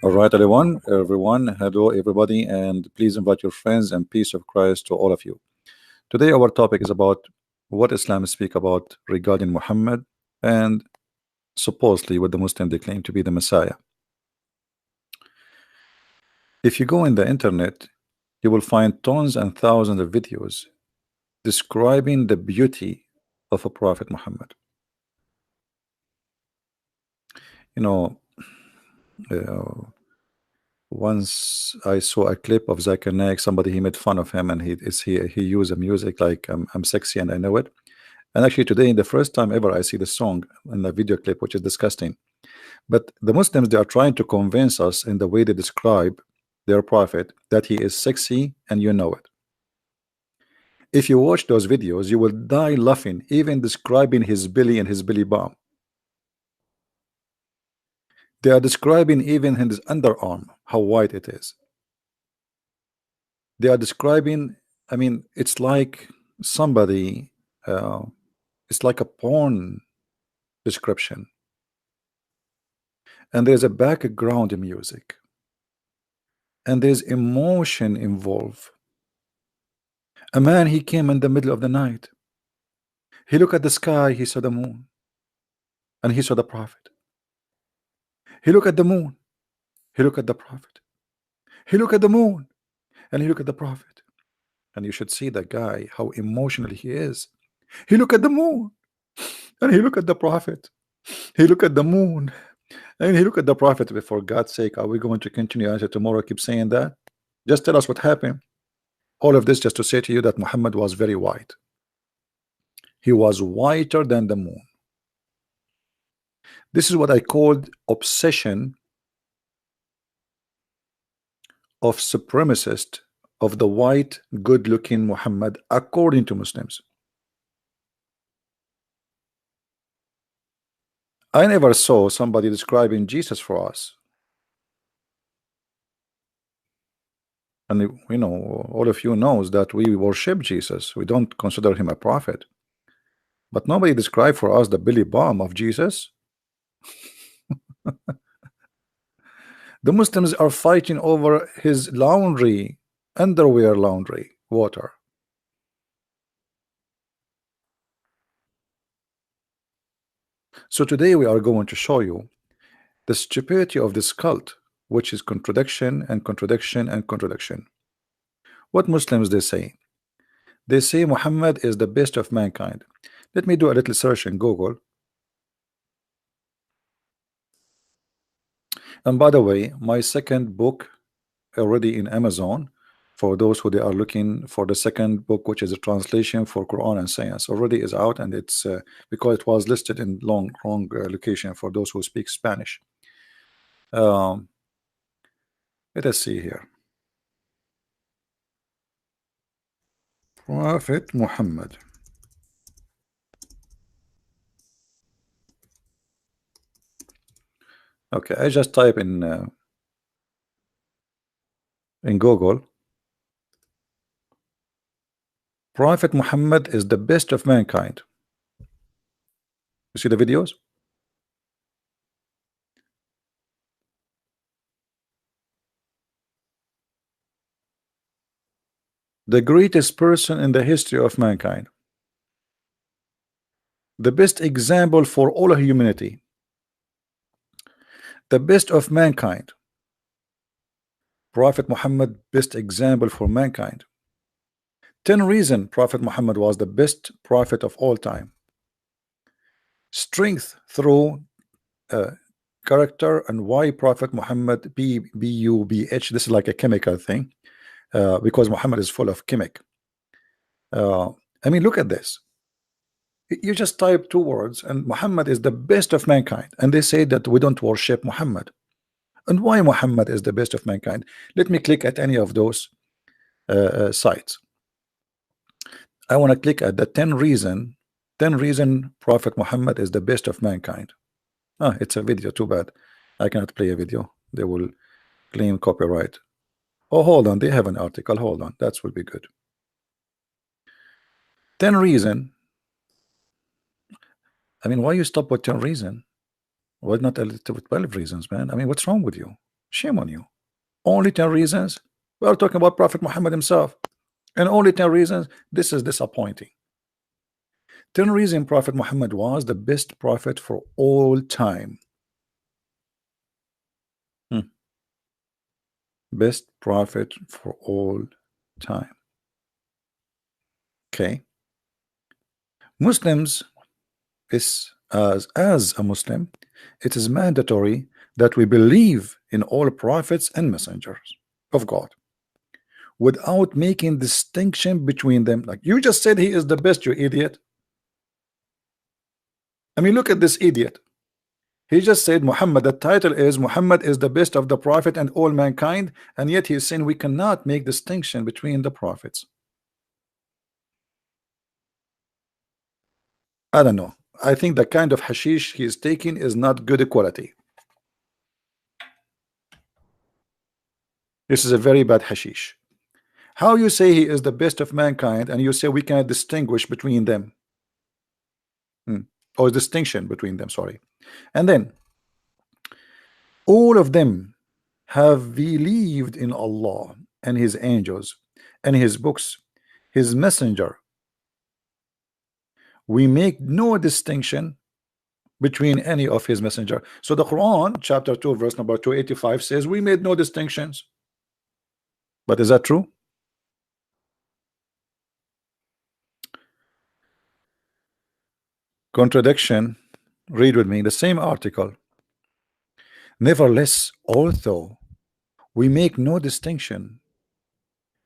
All right, everyone, hello, everybody, and please invite your friends and peace of Christ to all of you. Today, our topic is about what Islam speak about regarding Muhammad and supposedly what the Muslim they claim to be the Messiah. If you go in the internet, you will find tons and thousands of videos describing the beauty of a Prophet Muhammad. You know, uh, once I saw a clip of Zakir Naik, somebody he made fun of him, and he used a music like I'm sexy and I know it. And actually, today, the first time ever I see the song in the video clip, which is disgusting. But the Muslims, they are trying to convince us in the way they describe their prophet that he is sexy and you know it. If you watch those videos, you will die laughing, even describing his belly and his belly bump. They are describing even his underarm, how white it is. They are describing, I mean, it's like somebody, uh, it's like a porn description. And there's a background music. And there's emotion involved. A man, he came in the middle of the night. He looked at the sky, he saw the moon, and he saw the prophet. He looked at the moon, he looked at the prophet. He looked at the moon, and he looked at the prophet. And you should see that guy, how emotional he is. He looked at the moon, and he looked at the prophet. He looked at the moon, and he looked at the prophet. For God's sake, are we going to continue until tomorrow? Keep saying that? Just tell us what happened. All of this just to say to you that Muhammad was very white. He was whiter than the moon. This is what I called obsession of supremacist of the white good-looking Muhammad according to Muslims. I never saw somebody describing Jesus for us. And you know, all of you knows that we worship Jesus. We don't consider him a prophet. But nobody described for us the belly bump of Jesus. The Muslims are fighting over his laundry, underwear laundry, water. So today we are going to show you the stupidity of this cult, which is contradiction and contradiction and contradiction. What Muslims they say? They say Muhammad is the best of mankind. Let me do a little search in Google. And by the way, my second book already in Amazon, for those who they are looking for the second book, which is a translation for Quran and Science, already is out, and it's because it was listed in wrong location for those who speak Spanish. Um, let us see here. Prophet Muhammad. Okay, I just type in Google. Prophet Muhammad is the best of mankind. You see the videos? The greatest person in the history of mankind. The best example for all of humanity. The best of mankind. Prophet Muhammad, best example for mankind. 10 reasons Prophet Muhammad was the best prophet of all time. Strength through character, and why Prophet Muhammad BUBH. This is like a chemical thing because Muhammad is full of chemic. I mean, look at this. You just type two words, and Muhammad is the best of mankind, and they say that we don't worship Muhammad. And why Muhammad is the best of mankind? Let me click at any of those sites. I want to click at the 10 reason Prophet Muhammad is the best of mankind. Ah, it's a video, too bad. I cannot play a video. They will claim copyright. Oh, hold on, they have an article. Hold on, that will be good. 10 reason. I mean, why you stop with 10 reason? Why not a little with 12 reasons, man? I mean, what's wrong with you? Shame on you. Only 10 reasons. We are talking about Prophet Muhammad himself, and only 10 reasons. This is disappointing. 10 reasons Prophet Muhammad was the best prophet for all time. Hmm. Best prophet for all time. Okay. Muslims is as a Muslim, it is mandatory that we believe in all prophets and messengers of God without making distinction between them. Like you just said, he is the best, you idiot. I mean, look at this idiot. He just said Muhammad, the title is Muhammad is the best of the prophet and all mankind, and yet he is saying we cannot make distinction between the prophets. I don't know. I think the kind of hashish he is taking is not good quality. This is a very bad hashish. How you say he is the best of mankind and you say we cannot distinguish between them? Or distinction between them, sorry. And then all of them have believed in Allah and his angels and his books, his messenger. We make no distinction between any of his messenger. So the Quran chapter 2 verse number 285 says we made no distinctions. But is that true? Contradiction. Read with me the same article. Nevertheless, although we make no distinction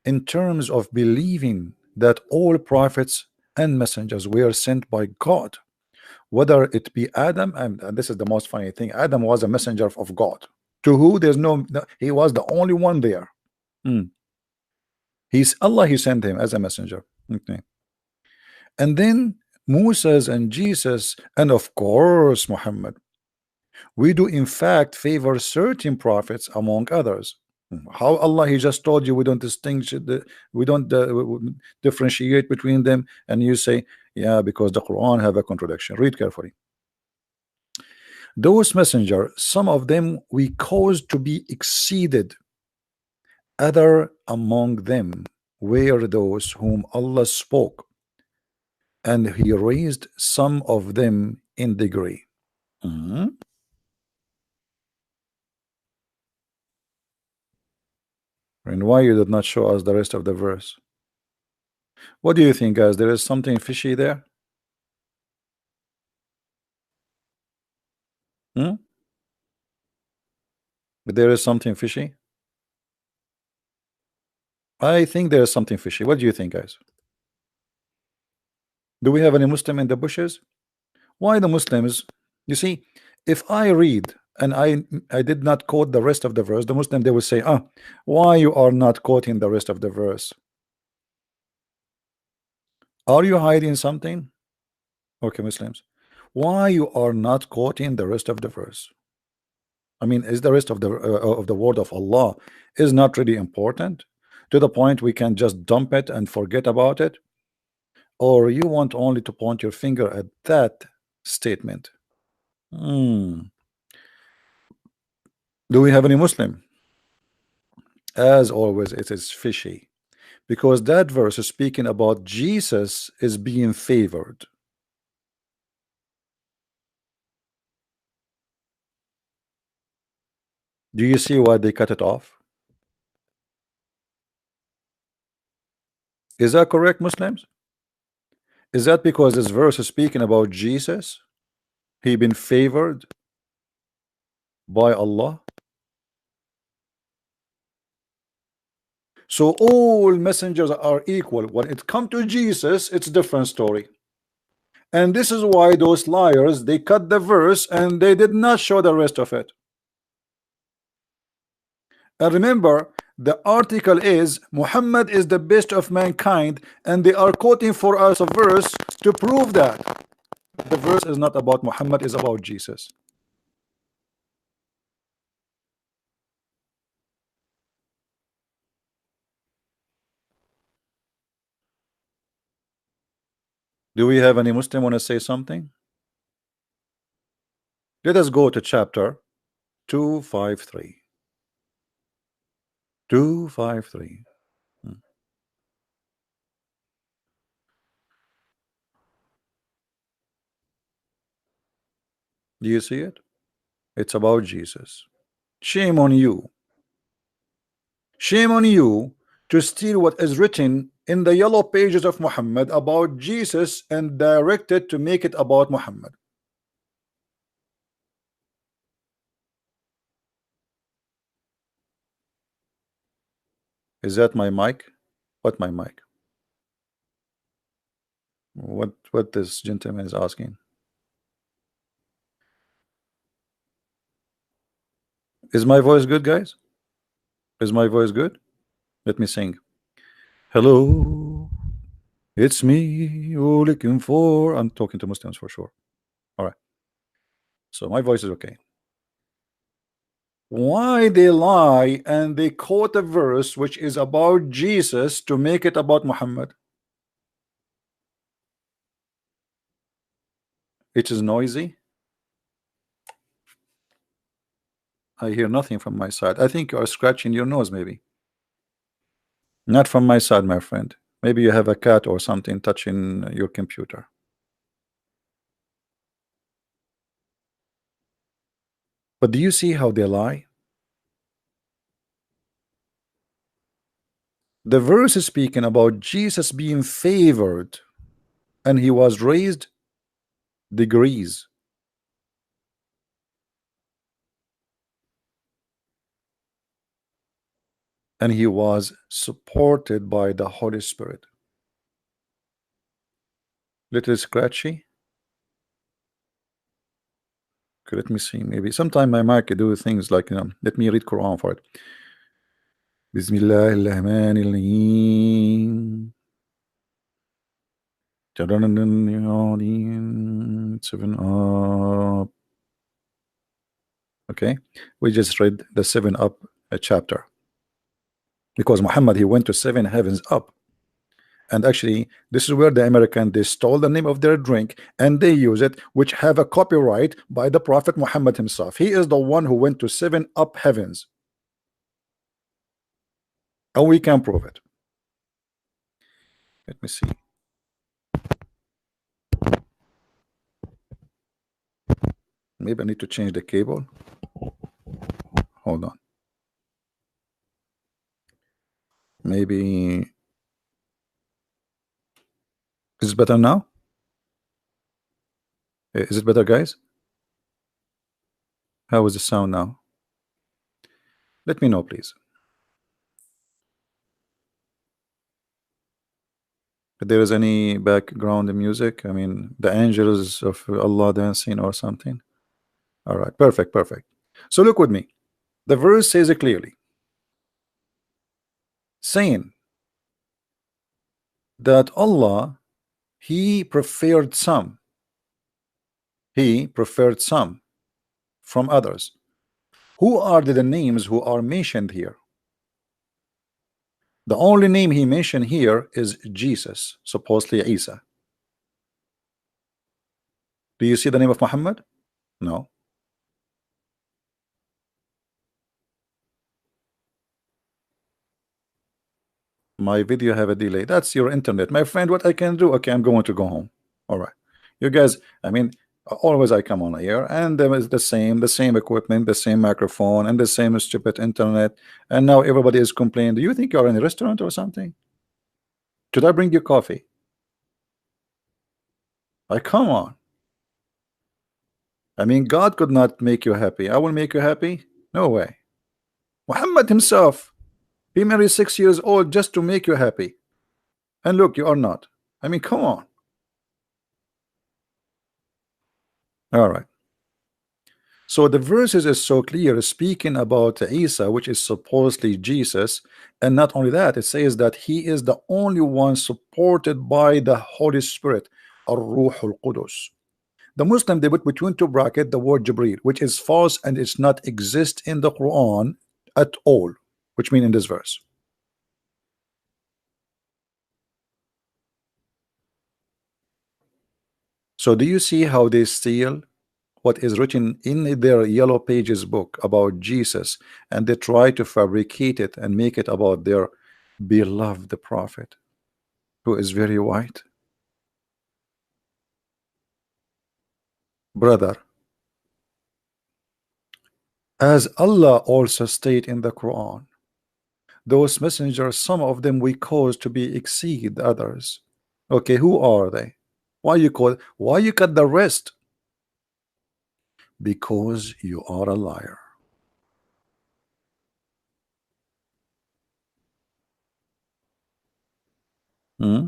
in terms of believing that all prophets and messengers were sent by God, whether it be Adam, and this is the most funny thing, Adam was a messenger of God. To who there's he was the only one there. He's Allah, he sent him as a messenger. Okay. And then Moses and Jesus, and of course Muhammad. We do in fact favor certain prophets among others. How Allah, he just told you we don't distinguish we don't differentiate between them, and you say yeah, because the Quran have a contradiction. Read carefully. Those messenger, some of them we caused to be exceeded, other among them were those whom Allah spoke, and he raised some of them in degree. And why you did not show us the rest of the verse? What do you think, guys? There is something fishy there? But there is something fishy. I think there is something fishy. What do you think, guys? Do we have any Muslim in the bushes? Why the Muslims? You see, if I read and I did not quote the rest of the verse, the Muslim, they will say, why you are not quoting the rest of the verse? Are you hiding something? Okay, Muslims, why you are not quoting the rest of the verse? I mean, is the rest of the word of Allah is not really important to the point we can just dump it and forget about it? Or you want only to point your finger at that statement? Do we have any Muslim? As always, it is fishy, because that verse is speaking about Jesus is being favored. Do you see why they cut it off? Is that correct, Muslims? Is that because this verse is speaking about Jesus? He been favored by Allah? So all messengers are equal. When it comes to Jesus, it's a different story. And this is why those liars, they cut the verse and they did not show the rest of it. And remember, the article is Muhammad is the best of mankind, and they are quoting for us a verse to prove that. The verse is not about Muhammad, is about Jesus. Do we have any Muslim want to say something? Let us go to chapter 253. 253. Do you see it? It's about Jesus. Shame on you. Shame on you to steal what is written in the yellow pages of Muhammad about Jesus and direct it to make it about Muhammad. Is that my mic? What my mic? What this gentleman is asking? Is my voice good, guys? Is my voice good? Let me sing. Hello, it's me you're looking for. I'm talking to Muslims for sure. All right. So my voice is okay. Why they lie and they quote a verse which is about Jesus to make it about Muhammad? It is noisy. I hear nothing from my side. I think you are scratching your nose, maybe. Not from my side, my friend. Maybe you have a cat or something touching your computer. But do you see how they lie? The verse is speaking about Jesus being favored and he was raised degrees. And he was supported by the Holy Spirit. Little scratchy. Okay, let me see. Maybe sometime my mic do things like, let me read Quran for it. Bismillahirrahmanirrahim. 7 up. Okay, we just read the 7 up chapter because Muhammad he went to 7 heavens up. And actually, this is where the American they stole the name of their drink and they use it, which have a copyright by the Prophet Muhammad himself. He is the one who went to 7 up heavens, and we can prove it. Let me see. Maybe I need to change the cable. Hold on. Maybe is it better now? Is it better, guys? How is the sound now? Let me know, please. If there is any background music, I mean, the angels of Allah dancing or something. All right, perfect, perfect. So look with me. The verse says it clearly, saying that Allah, He preferred some. He preferred some from others. Who are the names who are mentioned here? The only name he mentioned here is Jesus, supposedly Isa. Do you see the name of Muhammad? No. My video have a delay. That's your internet, my friend. What I can do? Okay, I'm going to go home. All right, you guys. I mean, always I come on here, and there is the same equipment, the same microphone, and the same stupid internet. And now everybody is complaining. Do you think you're in a restaurant or something? Should I bring you coffee? Like, come on. I mean, God could not make you happy. I will make you happy? No way. Muhammad himself, he married 6 years old just to make you happy. And look, you are not. I mean, come on. All right. So the verses is so clear, speaking about Isa, which is supposedly Jesus, and not only that, it says that he is the only one supported by the Holy Spirit, Ar-Ruh al-Qudus. The Muslim they put between two brackets the word Jibreel, which is false and it's not exist in the Quran at all, which mean in this verse. So do you see how they steal what is written in their yellow pages book about Jesus, and they try to fabricate it and make it about their beloved prophet, who is very white. Brother, as Allah also state in the Quran, those messengers, some of them we cause to be exceed others. Okay, who are they? Why you cut the rest? Because you are a liar. Hmm?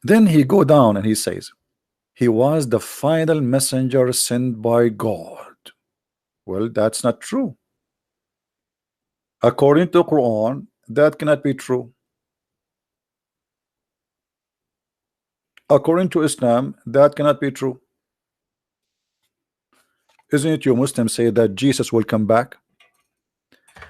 Then he go down and he says, he was the final messenger sent by God. Well, that's not true. According to Quran, that cannot be true. According to Islam, that cannot be true. Isn't it you Muslims say that Jesus will come back?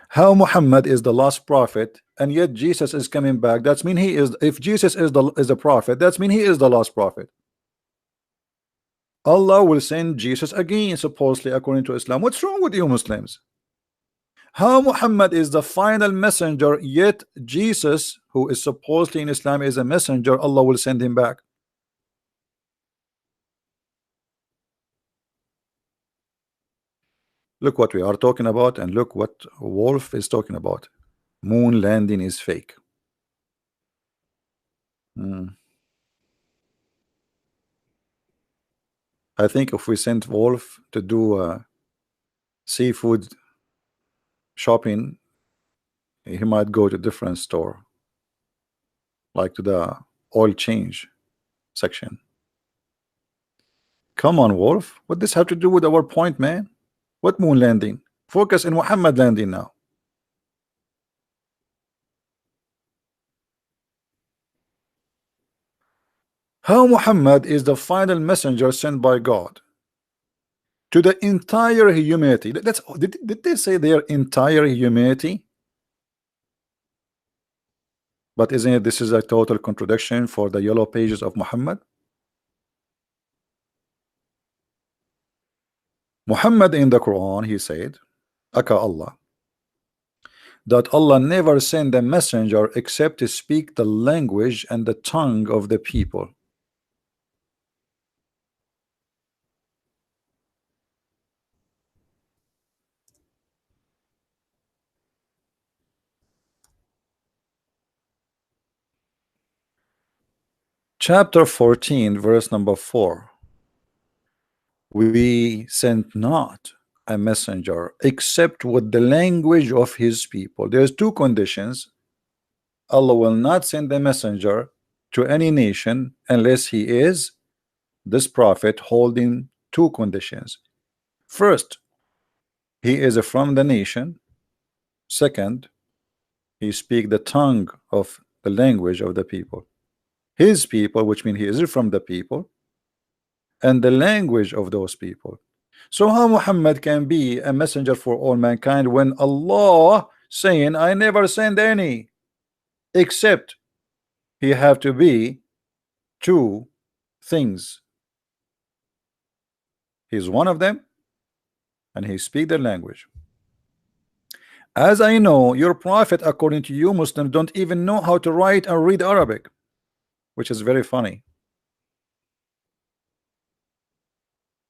How Muhammad is the last prophet and yet Jesus is coming back? That's mean he is, if Jesus is the prophet, that's mean he is the last prophet. Allah will send Jesus again, supposedly, according to Islam. What's wrong with you Muslims? How Muhammad is the final messenger, yet Jesus, who is supposedly in Islam, is a messenger, Allah will send him back. Look what we are talking about, and look what Wolf is talking about. Moon landing is fake. I think if we sent Wolf to do seafood shopping, he might go to a different store, like to the oil change section. Come on, Wolf. What does have to do with our point, man? What moon landing? Focus in Muhammad landing now. How Muhammad is the final messenger sent by God to the entire humanity. Did they say their entire humanity? But isn't it this is a total contradiction for the yellow pages of Muhammad? Muhammad in the Quran, he said, Aka Allah, that Allah never sent a messenger except to speak the language and the tongue of the people. Chapter 14, verse number 4. We sent not a messenger except with the language of his people. There's two conditions. Allah will not send a messenger to any nation unless he is this prophet holding two conditions. First, he is from the nation. Second, he speak the tongue of the language of the people. His people, which means he is from the people, and the language of those people. So how Muhammad can be a messenger for all mankind when Allah saying, I never send any, except he have to be two things. He's one of them, and he speak their language. As I know, your prophet, according to you Muslims, don't even know how to write and read Arabic, which is very funny.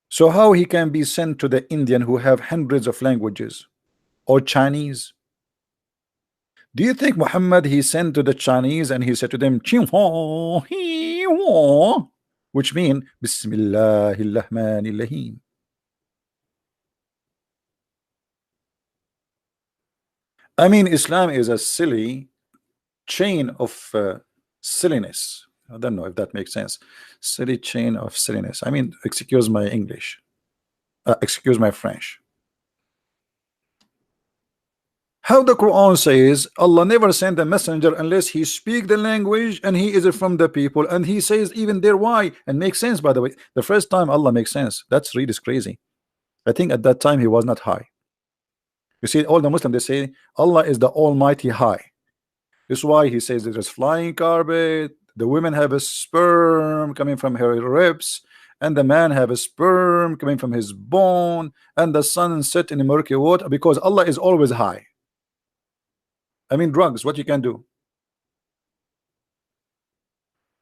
So how he can be sent to the Indian who have hundreds of languages, or Chinese? Do you think Muhammad he sent to the Chinese and he said to them, which mean Bismillahirrahmanirrahim? I mean, Islam is a silly chain of silliness. I don't know if that makes sense. Silly chain of silliness. I mean, excuse my English. Excuse my French. How the Quran says Allah never sent a messenger unless he speak the language and he is from the people, and he says even there why, and makes sense, by the way. The first time Allah makes sense. That's really crazy. I think at that time he was not high. You see, all the Muslims they say Allah is the Almighty High. This is why he says there's flying carpet, the women have a sperm coming from her ribs, and the man have a sperm coming from his bone, and the sun set in the murky water, because Allah is always high. I mean, drugs, what you can do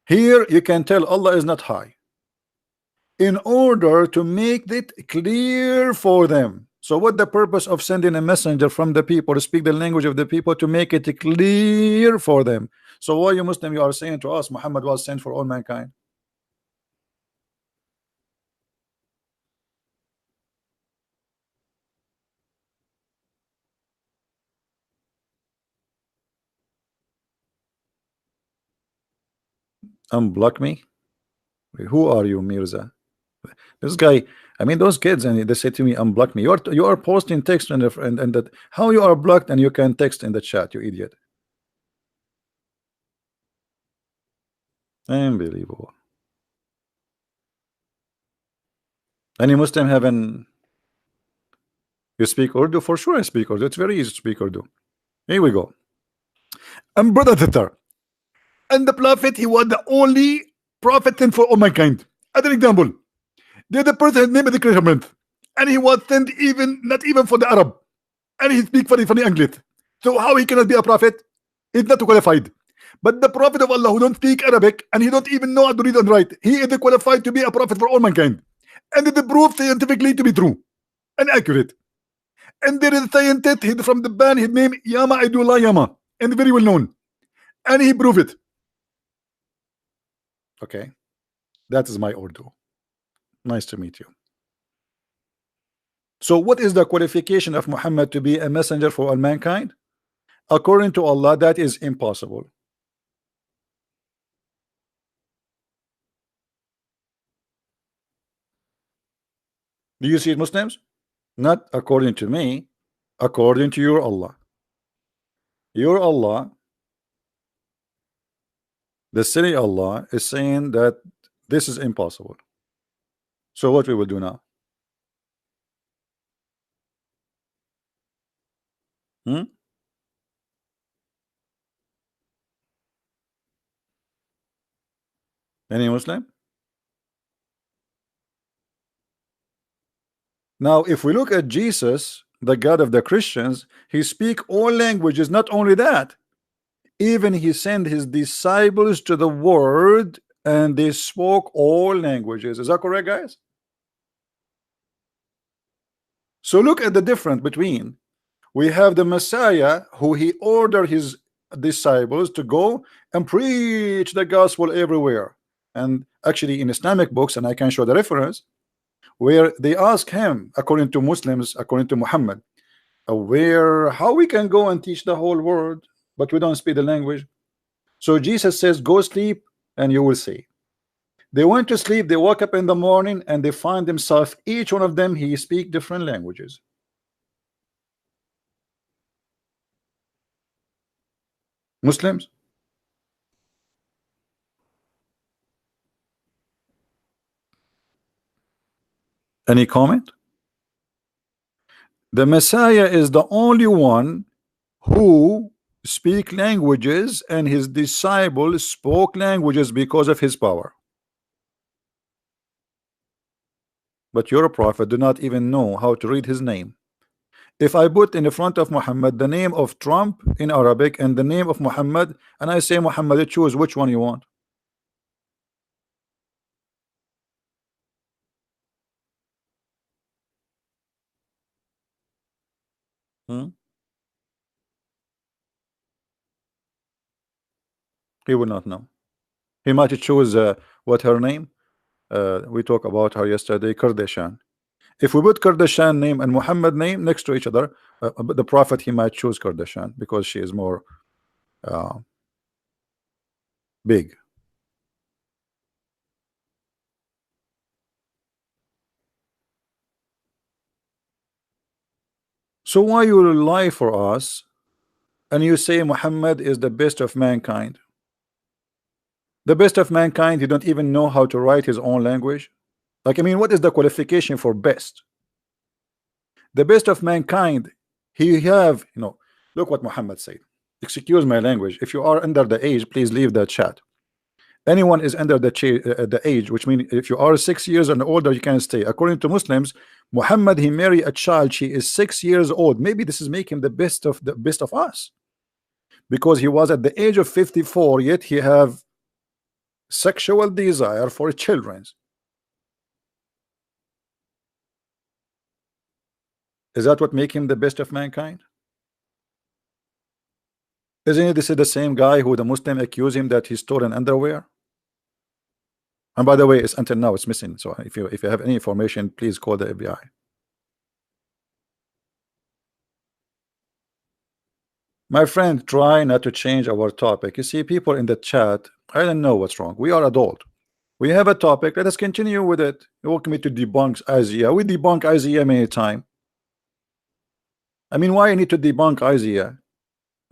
here, you can tell Allah is not high in order to make it clear for them. So what the purpose of sending a messenger from the people to speak the language of the people, to make it clear for them? So why you Muslim, you are saying to us Muhammad was sent for all mankind? Unblock me? Who are you, Mirza? This guy, I mean, those kids, and they say to me, unblock me. You are posting text and that, how you are blocked and you can text in the chat, you idiot. Unbelievable. Any Muslim having, you speak Urdu? For sure I speak Urdu. It's very easy to speak Urdu. Here we go. And brother Tatar, and the prophet, he was the only prophet sent for all mankind. As an example, there's a person, his name is the Christian, and he was sent even not even for the Arab, and he speaks funny English. So how he cannot be a prophet? He's not qualified. But the prophet of Allah who don't speak Arabic and he don't even know how to read and write, he is qualified to be a prophet for all mankind, and it is proved scientifically to be true and accurate. And there is a scientist from the band, his name Yama Aidullah Yama, and very well known, and he proved it. Okay, that is my Urdu. Nice to meet you. So what is the qualification of Muhammad to be a messenger for all mankind? According to Allah, that is impossible. Do you see it, Muslims? Not according to me, according to your Allah. Your Allah, the silly Allah, is saying that this is impossible. So what we will do now? Any Muslim? Now, if we look at Jesus, the God of the Christians, he speak all languages. Not only that, even he sent his disciples to the world and they spoke all languages. Is that correct, guys? So look at the difference between, we have the Messiah who he ordered his disciples to go and preach the gospel everywhere. And actually in Islamic books, and I can show the reference, where they ask him, according to Muslims, according to Muhammad, how we can go and teach the whole world, but we don't speak the language. So Jesus says, go sleep and you will see. They went to sleep, they woke up in the morning and they find themselves, each one of them, he speak different languages. Muslims? Any comment? The Messiah is the only one who speak languages, and his disciples spoke languages because of his power. But your prophet do not even know how to read his name. If I put in the front of Muhammad the name of Trump in Arabic and the name of Muhammad, and I say, Muhammad, choose which one you want. He will not know. He might choose what her name, we talked about her yesterday, Kardashian. If we put Kardashian name and Muhammad name next to each other, the prophet, he might choose Kardashian because she is more big. So why you lie for us and you say Muhammad is the best of mankind? The best of mankind, you don't even know how to write his own language. Like, I mean, what is the qualification for best? The best of mankind, he have, look what Muhammad said. Excuse my language. If you are under the age, please leave the chat. Anyone is under the age, which means if you are 6 years and older, you can stay. According to Muslims, Muhammad, he married a child, she is 6 years old. Maybe this is making the best of us, because he was at the age of 54, yet he have sexual desire for children. Is that what make him the best of mankind? Isn't it this is the same guy who the Muslim accuse him that he stole an underwear? And by the way, it's until now it's missing. So if you have any information, please call the FBI. My friend, try not to change our topic. You see, people in the chat, I don't know what's wrong. We are adult. We have a topic. Let us continue with it. You want me to debunk Isaiah? We debunk Isaiah many times. I mean, why I need to debunk Isaiah?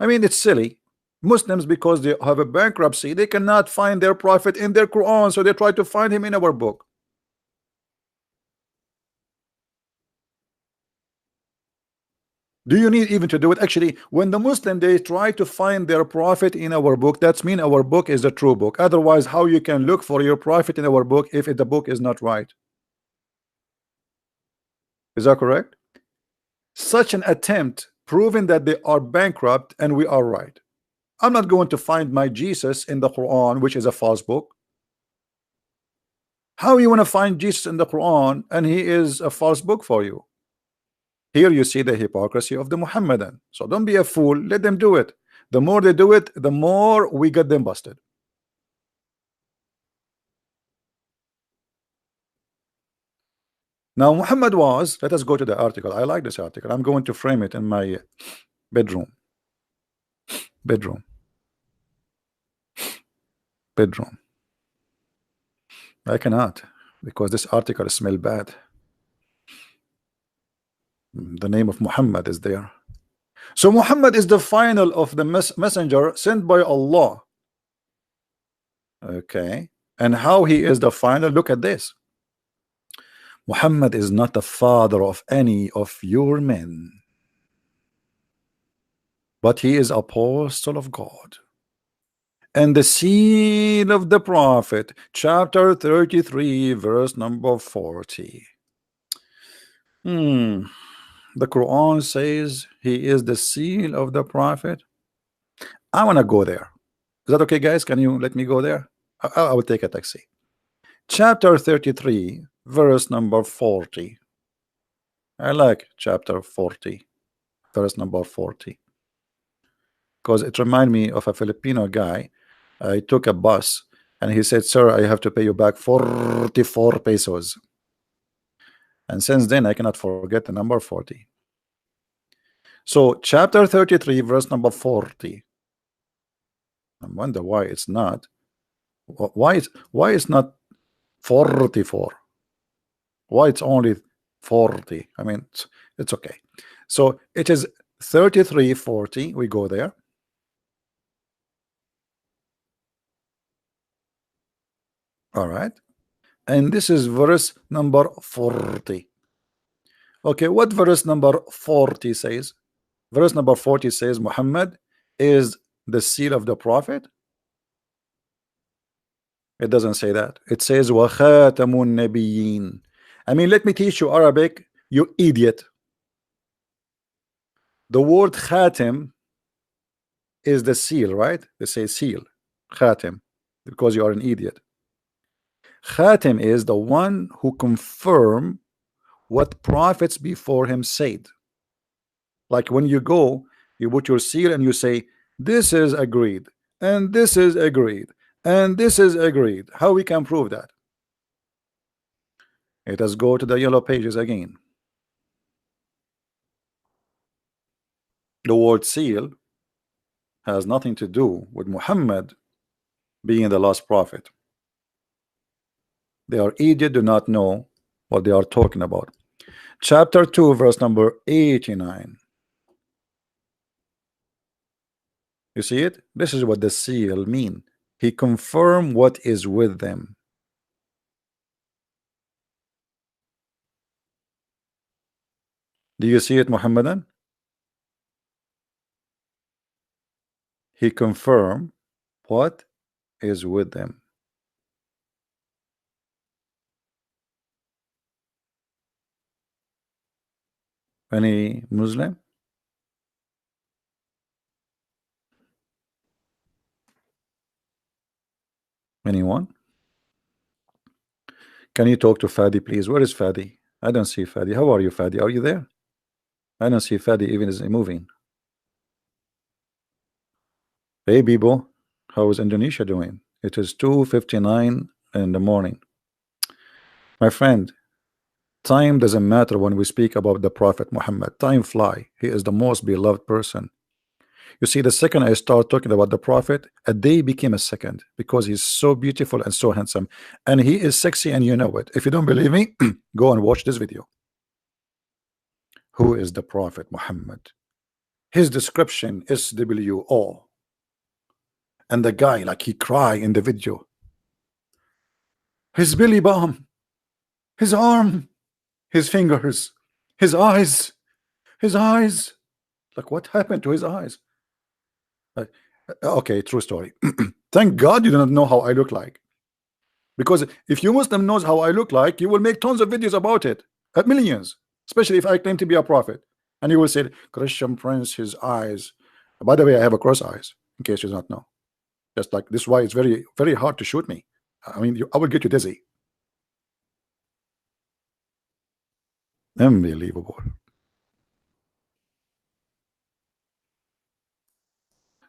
I mean, it's silly. Muslims, because they have a bankruptcy, they cannot find their prophet in their Quran, so they try to find him in our book. Do you need even to do it? Actually, when the Muslim, they try to find their prophet in our book, that's mean our book is the true book. Otherwise, how you can look for your prophet in our book if the book is not right? Is that correct? Such an attempt proving that they are bankrupt and we are right. I'm not going to find my Jesus in the Quran, which is a false book. How you want to find Jesus in the Quran and he is a false book for you? Here you see the hypocrisy of the Muhammadan. So don't be a fool, let them do it. The more they do it, the more we get them busted. Now Muhammad was, let us go to the article. I like this article. I'm going to frame it in my bedroom. I cannot, because this article smells bad. The name of Muhammad is there. So Muhammad is the final of the messenger sent by Allah. Okay, and how he is the final? Look at this. Muhammad is not the father of any of your men, but he is apostle of God and the seal of the prophet. Chapter 33 verse number 40. The Quran says he is the seal of the prophet. I want to go there. Is that okay, guys? Can you let me go there? I will take a taxi. Chapter 33 verse number 40. I like chapter 40 verse number 40 because it reminds me of a Filipino guy. I took a bus and he said, sir, I have to pay you back 44 pesos. And since then I cannot forget the number 40. So chapter 33 verse number 40. I wonder why it's not. Why it's not 44? Why it's only 40? I mean, it's okay. So it is 33:40. We go there. All right. And this is verse number 40. Okay, what verse number 40 says? Verse number 40 says Muhammad is the seal of the prophet. It doesn't say that. It says wa khatamun nabiyyin. I mean, let me teach you Arabic, you idiot. The word khatim is the seal, right? They say seal, khatim, because you are an idiot. Khatim is the one who confirm what prophets before him said. Like when you go, you put your seal and you say, this is agreed, and this is agreed, and this is agreed. How we can prove that? Let us go to the yellow pages again. The word seal has nothing to do with Muhammad being the last prophet. They are idiot, do not know what they are talking about. Chapter 2 verse number 89. You see it? This is what the seal mean. He confirmed what is with them. Do you see it, Muhammadan? He confirmed what is with them. Any Muslim? Anyone? Can you talk to Fadi, please? Where is Fadi? I don't see Fadi. How are you, Fadi? Are you there? I don't see Fadi even is moving. Hey, Bibo. How is Indonesia doing? It is 2:59 in the morning. My friend, time doesn't matter when we speak about the Prophet Muhammad. Time fly. He is the most beloved person. You see, the second I start talking about the Prophet, a day became a second because he's so beautiful and so handsome. And he is sexy, and you know it. If you don't believe me, go and watch this video. Who is the Prophet Muhammad? His description is SWO. And the guy, like, he cry in the video. His belly bump, his arm, his fingers, his eyes, his eyes. Like, what happened to his eyes? Okay, true story. Thank God you do not know how I look like. Because if you Muslim knows how I look like, you will make tons of videos about it. Millions. Especially if I claim to be a prophet. And you will say, Christian Prince, his eyes. By the way, I have a cross eyes, in case you do not know. Just like this, why it's very, very hard to shoot me. I mean, I will get you dizzy. Unbelievable.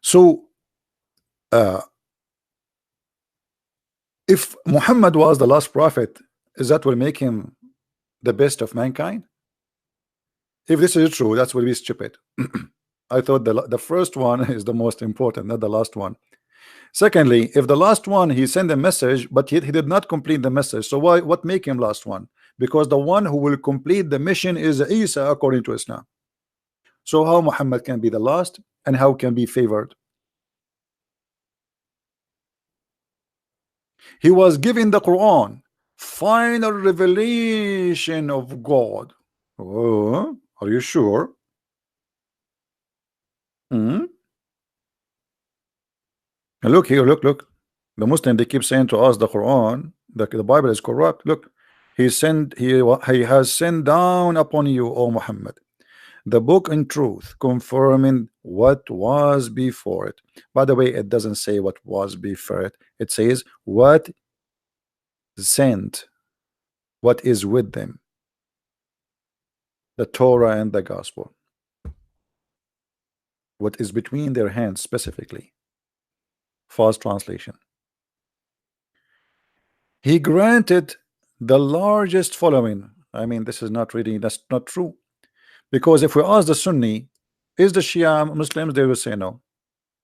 So, if Muhammad was the last prophet, is that will make him the best of mankind? If this is true, that will be stupid. I thought the first one is the most important, not the last one. Secondly, if the last one he sent a message, but he did not complete the message, so what make him last one? Because the one who will complete the mission is Isa, according to Islam. So how Muhammad can be the last, and how can be favored? He was given the Quran, final revelation of God. Oh, are you sure? Hmm? Look here, look. The Muslim, they keep saying to us the Quran, the Bible is corrupt. Look, he has sent down upon you, O Muhammad, the book in truth, confirming what was before it. By the way, it doesn't say what was before it. It says what sent, what is with them, the Torah and the Gospel. What is between their hands specifically. False translation. He granted the largest following. I mean, this is not really, that's not true. Because if we ask the Sunni, is the Shia Muslims, they will say no.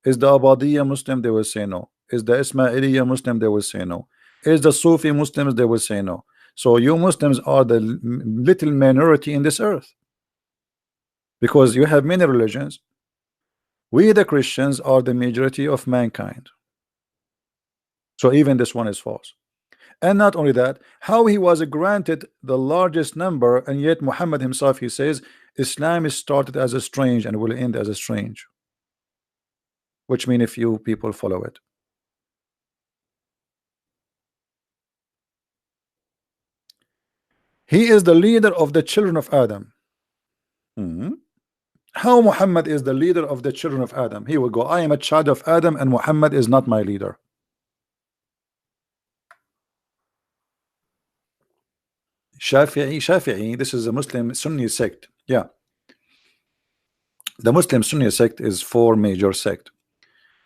Is the Abadiyya Muslim, they will say no. Is the Ismailiyya Muslim, they will say no. Is the Sufi Muslims, they will say no. So you Muslims are the little minority in this earth. Because you have many religions. We the Christians are the majority of mankind. So even this one is false. And not only that, how he was granted the largest number, and yet Muhammad himself, he says Islam is started as a strange and will end as a strange, which means if you people follow it. He is the leader of the children of Adam. How Muhammad is the leader of the children of Adam? He will go, I am a child of Adam and Muhammad is not my leader. Shafi'i, this is a Muslim Sunni sect. Yeah. The Muslim Sunni sect is four major sect.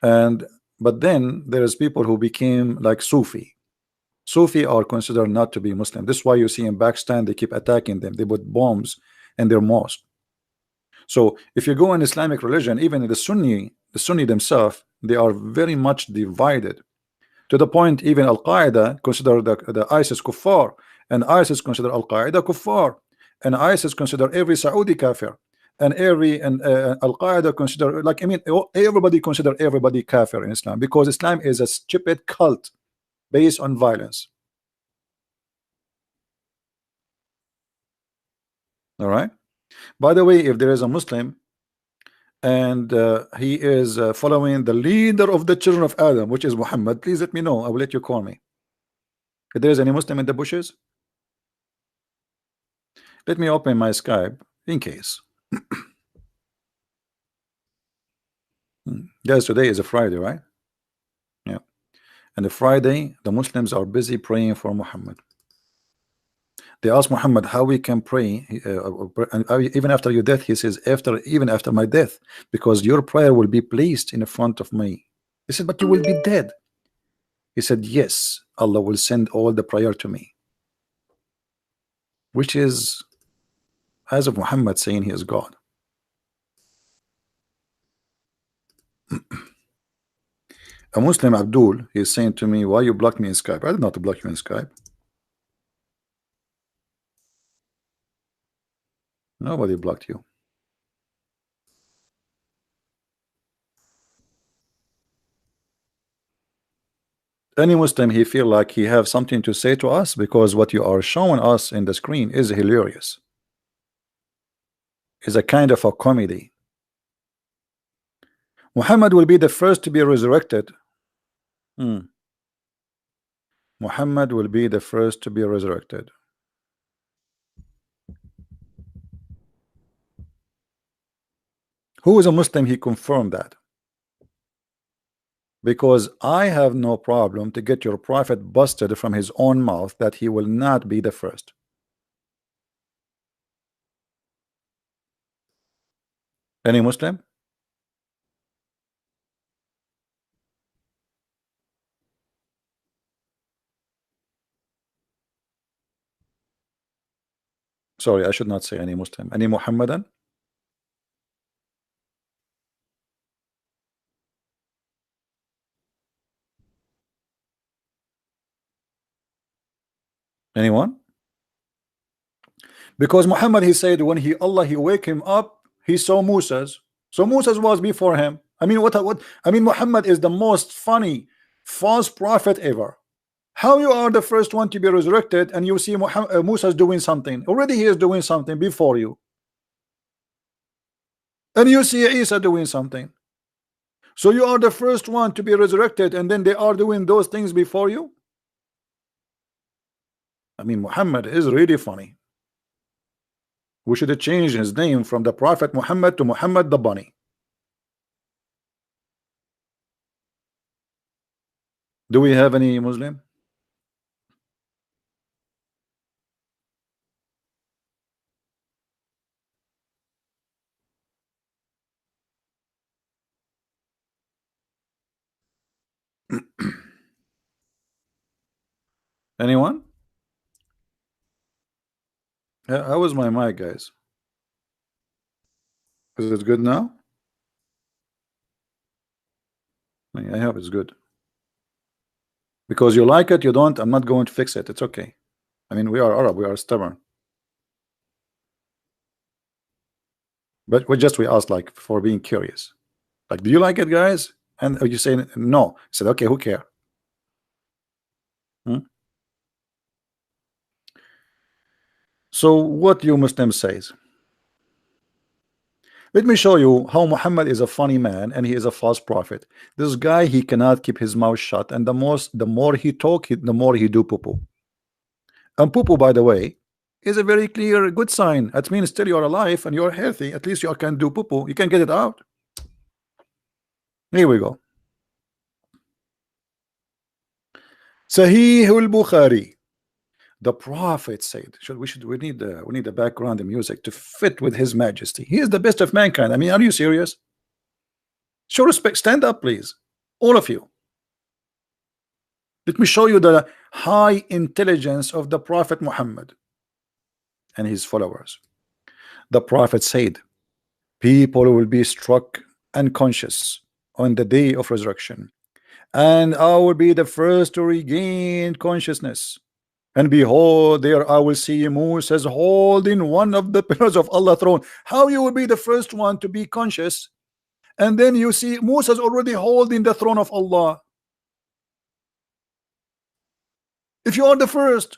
But then there is people who became like Sufi. Sufi are considered not to be Muslim. This is why you see in Pakistan they keep attacking them. They put bombs in their mosque. So if you go in Islamic religion, even in the Sunni themselves, they are very much divided. To the point even Al-Qaeda consider the ISIS kuffar, and ISIS consider Al-Qaeda kuffar, and ISIS consider every Saudi kafir, and Al-Qaeda consider, like, I mean, everybody consider everybody kafir in Islam, because Islam is a stupid cult based on violence. All right. By the way, if there is a Muslim and he is following the leader of the children of Adam, which is Muhammad, please let me know. I will let you call me. If there is any Muslim in the bushes, let me open my Skype in case. Yes, today is a Friday, right? Yeah. And the Friday, the Muslims are busy praying for Muhammad. They ask Muhammad how we can pray, and even after your death. He says, even after my death, because your prayer will be placed in front of me. He said, but you will be dead. He said, yes, Allah will send all the prayer to me, which is as of Muhammad saying he is God. A Muslim, Abdul, he is saying to me, why you block me in Skype? I did not block you in Skype. Nobody blocked you. Any Muslim, he feel like he have something to say to us because what you are showing us in the screen is hilarious. Is a kind of a comedy. Muhammad will be the first to be resurrected. Muhammad will be the first to be resurrected. Who is a Muslim? He confirmed that. Because I have no problem to get your prophet busted from his own mouth that he will not be the first. Any Muslim? Sorry, I should not say any Muslim. Any Muhammadan? Anyone? Because Muhammad, he said when Allah he wake him up, he saw Moses. So Moses was before him. I mean, what I mean, Muhammad is the most funny false prophet ever. How you are the first one to be resurrected and you see Moses doing something? Already he is doing something before you. And you see Isa doing something. So you are the first one to be resurrected and then they are doing those things before you? I mean, Muhammad is really funny. We should change his name from the Prophet Muhammad to Muhammad the Bunny. Do we have any Muslim? Anyone? How was my mic, guys? Is it good now? I hope it's good. Because you like it, you don't, I'm not going to fix it. It's okay. I mean, we are Arab, we are stubborn. But we asked like for being curious. Like, do you like it, guys? And you say no. I said, okay, who care? Hmm? So what you Muslim says? Let me show you how Muhammad is a funny man and he is a false prophet. This guy, he cannot keep his mouth shut, and the more he talk, the more he do poo-poo. And poo-poo, by the way, is a very clear good sign. That means still you are alive and you are healthy. At least you can do poo-poo. You can get it out. Here we go. Sahih al-Bukhari. The Prophet said, we need the background and music to fit with His Majesty. He is the best of mankind. I mean, are you serious? Show respect. Stand up, please, all of you. Let me show you the high intelligence of the Prophet Muhammad and his followers. The Prophet said, people will be struck unconscious on the day of resurrection, and I will be the first to regain consciousness. And behold, there I will see Moses holding one of the pillars of Allah's throne. How you will be the first one to be conscious, and then you see Moses already holding the throne of Allah? If you are the first,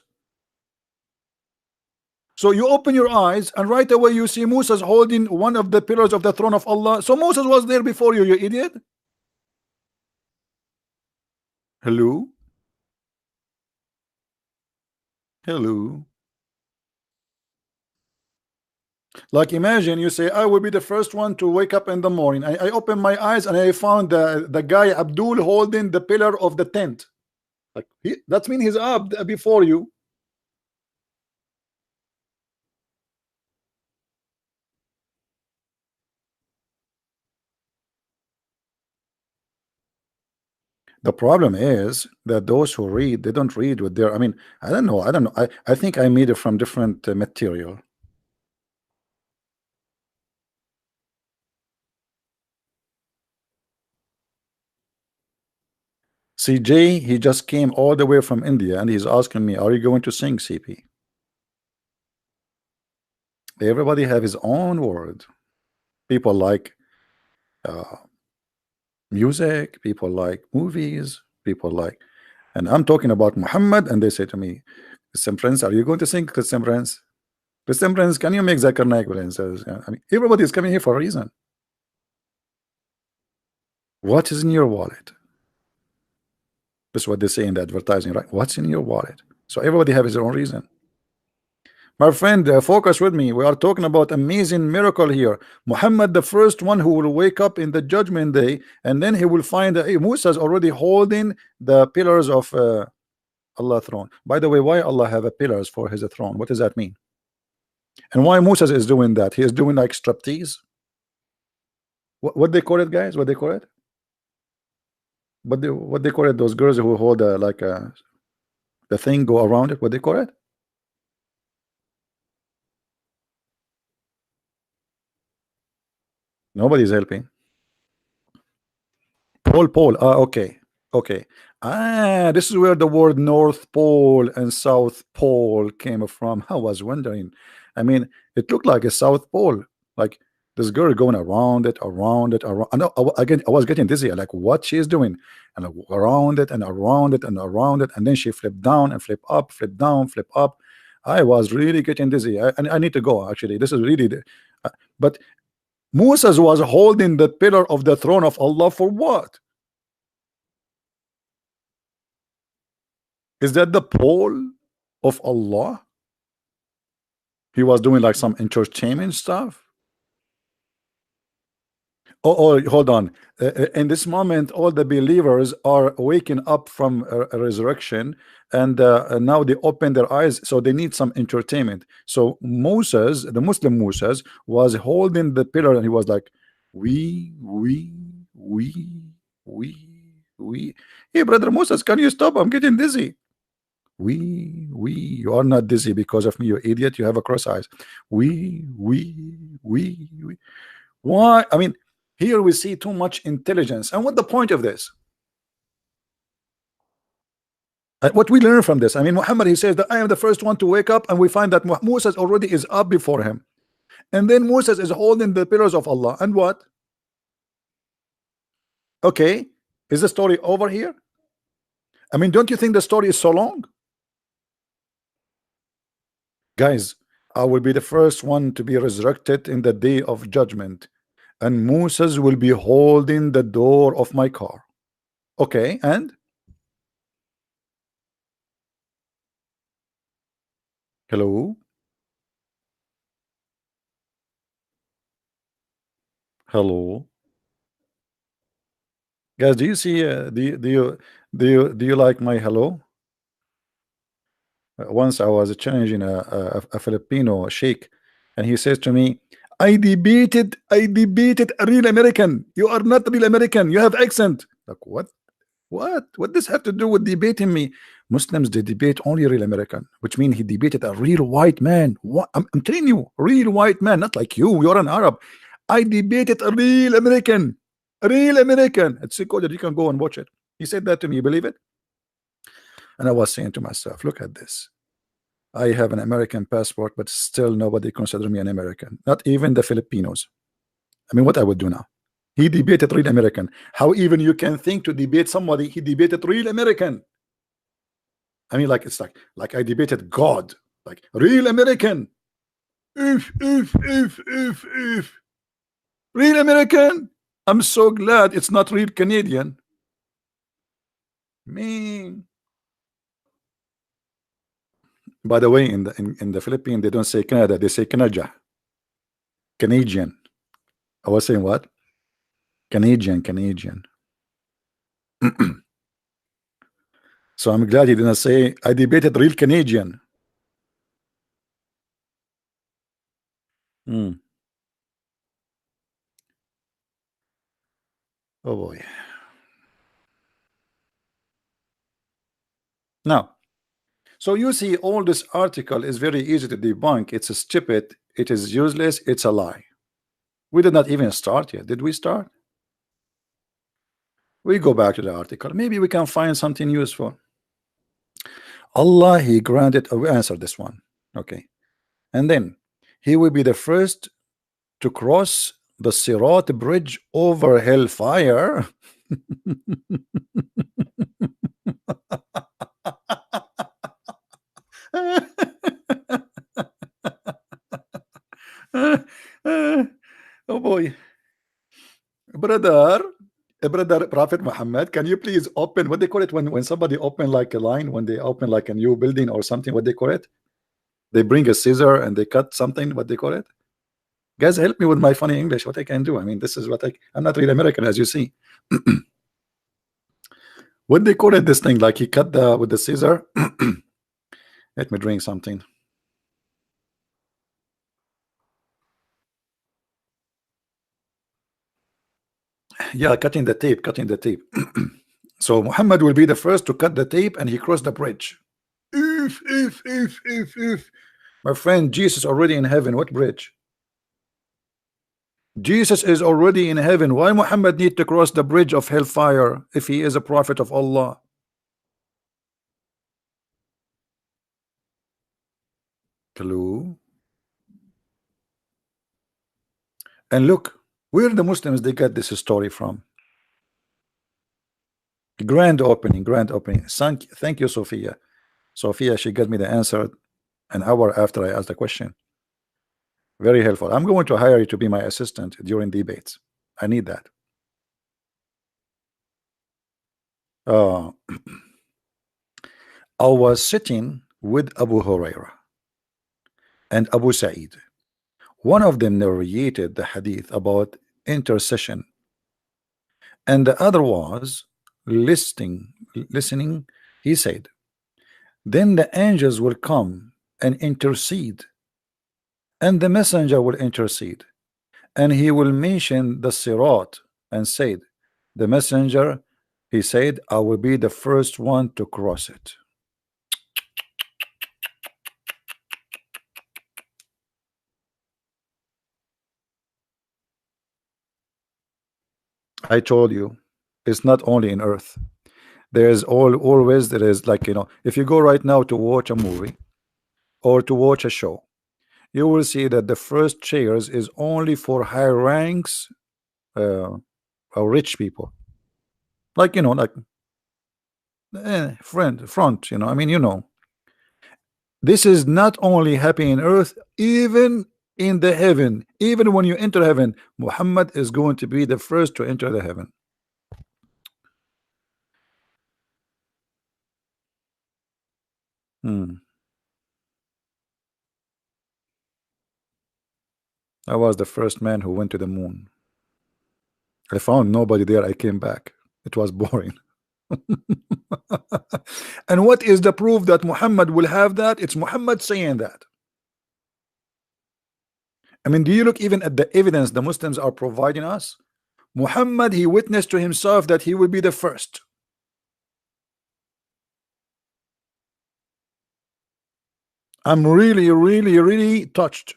so you open your eyes and right away you see Moses holding one of the pillars of the throne of Allah. So Moses was there before you, you idiot. Hello? Hello? Like imagine you say, I will be the first one to wake up in the morning. I open my eyes and I found the guy Abdul holding the pillar of the tent. Like that means he's up before you. The problem is that those who read, they don't read with their. I mean, I don't know. I don't know. I think I made it from different material. CJ, he just came all the way from India and he's asking me, "Are you going to sing, CP?" Everybody have his own word. People like uh, music. People like movies. People like, and I'm talking about Muhammad, and they say to me, "Christian Prince, are you going to sing, Christian Prince? Christian Prince, can you make Zakir Naik?" And says, I mean, everybody is coming here for a reason. What is in your wallet? That's what they say in the advertising, right? What's in your wallet? So everybody has his own reason. My friend, focus with me. We are talking about amazing miracle here. Muhammad, the first one who will wake up in the judgment day, and then he will find Musa is already holding the pillars of Allah throne. By the way, why Allah have a pillars for his throne? What does that mean? And why Musa is doing that? He is doing like striptease. What they call it, guys? What they call it? What they call it? Those girls who hold like the thing go around it. What they call it? Nobody's helping. Pole. Ah, okay. Okay. Ah, this is where the word North Pole and South Pole came from. I was wondering. I mean, it looked like a South Pole. Like this girl going around it, around it, around. Again, I was getting dizzy. Like what she's doing, and around it, and around it, and around it, and then she flipped down and flip up, flip down, flip up. I was really getting dizzy. I need to go. Actually, this is really. But Moses was holding the pillar of the throne of Allah for what? Is that the pole of Allah? He was doing like some entertainment stuff. Oh, hold on. In this moment, all the believers are waking up from a resurrection, and now they open their eyes, so they need some entertainment. So Moses, the Muslim Moses, was holding the pillar, and he was like, we, we. Hey, brother Moses, can you stop? I'm getting dizzy. You are not dizzy because of me, you idiot. You have a cross eyes. We. Why? I mean, here we see too much intelligence. And what the point of this? What we learn from this? I mean, Muhammad, he says that I am the first one to wake up, and we find that Moses already is up before him. And then Moses is holding the pillars of Allah. And what? Okay, is the story over here? I mean, don't you think the story is so long? Guys, I will be the first one to be resurrected in the day of judgment, and Moses will be holding the door of my car. Okay, and hello, hello, guys. Do you see? Do you like my hello? Once I was challenging a Filipino sheikh, and he says to me, I debated a real American. You are not real American. You have accent. Like what? What does have to do with debating me? Muslims, they debate only real American, which means he debated a real white man. What? I'm telling you, real white man, not like you. You're an Arab. I debated a real American. A real American. It's recorded. You can go and watch it. He said that to me. You believe it? And I was saying to myself, look at this. I have an American passport, but still nobody consider me an American. Not even the Filipinos. I mean, what I would do now? He debated real American. How even you can think to debate somebody? He debated real American. I mean, like it's like I debated God, like real American. If real American. I'm so glad it's not real Canadian. Me. By the way, in the Philippines, they don't say Canada, they say Canada. Canadian. I was saying what? Canadian. So I'm glad he didn't say I debated real Canadian. Hmm. Oh boy. Now, so you see, all this article is very easy to debunk. It's a stupid, it is useless, it's a lie. We did not even start yet. Did we start? We go back to the article. Maybe we can find something useful. Allah, He granted, we answer this one. Okay. And then He will be the first to cross the Sirat bridge over hellfire. Oh boy. Brother, brother Prophet Muhammad, can you please open what they call it when somebody open like a line, when they open like a new building or something, what they call it? They bring a scissor and they cut something, what they call it? Guys, help me with my funny English, what I can do. I mean, this is what I'm not really American, as you see. What they call it, this thing, like he cut the with the scissor. Let me drink something. Yeah, cutting the tape, cutting the tape. So Muhammad will be the first to cut the tape and he crossed the bridge. If. My friend, Jesus already in heaven. What bridge? Jesus is already in heaven. Why Muhammad need to cross the bridge of hellfire if he is a prophet of Allah? Clue. And look, where the Muslims they got this story from? Grand opening, grand opening. Thank you, Sophia. Sophia, she got me the answer an hour after I asked the question. Very helpful. I'm going to hire you to be my assistant during debates. I need that. Uh, I was sitting with Abu Huraira and Abu Sa'id. One of them narrated the hadith about intercession, and the other was listening. He said, then the angels will come and intercede, and the messenger will intercede, and he will mention the sirat and said, the messenger, he said, I will be the first one to cross it. I told you, it's not only in earth. There's always there is, like, if you go right now to watch a movie or to watch a show, you will see that the first chairs is only for high ranks, or rich people, like, like front, I mean, this is not only happy in earth, even in the heaven. Even when you enter heaven, Muhammad is going to be the first to enter the heaven. I was the first man who went to the moon. I found nobody there. I came back. It was boring. And what is the proof that Muhammad will have that? It's Muhammad saying that. I mean, do you look even at the evidence the Muslims are providing us? Muhammad, he witnessed to himself that he will be the first. I'm really, really, really touched.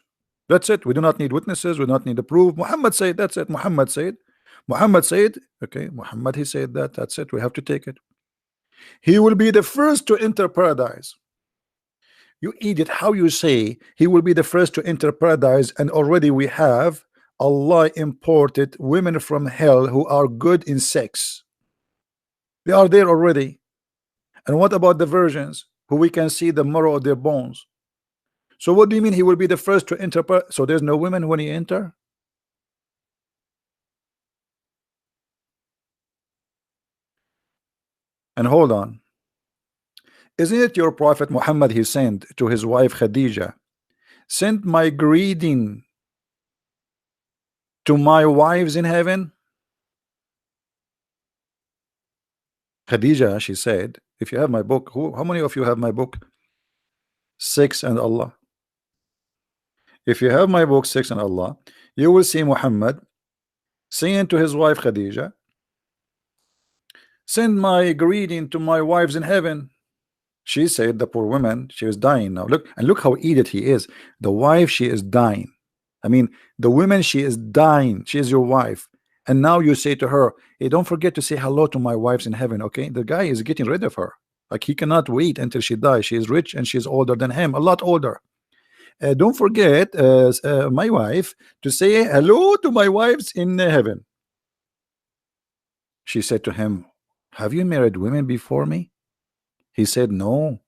That's it. We do not need witnesses. We do not need to prove. Muhammad said, that's it. Muhammad said. Muhammad said, okay, Muhammad, he said that. That's it. We have to take it. He will be the first to enter paradise. You idiot, how you say he will be the first to enter paradise, and already we have Allah imported women from hell who are good in sex. They are there already. And what about the virgins who we can see the marrow of their bones? So what do you mean he will be the first to enter? So there's no women when he enter? And hold on, isn't it your prophet Muhammad he sent to his wife Khadija, sent my greeting to my wives in heaven? Khadija, she said, if you have my book, how many of you have my book? Six and Allah. If you have my book, Six and Allah, you will see Muhammad saying to his wife Khadija, send my greeting to my wives in heaven. She said, the poor woman, she was dying now. Look, and look how idiot he is. The wife, she is dying. I mean, the woman, she is dying. She is your wife. And now you say to her, hey, don't forget to say hello to my wives in heaven, okay? The guy is getting rid of her. Like, he cannot wait until she dies. She is rich and she's older than him, a lot older. Don't forget, my wife, to say hello to my wives in heaven. She said to him, have you married women before me? He said, no,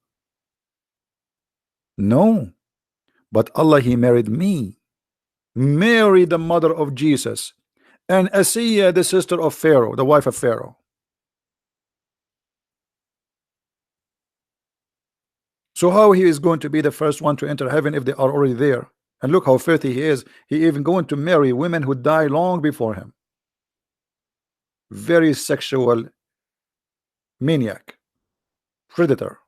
no. But Allah, He married me. Mary, the mother of Jesus, and Asiya, the sister of Pharaoh, the wife of Pharaoh. So how he is going to be the first one to enter heaven if they are already there? And look how filthy he is. He even going to marry women who die long before him. Very sexual maniac, predator.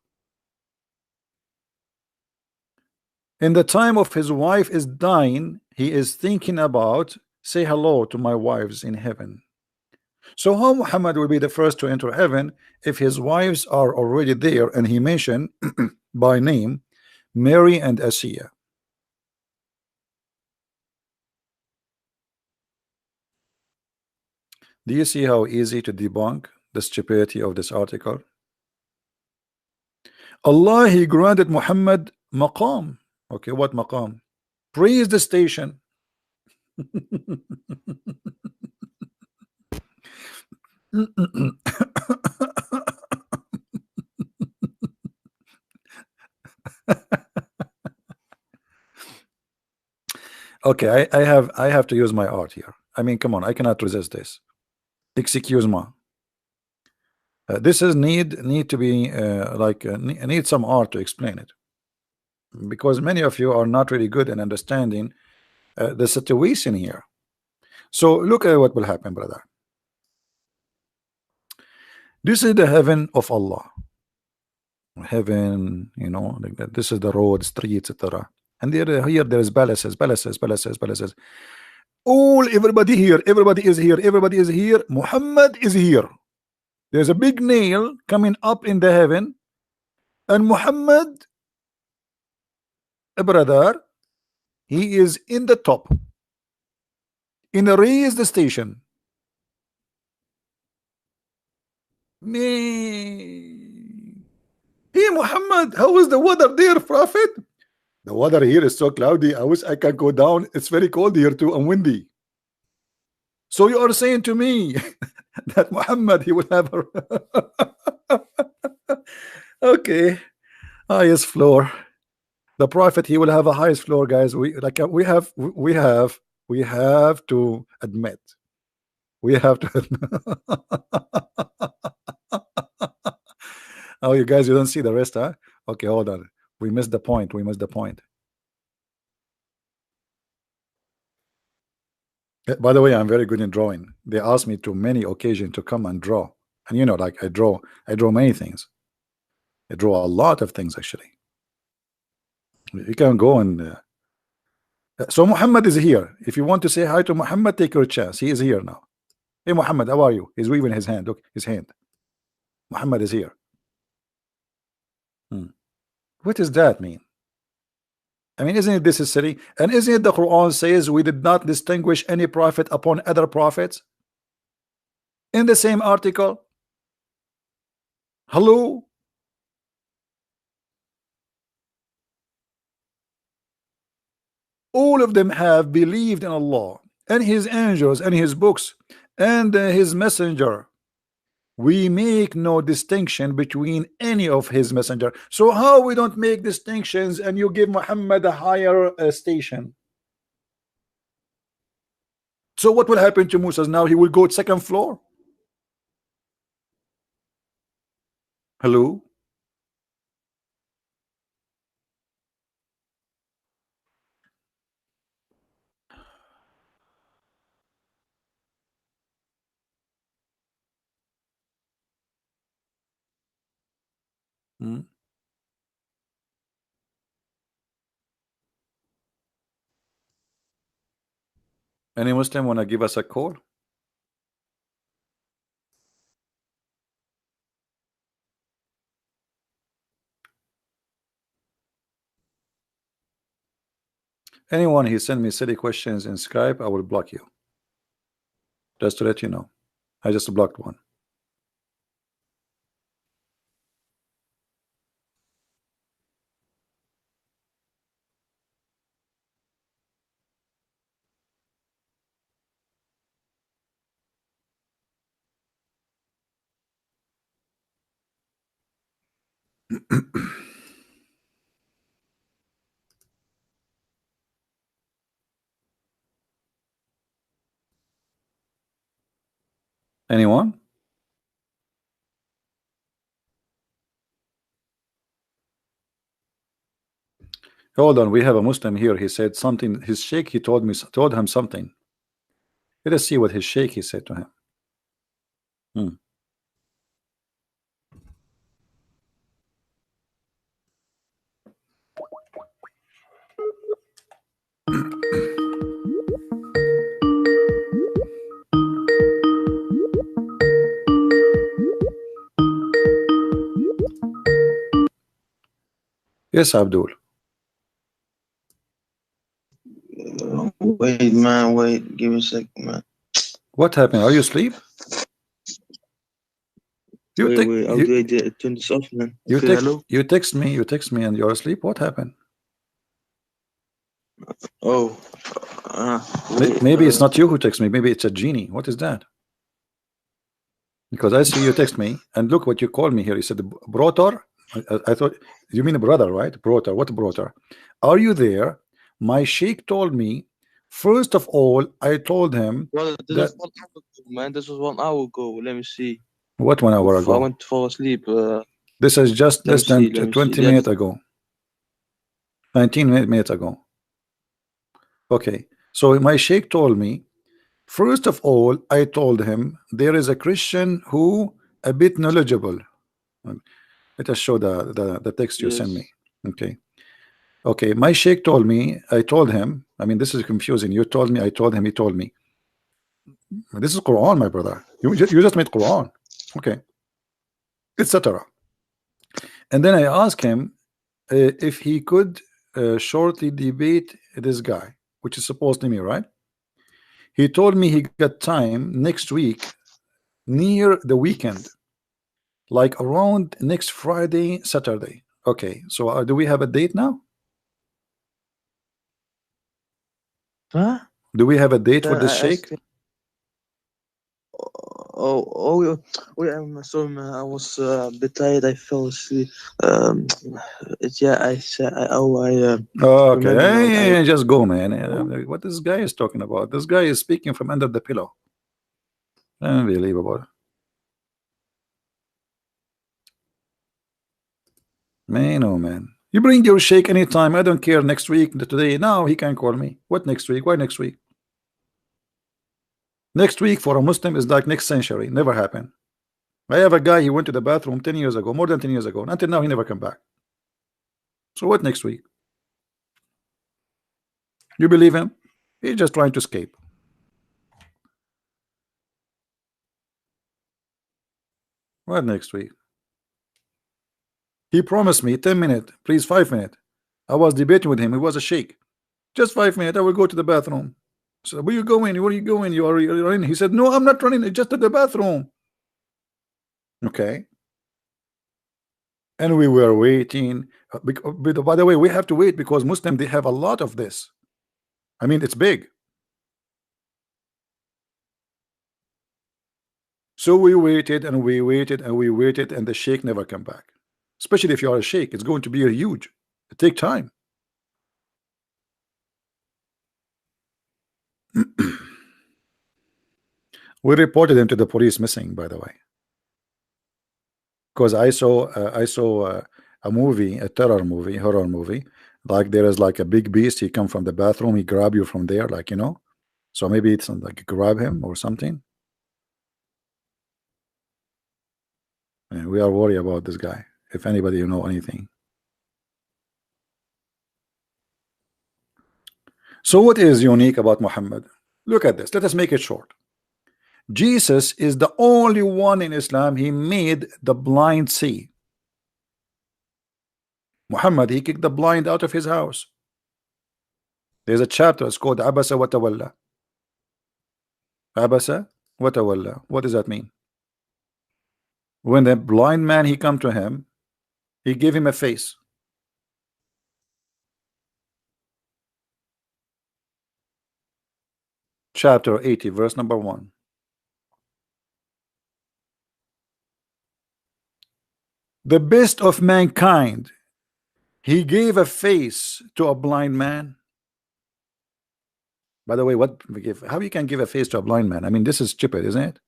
In the time of his wife is dying, he is thinking about, say hello to my wives in heaven. So how Muhammad will be the first to enter heaven if his wives are already there, and he mentioned by name Mary and Asiya? Do you see how easy to debunk the stupidity of this article? Allah, He granted Muhammad maqam. Okay, what maqam? Praise the station. Okay, I have to use my art here. I mean, come on, I cannot resist this. Excuse me. This is need to be need some art to explain it, because many of you are not really good in understanding the situation here. So look at what will happen, brother. This is the heaven of Allah. Heaven, you know, like that. This is the road, streets, etc. And here there is palaces, palaces, palaces, palaces. All everybody here, everybody is here, everybody is here. Muhammad is here. There's a big nail coming up in the heaven, and Muhammad, a brother, he is in the top, in a raised station. Me. Hey Muhammad, how is the weather there, Prophet? The weather here is so cloudy. I wish I could go down. It's very cold here too and windy. So you are saying to me that Muhammad, he will have her. Okay, highest floor. The Prophet, he will have a highest floor, guys. We have to admit. We have to. Oh, you guys, you don't see the rest, huh? Okay, hold on. We missed the point. We missed the point. By the way, I'm very good in drawing. They asked me to many occasions to come and draw, and you know, like I draw many things. I draw a lot of things actually. You can go and. So Muhammad is here. If you want to say hi to Muhammad, take your chance. He is here now. Hey Muhammad, how are you? He's waving his hand. Look, his hand. Muhammad is here. Hmm. What does that mean? I mean, isn't it this is silly? And isn't it the Quran says we did not distinguish any prophet upon other prophets? In the same article. Hello? All of them have believed in Allah and His angels and His books and His messenger. We make no distinction between any of His messenger. So how we don't make distinctions and you give Muhammad a higher station? So what will happen to Musa now? He will go to second floor. Hello? Hmm? Any Muslim want to give us a call? Anyone he send me silly questions in Skype, I will block you. Just to let you know. I just blocked one. Anyone? Hold on, we have a Muslim here. He said something. His sheikh, he told him something. Let us see what his sheikh he said to him. Hmm. Yes, Abdul. Wait, man, wait. Give me a sec, man. What happened? Are you asleep? You Wait, take wait. How you do I turn this off, man? Okay, hello? you text me and you're asleep. What happened? Oh, wait. Maybe it's not you who text me. Maybe it's a genie. What is that? Because I see you text me and look what you called me here. You said brotor. I thought you mean brother, right? Brotor. What brotor? Are you there? My sheikh told me. First of all, I told him Well, this that was 1 hour ago, man. This was 1 hour ago. Let me see. what 1 hour If I ago. went to fall asleep, This is just let me less see. than Let me see. 20 Yes. minutes ago. 19 minutes ago. Okay. So my sheikh told me. First of all, I told him there is a Christian who a bit knowledgeable. Let us show the text you send me. Yes. Okay. Okay. My sheikh told me, I told him, I mean, this is confusing. You told me, I told him, he told me. This is Quran, my brother. You just made Quran. Okay. Etc. And then I asked him if he could shortly debate this guy, which is supposedly me, right? He told me he got time next week near the weekend, like around next Friday, Saturday. Okay, so do we have a date now? Huh? Do we have a date for Then this I shake? asked him. Oh, yeah, I'm sorry, man. I was a bit tired. I fell asleep. Um, yeah, I said, Okay, remember now. just go, man. What this guy is talking about? This guy is speaking from under the pillow. Unbelievable. Man, oh man. You bring your shake anytime. I don't care. Next week, today, now he can call me. What next week? Why next week? Next week for a Muslim is like next century. Never happen. I have a guy, he went to the bathroom 10 years ago, more than 10 years ago. And until now, he never come back. So what next week? You believe him? He's just trying to escape. What next week? He promised me 10 minutes, please 5 minutes. I was debating with him. He was a sheikh. Just 5 minutes. I will go to the bathroom. So where you going? Where you going? You're in. He said, no, I'm not running. It's just to the bathroom. Okay. And we were waiting. By the way, we have to wait because Muslim, they have a lot of this. I mean, it's big. So we waited and we waited and we waited, and the sheikh never come back. Especially if you are a sheikh, it's going to be a huge. It take time. We reported him to the police missing, by the way, because I saw a movie, a terror movie, horror movie. Like there is like a big beast. He come from the bathroom. He grab you from there, like you know. So maybe it's like grab him or something. And we are worried about this guy. if anybody you know anything. So what is unique about Muhammad? Look at this. Let us make it short. Jesus is the only one in Islam. He made the blind see. Muhammad, he kicked the blind out of his house. There's a chapter, it's called Abasa wa Tawalla. Abasa wa Tawalla. What does that mean? When the blind man he come to him, he gave him a face. Chapter 80, verse number 1. The best of mankind, he gave a face to a blind man. By the way, how you can give a face to a blind man? I mean, this is stupid, isn't it?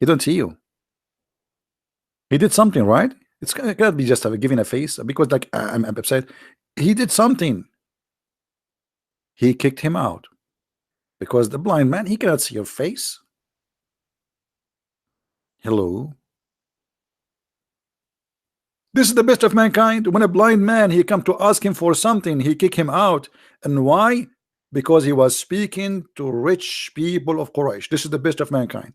He don't see you. He did something, right? It cannot be just giving a face, because like I'm upset. He did something. He kicked him out because the blind man, he cannot see your face. Hello. This is the best of mankind. When a blind man he come to ask him for something, he kick him out. And why? Because he was speaking to rich people of Quraysh. This is the best of mankind.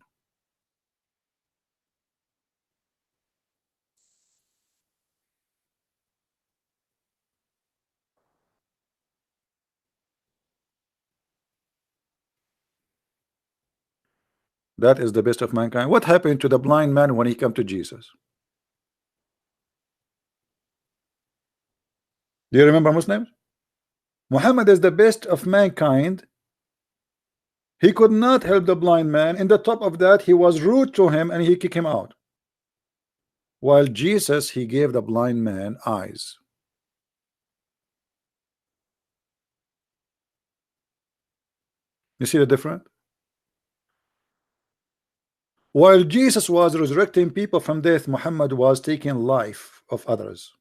That is the best of mankind. What happened to the blind man when he came to Jesus? Do you remember, Muslims? Muhammad is the best of mankind. He could not help the blind man. In the top of that, he was rude to him and he kicked him out. While Jesus, he gave the blind man eyes. You see the difference? While Jesus was resurrecting people from death, Muhammad was taking life of others.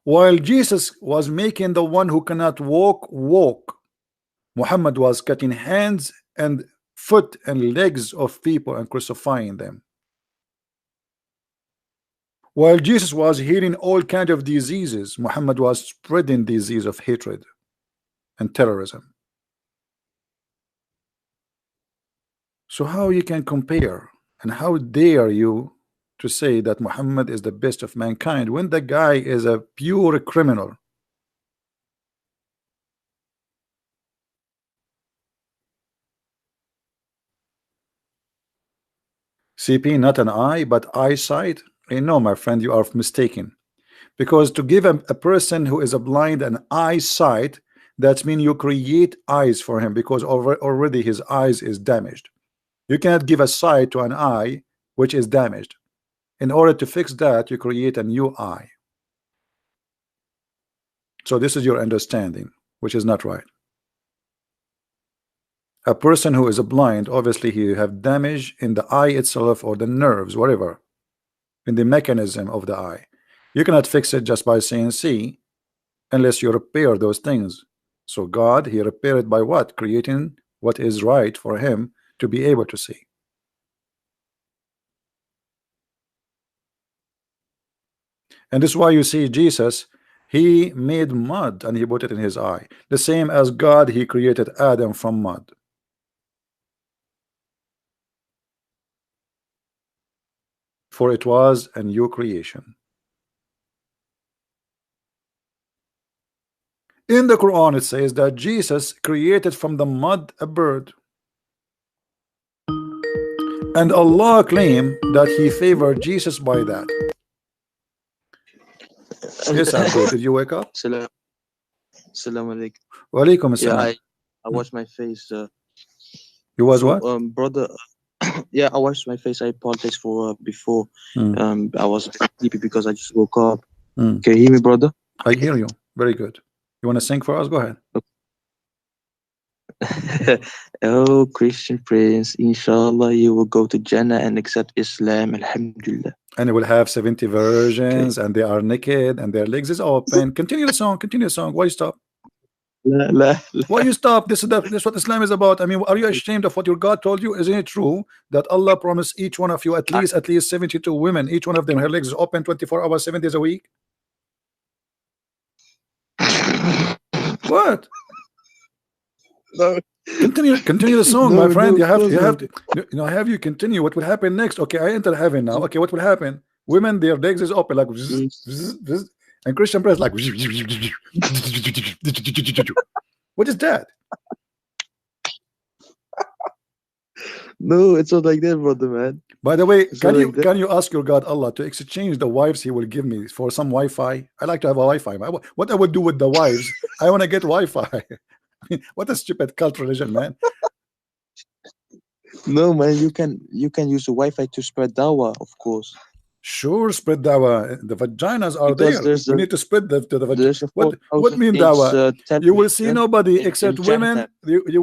While Jesus was making the one who cannot walk, Muhammad was cutting hands and foot and legs of people and crucifying them. While Jesus was healing all kinds of diseases, Muhammad was spreading disease of hatred and terrorism. So how you can compare, and how dare you to say that Muhammad is the best of mankind when the guy is a pure criminal? CP, not an eye but eyesight? No, my friend, you are mistaken. Because to give a person who is a blind an eyesight, that means you create eyes for him, because already his eyes is damaged. You cannot give a sight to an eye which is damaged. In order to fix that, you create a new eye. So this is your understanding, which is not right. A person who is a blind, obviously he have damage in the eye itself, or the nerves, whatever, in the mechanism of the eye. You cannot fix it just by saying see, unless you repair those things. So God, he repaired by what? Creating what is right for him to be able to see. And this is why you see Jesus, he made mud and he put it in his eye. The same as God, he created Adam from mud. For it was a new creation. In the Quran it says that Jesus created from the mud a bird. And Allah claimed that he favored Jesus by that. Yes, Abdul, did you wake up? Salam alaikum. Wa alaikum Yeah, assalam. I washed my face. You was what? Brother. Yeah, I washed my face. I apologize for before. I was a bit sleepy because I just woke up. Can you hear me, brother? I hear you. Very good. You want to sing for us? Go ahead. Oh, Christian Prince, inshallah, you will go to Jannah and accept Islam, alhamdulillah. And it will have 70 versions, and they are naked, and their legs is open. Continue the song. Continue the song. Why stop? لا لا. Why you stop? This is what Islam is about. I mean, are you ashamed of what your God told you? Isn't it true that Allah promised each one of you at least 72 women, each one of them her legs is open 24 hours, 7 days a week? What? No, Continue the song, my no, friend. no, You of have to course not. have you continue. What will happen next? Okay, I enter heaven now. Okay, what will happen? Women, their legs is open like Mm. and Christian press like what is that? No, it's not like that, brother, man. By the way, It's can not you like that. can you ask your God Allah to exchange the wives He will give me for some Wi-Fi? I like to have a Wi-Fi. What I would do with the wives? I want to get Wi-Fi. What a stupid cult religion, man. No, man, you can use the Wi-Fi to spread dawah, of course, Sure, spread dawa. The vaginas are because there. We need to spread to the there's a what 4,000 mean inch dawa? You will see television nobody in except women. Jannah. You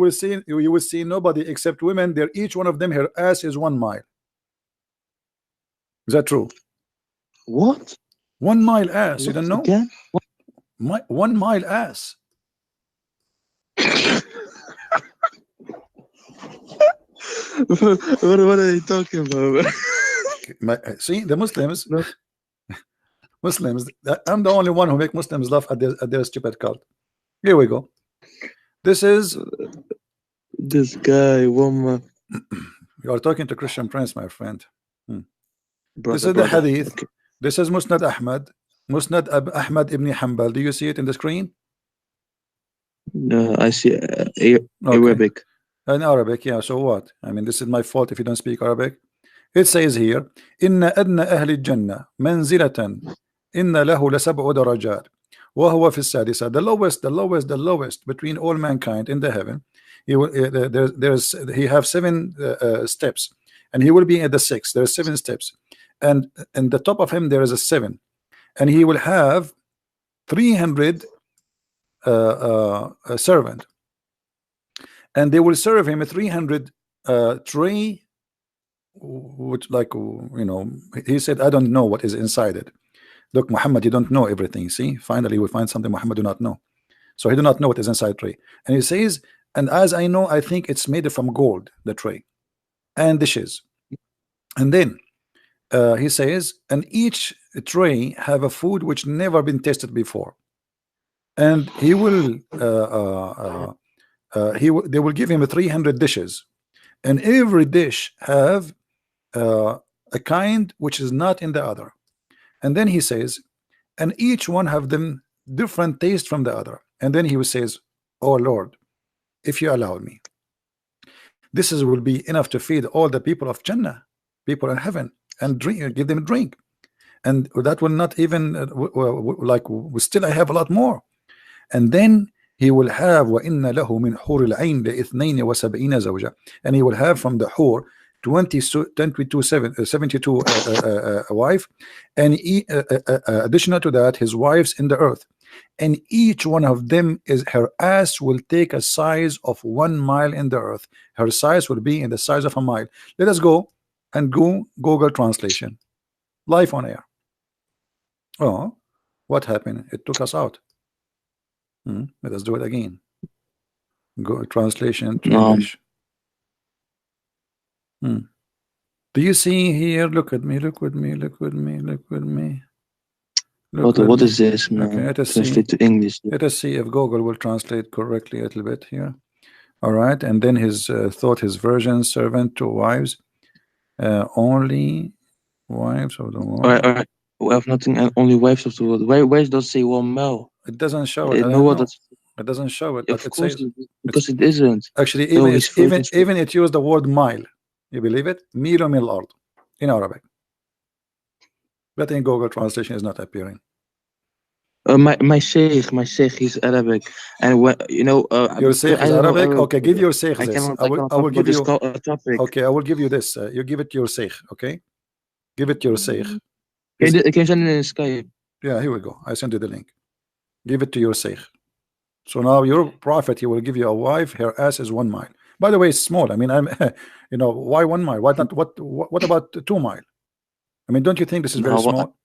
will see nobody except women. There, each one of them, her ass is 1 mile. Is that true? What? 1 mile ass. You What don't know? again? 1 mile ass. What are you talking about? See the Muslims. No, Muslims. I'm the only one who make Muslims laugh at their stupid cult. Here we go. This is this guy, woman, you are talking to Christian Prince, my friend. Hmm. This brother, is the brother. hadith. Okay. This is Musnad Ahmad. Musnad Ahmad ibn Hanbal. Do you see it in the screen? I see Okay. Arabic. In Arabic, yeah. So what? I mean, this is my fault if you don't speak Arabic. It says here, إن أدنى أهل الجنة منزلة إن له لسبع درجات وهو في السادسة. The lowest between all mankind in the heaven. He will he have 7 steps, and he will be at the 6th. There are 7 steps, and the top of him there is a 7, and he will have 300 servant, and they will serve him a 300 tray, which like he said, I don't know what is inside it. Look, Muhammad, you don't know everything. See, finally we find something Muhammad do not know. So he do not know what is inside tray, and he says, and as I know, I think it's made from gold, the tray and dishes. And then he says, and each tray have a food which never been tasted before, and he will they will give him 300 dishes, and every dish have a kind which is not in the other. And then he says, and each one have them different taste from the other. And then he says, oh Lord, if you allow me, this will be enough to feed all the people of Jannah, people in heaven, and drink, give them a drink. And that will not even still I have a lot more. And then he will have وَإِنَّ لَهُ مِنْ حُورِ الْعَيْنِ لِإِثْنَيْنِ وَسَبْعِينَ زَوْجًا, and he will have from the hur 72 wife, and additional to that his wives in the earth, and each one of them is her ass will take a size of 1 mile in the earth. Her size will be in the size of a mile. Let us go and go Google translation live on air. Oh, what happened? It took us out. Let us do it again. Go translation to No, English. Do you see here? Look at me. Look with me. Look with me. Look with me. Look what with what me. is this, man? Okay, let us see. Translate to English. Let us see if Google will translate correctly a little bit here. All right, and then his thought, his version, servant to wives, only wives of the world. All right. We have nothing. Only wives of the world. Where does it say 1 mile? It doesn't show it. I No, don't what? know. It doesn't show it, but Of it course, says it's because it isn't. actually So his version. even it used the word mile. You believe it? Milo min al-ard in Arabic. But in Google translation is not appearing. My sheikh, he's Arabic, and when Your because sheikh I is don't know Arabic. Arabic, Okay, give your sheikh I this. cannot I I will cannot talk give about this you. topic. Okay, I will give you this. You give it to your sheikh. Okay, give it to your sheikh. Can you send it in Skype? Yeah, here we go. I sent you the link. Give it to your sheikh. So now your prophet, he will give you a wife. Her ass is 1 mile. By the way, it's small. I mean, I'm, why 1 mile? Why not? What about 2 mile? I mean, don't you think this is very No, small?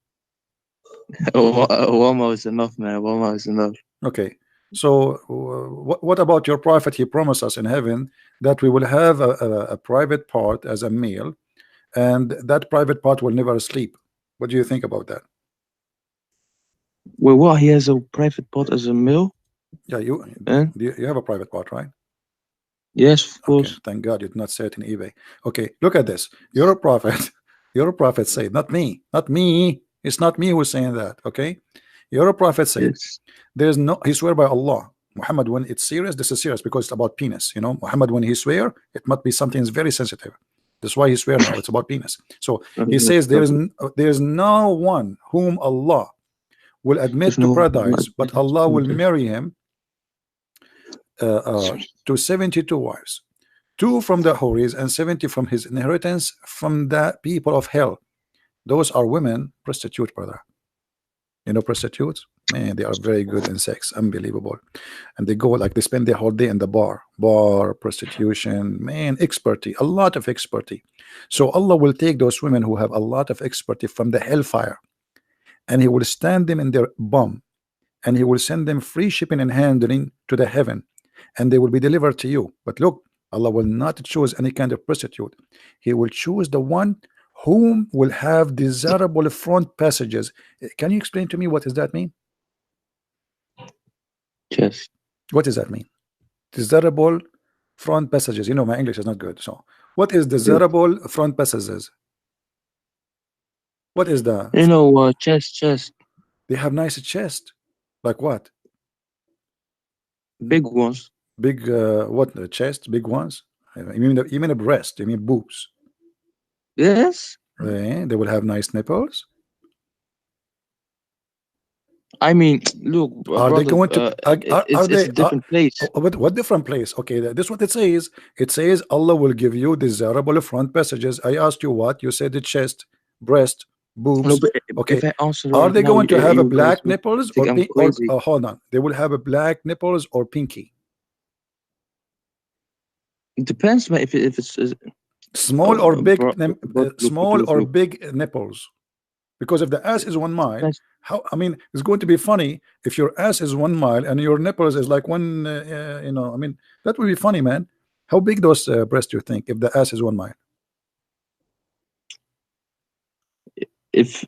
1 mile is enough, man. 1 mile is enough. Okay. So what about your prophet? He promised us in heaven that we will have a private part as a meal, and that private part will never sleep. What do you think about that? Well, what, he has a private pot as a meal? Yeah, Eh? you have a private part, right? Yes, of Okay, course. thank God you did not say it in eBay. Okay, look at this. You're a prophet. You're a prophet say, not me, not me. It's not me who's saying that. Okay, you're a prophet say. Yes. There's no, he swear by Allah. Muhammad, when it's serious, this is serious because it's about penis. You know, Muhammad, when he swear, it must be something very sensitive. That's why he swear now. It's about penis. So he says there is no one whom Allah will There's admit to no. paradise, but Allah will marry him uh, uh, to 72 wives, two from the Houris and 70 from his inheritance from the people of hell. Those are women prostitute, brother. You know prostitutes? Man, they are very good in sex, unbelievable. And they go like they spend their whole day in the bar prostitution, man, expertise, a lot of expertise. So Allah will take those women who have a lot of expertise from the hellfire, and He will stand them in their bum, and He will send them free shipping and handling to the heaven, and they will be delivered to you. But look, Allah will not choose any kind of prostitute. He will choose the one whom will have desirable front passages. Can you explain to me what does that mean? Yes. What does that mean? Desirable front passages. You know, my English is not good. So, what is Yes. desirable front passages? What is the? You know, chest, They have nice chest. Like what? big ones. Big what? Chest? Big ones? You mean a breast? You mean boobs? Yes. They will have nice nipples. I mean, look, Are they brother. going to? Are It's they? a different place. What different place? Okay, this is what it says. It says Allah will give you desirable front passages. I asked you what? You said the chest, breast, No, boobs. but Okay, if I answer are right they now, going to have a you guys black will nipples think or I'm pink? Or crazy. hold on, they will have a black nipples or pinky, It depends, man. If it's small or big, but look, small or look. big nipples. Because if the ass is 1 mile, Depends. how? I mean, it's going to be funny if your ass is 1 mile and your nipples is like one. You know, I mean, that would be funny, man. How big those breasts do you think if the ass is 1 mile? If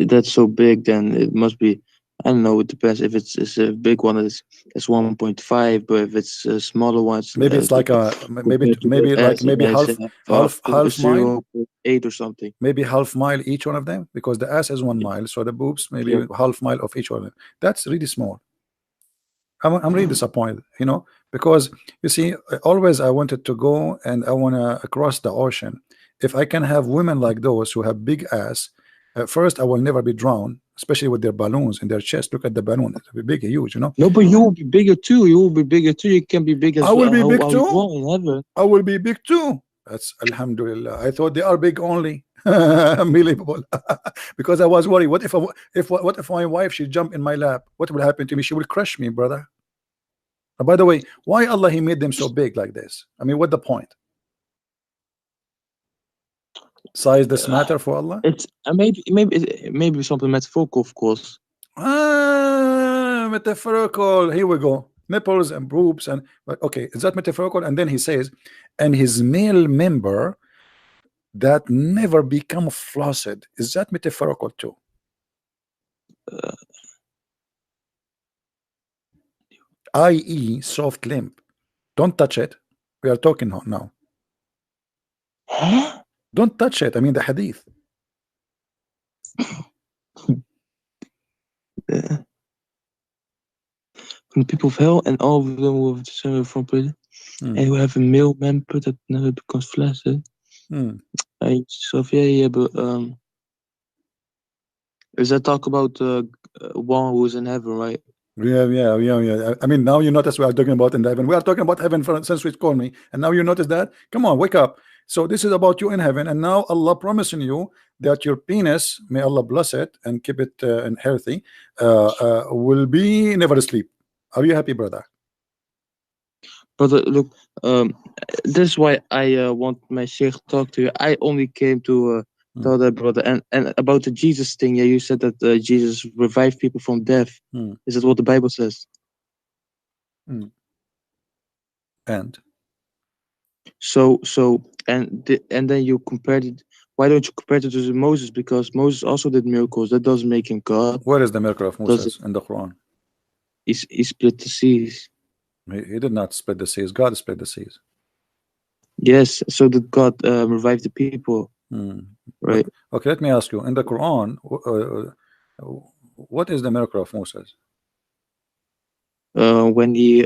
that's so big, then it must be. I don't know. It depends. If it's a big one, it's 1.5. But if it's a smaller one, it's, Maybe it's like a compared to the S, maybe it's half mile, 0.8 or something. maybe half mile each one of them because the ass is 1 mile, so the boobs maybe Yeah. half mile of each one of them. That's really small. I'm really disappointed, you know, because you see, always I wanted to go and I want to cross the ocean. If I can have women like those who have big ass, first I will never be drowned, especially with their balloons in their chest. Look at the balloon; it's big, huge, you know. No, but you will be bigger too. You will be bigger too. You can be big I as will be big how you too. want in heaven. I will be big too. That's Alhamdulillah. I thought they are big only. Unbelievable. Because I was worried. What if my wife she jump in my lap? What will happen to me? She will crush me, brother. By the way, why Allah He made them so big like this? I mean, what the point? Size does matter for Allah? It's maybe something metaphorical, of course. Metaphorical. Here we go. Nipples and boobs and okay, is that metaphorical? And then he says, and his male member that never become flaccid. Is that metaphorical too? I.e. soft limp. Don't touch it. We are talking now. Huh? Don't touch it. I mean the hadith. Uh, from the people of hell, and all of them will descend from prison, and you have a male member that never becomes flaccid. So yeah, but is that talk about one who's in heaven, right? Yeah. I mean, now you notice we are talking about in heaven. We are talking about heaven since we called me, and now you notice that. Come on, wake up. So this is about you in heaven, and now Allah promising you that your penis, may Allah bless it and keep it and healthy, will be never asleep. Are you happy, brother? But look, this is why I want my sheikh to talk to you. I only came to tell that, brother. And about the Jesus thing, yeah, you said that Jesus revived people from death. Is that what the Bible says? Mm. And And then you compared it. Why don't you compare it to Moses? Because Moses also did miracles. That doesn't make him God, where is the miracle of does it? Moses in the Quran? He split the seas. He did not split the seas. God split the seas. Yes, so did God revive the people, Mm. right? Okay, let me ask you. In the Quran, what is the miracle of Moses? When he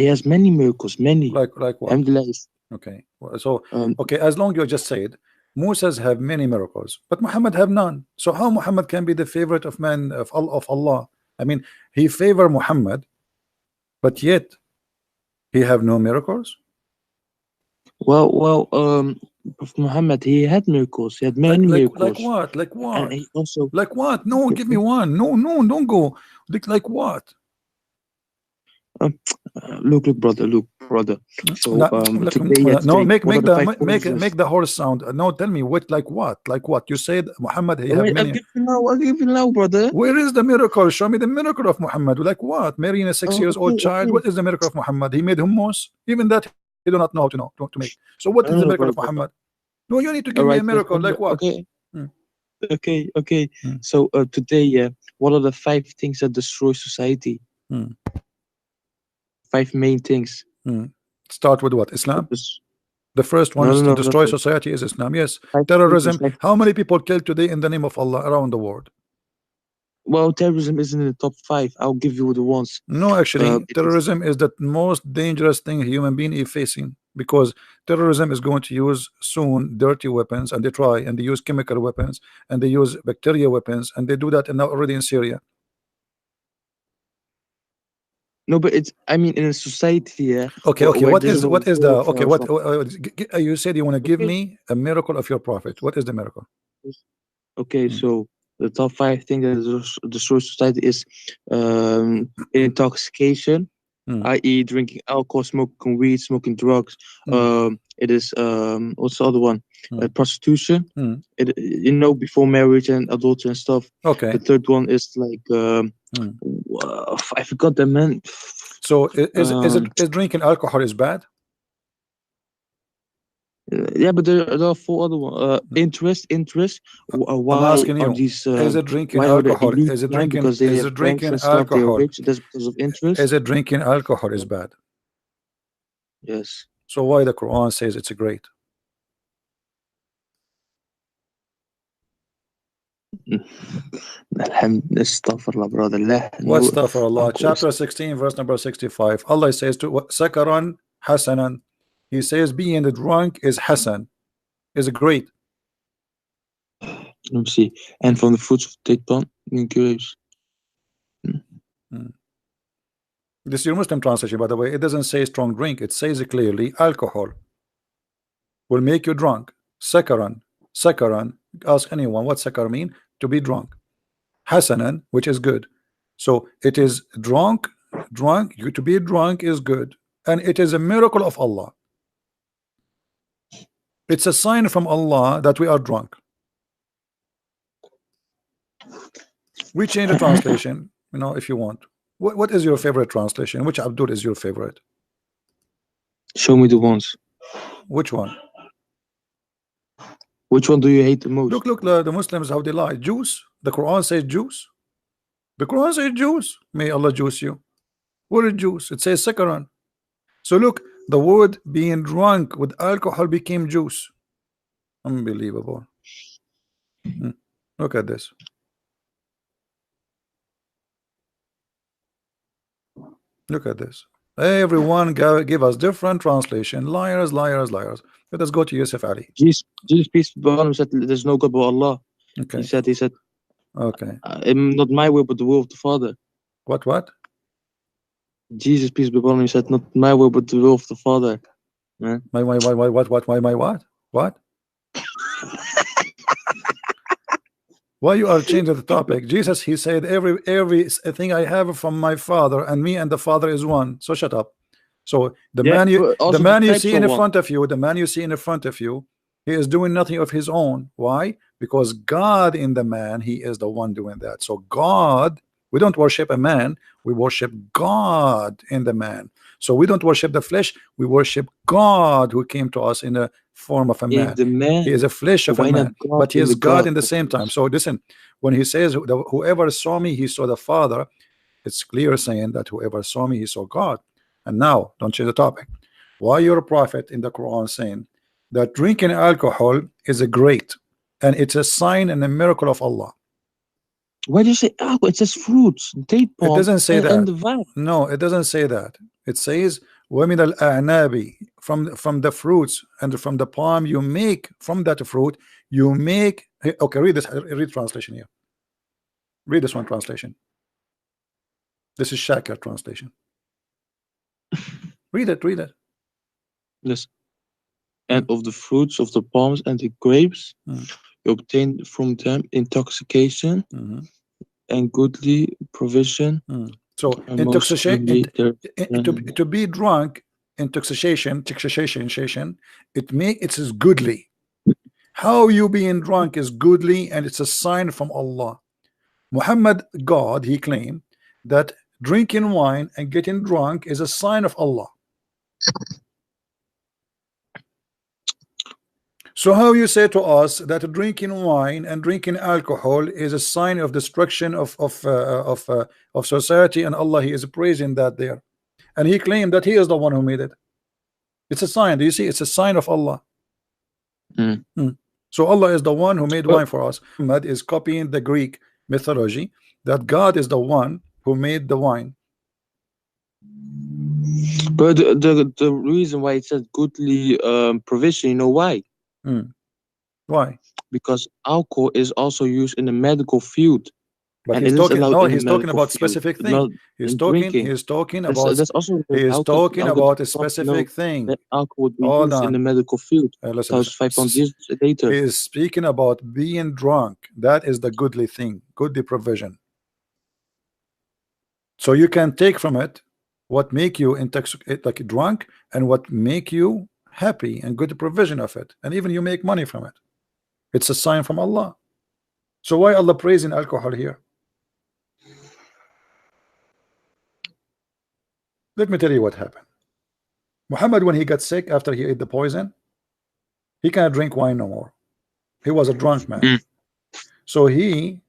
has many miracles, many. Like what? Alhamdulillah. Okay. So Um, okay, as long you just said Moses have many miracles, but Muhammad have none. So how Muhammad can be the favorite of man of Allah? I mean, he favor Muhammad, but yet he have no miracles. Prophet Muhammad, he had miracles. He had many Like miracles, what? Like and what? he also. Like what? No, Okay, give me one. No, no, don't go. Like what? um, look, brother, look, brother. So No, like, today, no, yesterday, what are the five make wonders? the horse sound. No, tell me what, like what? Like what? You said Muhammad, he have Wait, I'll many. give you now. I'll give you now, brother. Where is the miracle? Show me the miracle of Muhammad. Like what? Marrying a 6 years old Okay, child. okay. What is the miracle of Muhammad? He made hummus. Even that he do not know how to to make. So what is the No, miracle no, of brother, Muhammad? brother. No, you need to give All me a right, let's miracle. come Like back. what? Okay, Hmm, okay. hmm, So today, what are the five things that destroy society? hmm, Five main things. hmm. Start with what? That Islam. is The first one no, is no, to no, no, destroy no. society is Islam. Yes. Five Terrorism. five How many people killed today in the name of Allah around the world? Well, terrorism isn't in the top five. I'll give you the ones. No, actually, It is terrorism is the most dangerous thing a human being is facing because terrorism is going to use soon dirty weapons, and they try and they use chemical weapons and they use bacteria weapons, and they do that now already in Syria. no, but it's. I mean, in a society, Okay, okay. where there's no What is the okay? warfare or What something. you said you want to give Okay. me a miracle of your prophet? What is the miracle? Okay, Hmm, so the top five things that destroy society is intoxication, hmm, i.e., drinking alcohol, smoking weed, smoking drugs. hmm, It is what's the other one? hmm, Prostitution. hmm. Before marriage and adultery and stuff. The Okay. third one is like Hmm. I forgot the man. So Um, is drinking alcohol is bad? yeah, but there are four other ones. Interest. I'm Why asking are you, these? is it drinking Why are the alcohol? elite blind? Because they Is have it banks drinking and stuff. They are alcohol? rich. That's because of interest. Is it drinking alcohol is bad? Yes. So why the Quran says it's great? Astaghfirullah, brother. What's No, stuff for Allah? of Chapter 16, verse number 65. Allah says to Sakaran Hasanan. He says being drunk is Hasan, is great. Let me see. And from the fruits of the date and grapes. Hmm. This is your Muslim translation, by the way. It doesn't say strong drink, it says clearly alcohol will make you drunk. Sakaran. Sakaran. Ask anyone what sakar mean? To be drunk. Hasanan, which is good. So it is drunk, to be drunk is good, and it is a miracle of Allah. It's a sign from Allah that we are drunk. We change the translation, if you want. What is your favorite translation? Which Abdul is your favorite? Show me the ones. Which one? Which one do you hate the most? Look, the Muslims how they lie. Juice. The Quran says juice. The Quran says juice. May Allah juice you. What is juice? It says sakaran. So look, the word being drunk with alcohol became juice. Unbelievable. Hmm. Look at this. Look at this. Everyone give us different translation. Liars, liars, liars. Let us go to Yusuf Ali. Jesus, peace be upon him, said, "There's no God but Allah." Okay. He said, Okay. "Not my will, but the will of the Father." What? Jesus, peace be upon him, said, "Not my will, but the will of the Father." Man, My what? What? Why you are changing the topic? Jesus, he said every thing I have from my Father, and me and the Father is one. So shut up. So yeah, but the also the man you types see are in one. front of you, the man you see in front of you, he is doing nothing of his own. Why? Because God in the man, he is the one doing that. So God We don't worship a man, we worship God in the man. So we don't worship the flesh, we worship God who came to us in the form of a In man. the He man, is a flesh of a why not man, God but he in is the God God? in the same time. So listen, when he says whoever saw me, he saw the Father, it's clear saying that whoever saw me, he saw God. And now, don't change the topic. Why your prophet in the Quran saying that drinking alcohol is a great and it's a sign and a miracle of Allah? Why do you say alcohol? It says fruits, date It palm, doesn't say and that. the vine. No, it doesn't say that. It says وَمِنَ الْأَعْنَابِ, from the fruits and from the palm you make, from that fruit you make. Okay, read this. Read translation here. Read this one translation. This is Shakir translation. Read it. Read it. Yes. And Mm, of the fruits of the palms and the grapes, mm, you obtain from them intoxication mhm, and goodly provision, mm. So and most intoxication, certainly there. to be drunk, intoxication, it is goodly. How you being drunk is goodly, and it's a sign from Allah. Muhammad, God, he claimed that drinking wine and getting drunk is a sign of Allah. So how you say to us that drinking wine and drinking alcohol is a sign of destruction of society, and Allah, he is praising that there, and he claimed that he is the one who made it. It's a sign. Do you see? It's a sign of Allah. Mm. Hmm. So Allah is the one who made But, wine for us. Muhammad is copying the Greek mythology that God is the one who made the wine. but the reason why it says goodly provision, you know why? Hmm. Why? Because alcohol is also used in the medical field, But and he's it is talking, allowed no, in the he's talking medical about field, specific but thing. not in drinking. He's talking That's about, that's also he is talking how could about a the Prophet know specific thing. that alcohol would be Hold used in the on. medical field Listen, listen. 1,500 years later? He is speaking about being drunk. That is the goodly thing, goodly provision. So you can take from it what make you intoxicated, like drunk, and what make you happy, and good provision of it, and even you make money from it. It's a sign from Allah. So why Allah praising alcohol here? Let me tell you what happened. Muhammad, when he got sick after he ate the poison, he cannot drink wine no more. He was a drunk man. Mm. So he,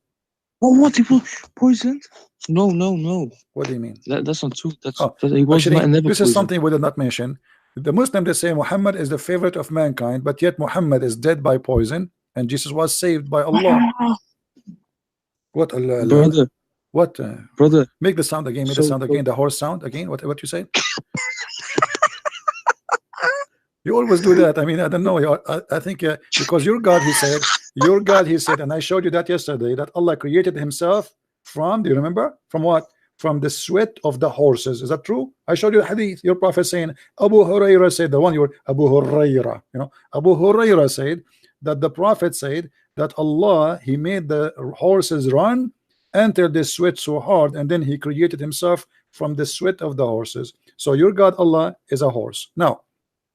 Oh, what? He was poisoned? No, no, no. what do you mean? That's not true. Oh, He was not actually, never this is poisoned. something we did not mention. The Muslim, they say Muhammad is the favorite of mankind, but yet Muhammad is dead by poison, and Jesus was saved by Allah. Ah, What Allah, Allah? brother, What? brother. Make the sound again. Make the sound So again. The horse sound again. What you say? You always do that. I mean, I don't know. I think because your God, he said, your God, he said, and I showed you that yesterday, that Allah created himself from, do you remember? From what? From the sweat of the horses. Is that true? I showed you a hadith. Your prophet saying, Abu Huraira said, the one you were, Abu Huraira, Abu Huraira said that the prophet said that Allah, he made the horses run until they sweat so hard, and then he created himself from the sweat of the horses. So your God, Allah, is a horse. Now,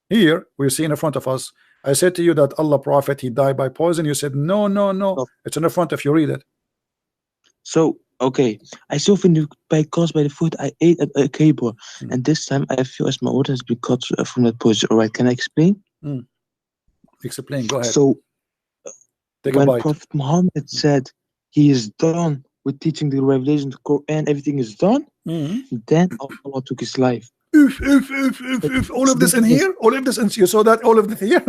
here we see in front of us. I said to you that Allah Prophet, he died by poison. You said no, no, no. no. It's in the front if you read it. So okay, I suffer by caused by the food I ate at a cable, Mm. and this time I feel as my order has been cut from that poison. All right, can I explain? Mm. Explain. Go ahead. So Take a when bite. Prophet Muhammad said he is done with teaching the revelation, the Quran, everything is done, Mm. then Allah took his life. If all of this in Yes. here, all of this, and you saw that all of this here.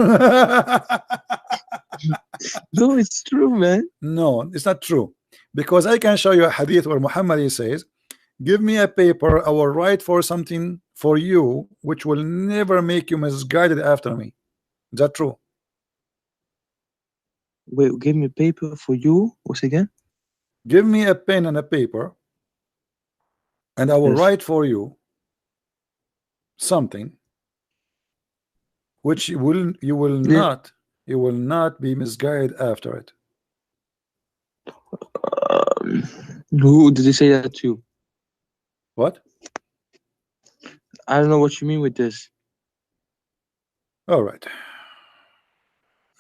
No, it's true, man. No, it's not true, because I can show you a hadith where Muhammad, he says, give me a paper, I will write for something for you which will never make you misguided after me. Is that true? Wait, give me a paper for you. What's again? Give me a pen and a paper, and I will Yes. write for you something which Yeah. you will not be misguided after it. Um, who did he say that to? What? I don't know what you mean with this. All right.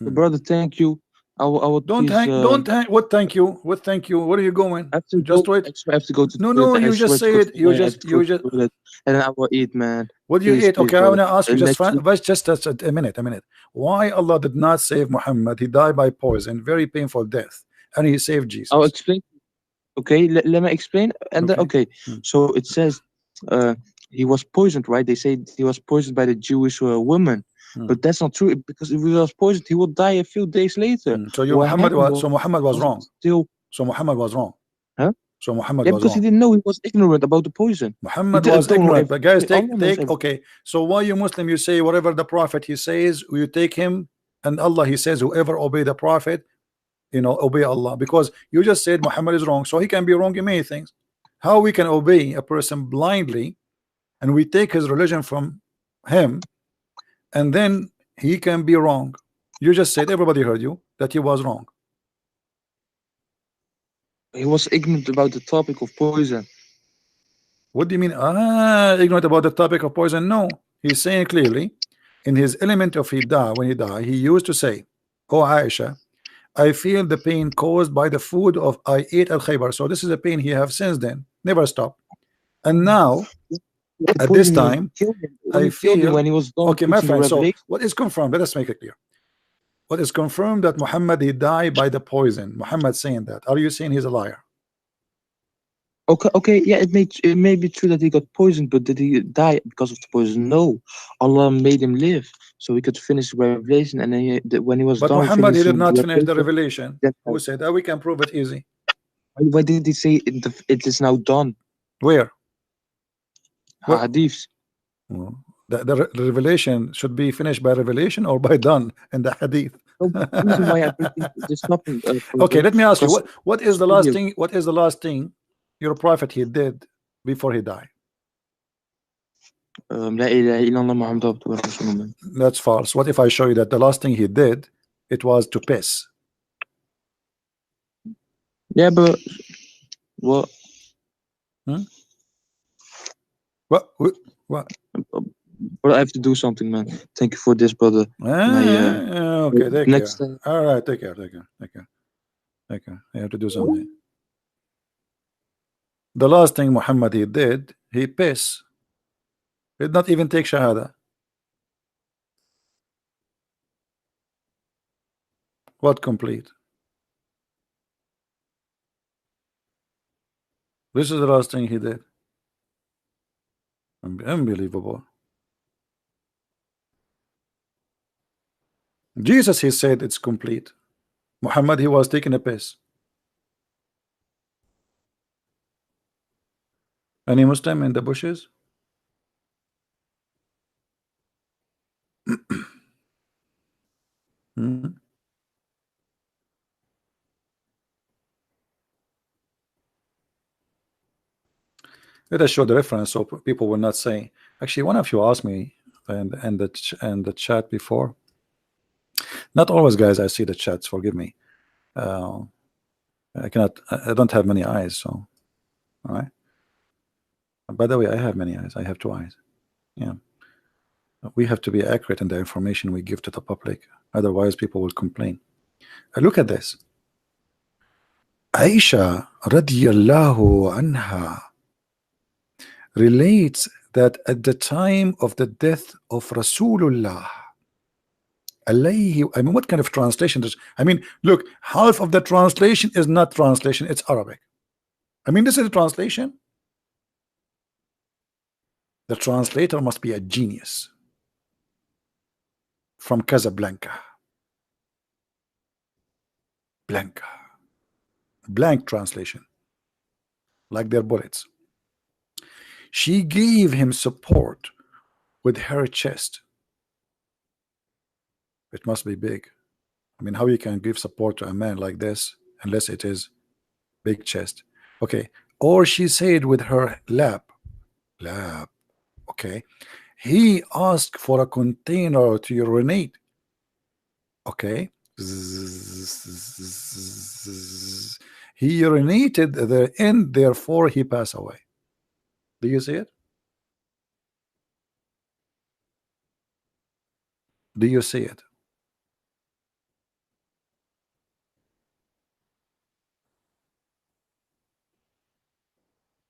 Brother, thank you. I would Don't please. hang. Don't hang. What? Thank you. What? Thank you. Where are you going? I have to Just go. wait. I swear I have to go to the No, no. toilet. I You swear just to God, say it. I have to go You to just. the toilet, and then I will eat, man. What do you Please, eat? please, Okay, I want brother. to ask you just Let's eat. just a minute. A minute. Why Allah did not save Muhammad? He died by poison, very painful death, and He saved I'll Jesus. explain. Okay, let me explain. And then, Okay. okay, Hmm. so it says, he was poisoned, right? They say he was poisoned by the Jewish woman, Hmm. but that's not true because if he was poisoned, he would die a few days later. So your What Muhammad happened was was Muhammad was he wrong. still, So Muhammad was wrong. huh? So Muhammad Yeah, was because he wrong. didn't know. He was ignorant about the poison. He Muhammad didn't was don't know ignorant. But guys, everything. Allah knows take. everything. Okay. So why you Muslim? You say whatever the Prophet he says, you take him, and Allah He says whoever obey the Prophet, obey Allah, because you just said Muhammad is wrong, so he can be wrong in many things. How we can obey a person blindly and we take his religion from him, and then he can be wrong? You just said, everybody heard you, that he was wrong. He was ignorant about the topic of poison. What do you mean? Ignorant about the topic of poison? No, he's saying clearly in his element of he die when he died, he used to say, "Oh Aisha, I feel the pain caused by the food of I ate al Khaybar." So this is a pain he have since then, never stopped. And now The at this poison when time, he I killed him feel when he was done okay, my preaching the friend. So revelation. what is confirmed? Let us make it clear. What is confirmed that Muhammad he died by the poison? Muhammad saying that. Are you saying he's a liar? Okay, okay, yeah, it may be true that he got poisoned, but did he die because of the poison? No, Allah made him live so he could finish the revelation, and then when he was But done Muhammad he did finishing the not finish the revelation, revelation. then Who said that? We can prove it easy. why did he say it is now done? Where? What? Hadiths. Oh, the revelation should be finished by revelation or by done in the hadith. So the reason why I bring this topic Okay, further, let me ask you, because what is the last thing? What is the last thing your prophet he did before he died? La ilaha illallah Muhammad abduhu wa rasuluh. That's false. What if I show you that the last thing he did, it was to piss? Yeah, but what? Hmm? What? But I have to do something, man. Thank you for this, brother. My Okay, take care. next. All right, take care, take care, take care, take care. You have to do something. The last thing Muhammad he did, he piss. He did not even take shahada. What complete? This is the last thing he did. Unbelievable. Jesus, he said it's complete. Muhammad, he was taking a piss. Any Muslim in the bushes? Hmm? Let us show the reference so people will not say. Actually, one of you asked me and the chat before. Not always, guys. I see the chats. Forgive me. Uh, I cannot. I don't have many eyes. So, all right. By the way, I have many eyes. I have two eyes. Yeah. We have to be accurate in the information we give to the public. Otherwise, people will complain. Look at this. Aisha radiallahu anha relates that at the time of the death of Rasulullah, alayhi, I mean, what kind of translation is? I mean, look, half of the translation is not translation, it's Arabic. I mean, this is a translation. The translator must be a genius from Casablanca. Blanca. Blank translation, like their bullets. She gave him support with her chest. It must be big. I mean, how you can give support to a man like this unless it is big chest? Okay. Or she said with her lap. Okay. He asked for a container to urinate. Okay. He urinated the end, therefore he passed away. Do you see it? Do you see it?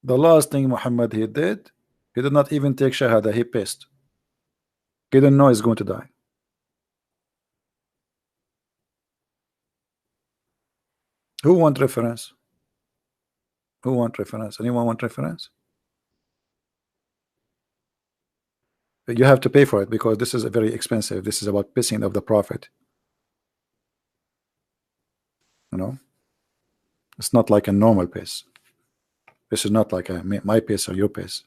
The last thing Muhammad he did not even take shahada. He pissed. He didn't know he's going to die. Who want reference? Who want reference? Anyone want reference? You have to pay for it because this is a very expensive. This is about pissing of the prophet. You know, it's not like a normal piss. This is not like my piss or your piss.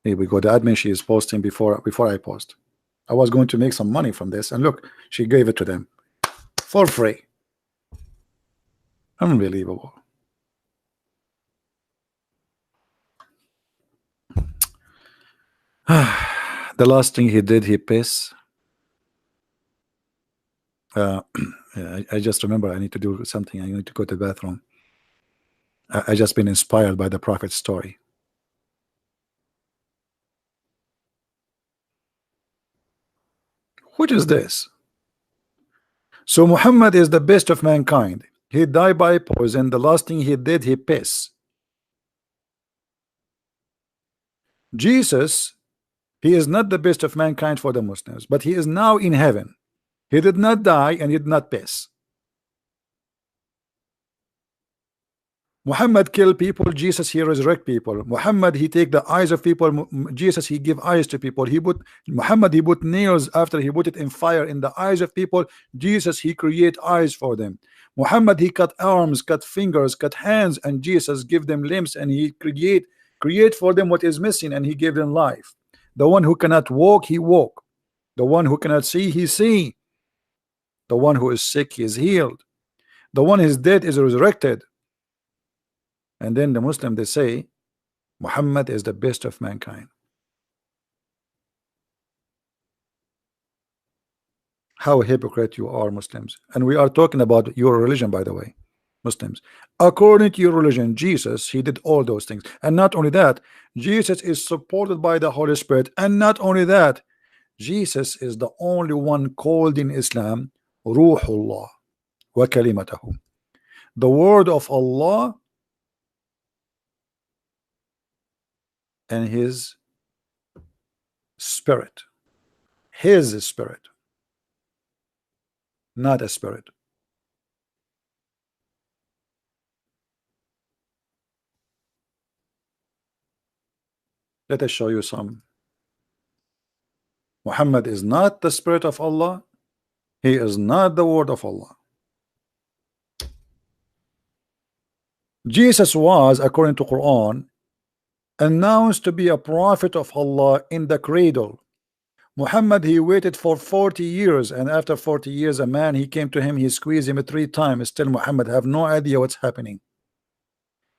Here we go. The admin, she is posting before I post. I was going to make some money from this, and look, she gave it to them for free. Unbelievable. The last thing he did, he piss. Yeah, I just remember I need to do something. I need to go to the bathroom. I just been inspired by the prophet's story. What is this? So Muhammad is the best of mankind. He died by poison. The last thing he did, he piss. Jesus, he is not the best of mankind for the Muslims, but he is now in heaven. He did not die and he did not piss. Muhammad kill people, Jesus he resurrect people. Muhammad he take the eyes of people, Jesus he give eyes to people. Muhammad he put nails after he put it in fire in the eyes of people. Jesus he create eyes for them. Muhammad he cut arms, cut fingers, cut hands, and Jesus give them limbs, and he create for them what is missing, and he gave them life. The one who cannot walk, he walk. The one who cannot see, he see. The one who is sick, he is healed. The one who is dead is resurrected. And then the Muslim, they say Muhammad is the best of mankind. How hypocrite you are, Muslims. And we are talking about your religion, by the way, Muslims. According to your religion, Jesus, he did all those things. And not only that, Jesus is supported by the Holy Spirit. And not only that, Jesus is the only one called in Islam Ruhullah wa kalimatahu, the word of Allah and his spirit. His spirit, not a spirit. Let us show you some. Muhammad is not the spirit of Allah. He is not the word of Allah. Jesus was, according to Quran, announced to be a prophet of Allah in the cradle. Muhammad, he waited for 40 years, and after 40 years, a man, he came to him, he squeezed him 3 times. Still Muhammad have no idea what's happening.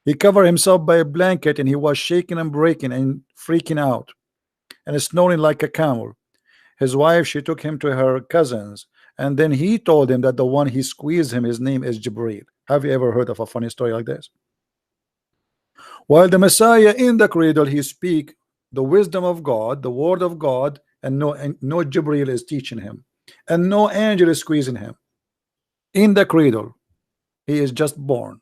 He covered himself by a blanket, and he was shaking and breaking and freaking out and snoring like a camel. His wife, she took him to her cousins, and then he told him that the one he squeezed him, his name is Jibreel. Have you ever heard of a funny story like this? While the Messiah in the cradle, he speak the wisdom of God, the word of God, and no Jibreel is teaching him, and no angel is squeezing him. In the cradle, he is just born.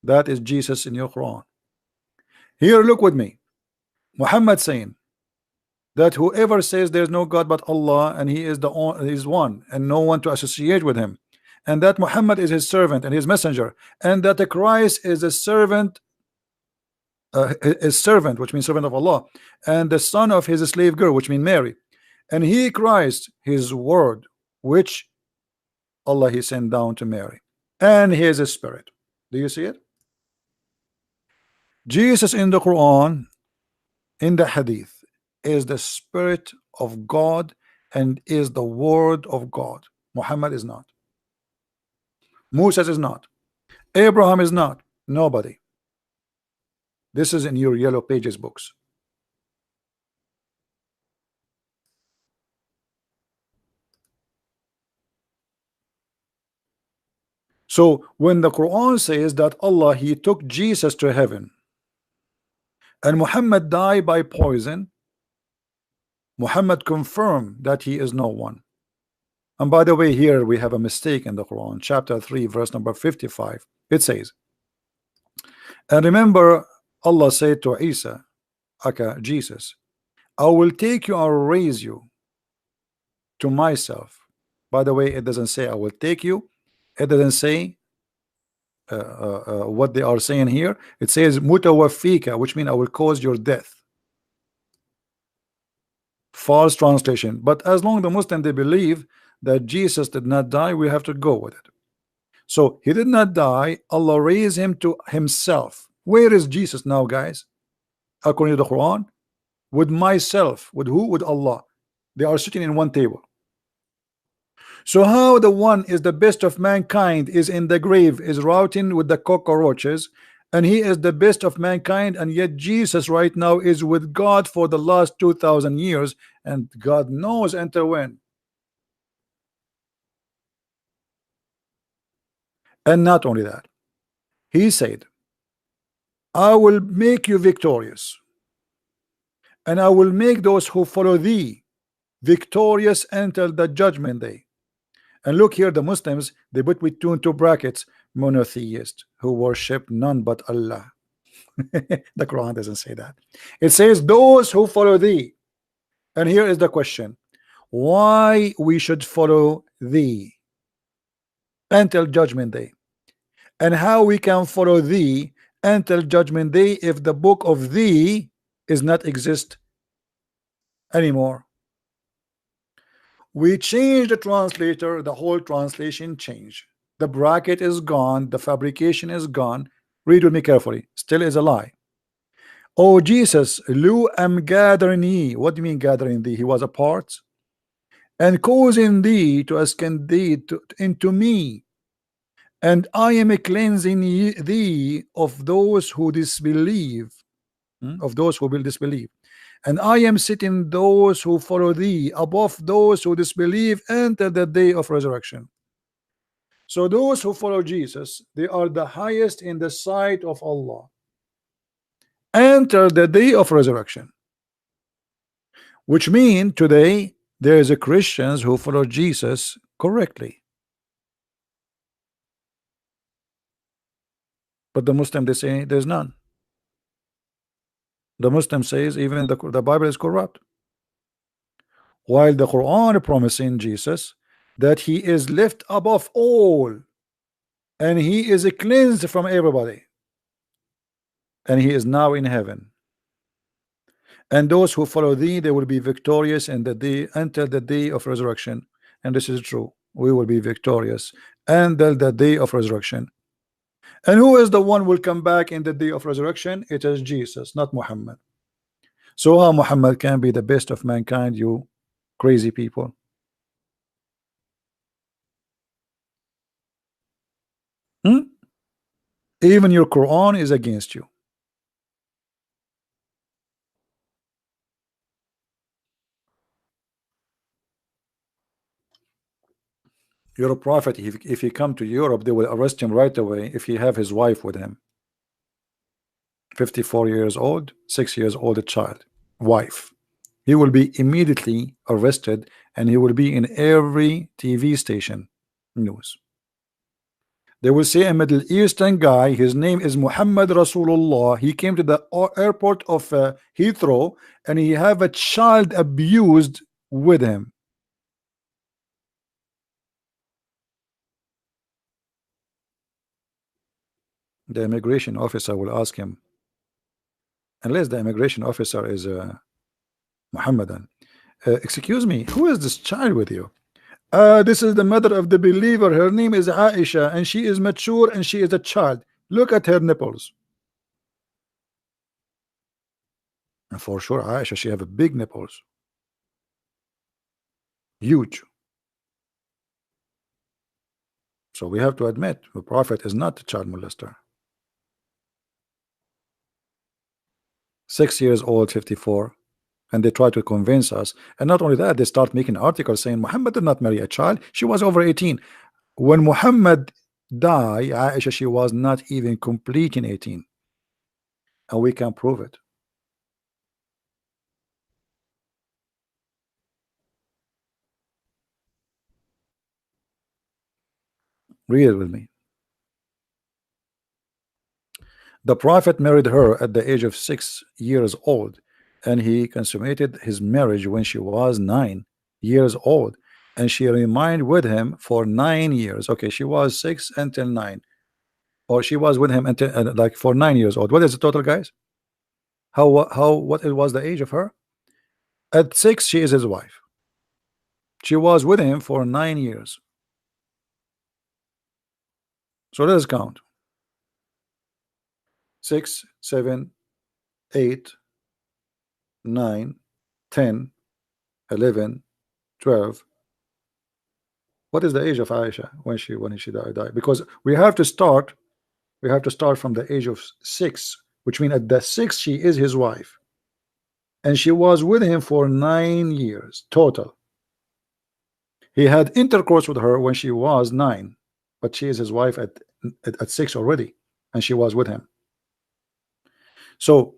That is Jesus in your Quran. Here, look with me. Muhammad saying that whoever says there's no God but Allah, and he is one, and no one to associate with him, and that Muhammad is his servant and his messenger, and that the Christ is a servant, which means servant of Allah, and the son of his slave girl, which means Mary, and he Christ, his word, which Allah he sent down to Mary, and he is a spirit. Do you see it? Jesus in the Quran, in the Hadith, is the spirit of God and is the word of God. Muhammad is not. Moses is not. Abraham is not. Nobody. This is in your yellow pages books. So when the Quran says that Allah he took Jesus to heaven and Muhammad died by poison, Muhammad confirmed that he is no one. And by the way, here we have a mistake in the Quran, chapter 3, verse number 55. It says, And remember, Allah said to Isa, aka Jesus, I will take you and raise you to myself. By the way, it doesn't say I will take you. It doesn't say what they are saying here. It says mutawafika, which means I will cause your death. False translation. But as long as the Muslim they believe that Jesus did not die, we have to go with it. So he did not die. Allah raised him to himself. Where is Jesus now, guys? According to the Quran, with myself. With who? With Allah. They are sitting in one table. So how the one is the best of mankind is in the grave, is routing with the cockroaches, and he is the best of mankind, and yet Jesus right now is with God for the last 2000 years, and God knows until when. And not only that, he said, I will make you victorious, and I will make those who follow thee victorious until the judgment day. And look here, the Muslims, they put between two brackets, monotheist, who worship none but Allah. The Quran doesn't say that. It says those who follow thee. And here is the question, why we should follow thee until judgment day, and how we can follow thee until judgment day if the book of thee is not exist anymore. We change the translator, the whole translation change. The bracket is gone, the fabrication is gone. Read with me carefully. Still is a lie. Oh Jesus, Lu am gathering ye. What do you mean gathering thee? He was a part. And causing thee to ascend thee into me. And I am cleansing thee of those who disbelieve. Of those who will disbelieve. And I am setting those who follow thee above those who disbelieve until the day of resurrection. So those who follow Jesus, they are the highest in the sight of Allah until the day of resurrection. Which means today there is a Christians who follow Jesus correctly, but the Muslim they say there's none. The Muslim says even the Bible is corrupt, while the Quran promising Jesus that he is left above all and he is cleansed from everybody and he is now in heaven. And those who follow thee, they will be victorious in the day until the day of resurrection. And this is true, we will be victorious until the day of resurrection. And who is the one who will come back in the day of resurrection? It is Jesus, not Muhammad. So how Muhammad can be the best of mankind, you crazy people? Hmm? Even your Quran is against you. You're a prophet. If he come to Europe, they will arrest him right away if he have his wife with him. 54 years old, 6 years old a child, wife. He will be immediately arrested and he will be in every TV station news. They will say a Middle Eastern guy, his name is Muhammad Rasulullah. He came to the airport of Heathrow and he have a child abused with him. The immigration officer will ask him, unless the immigration officer is Muhammadan, excuse me, who is this child with you? This is the mother of the believer. Her name is Aisha, and she is mature and she is a child. Look at her nipples. And for sure, Aisha, she have a big nipples, huge. So we have to admit the Prophet is not a child molester. 6 years old, 54, and they try to convince us. And not only that, they start making articles saying Muhammad did not marry a child. She was over 18. When Muhammad died, Aisha, she was not even completing 18, and we can prove it. Read it with me. The Prophet married her at the age of 6 years old, and he consummated his marriage when she was 9 years old, and she remained with him for 9 years. Okay, she was 6 until 9, or she was with him until like for 9 years old. What is the total, guys? How what it was the age of her? At 6, she is his wife. She was with him for 9 years. So let us count: 6, 7, 8, 9, 10, 11, 12. What is the age of Aisha when she died? Because we have to start from the age of 6, which means at the 6 she is his wife, and she was with him for 9 years total. He had intercourse with her when she was 9, but she is his wife at 6 already, and she was with him. So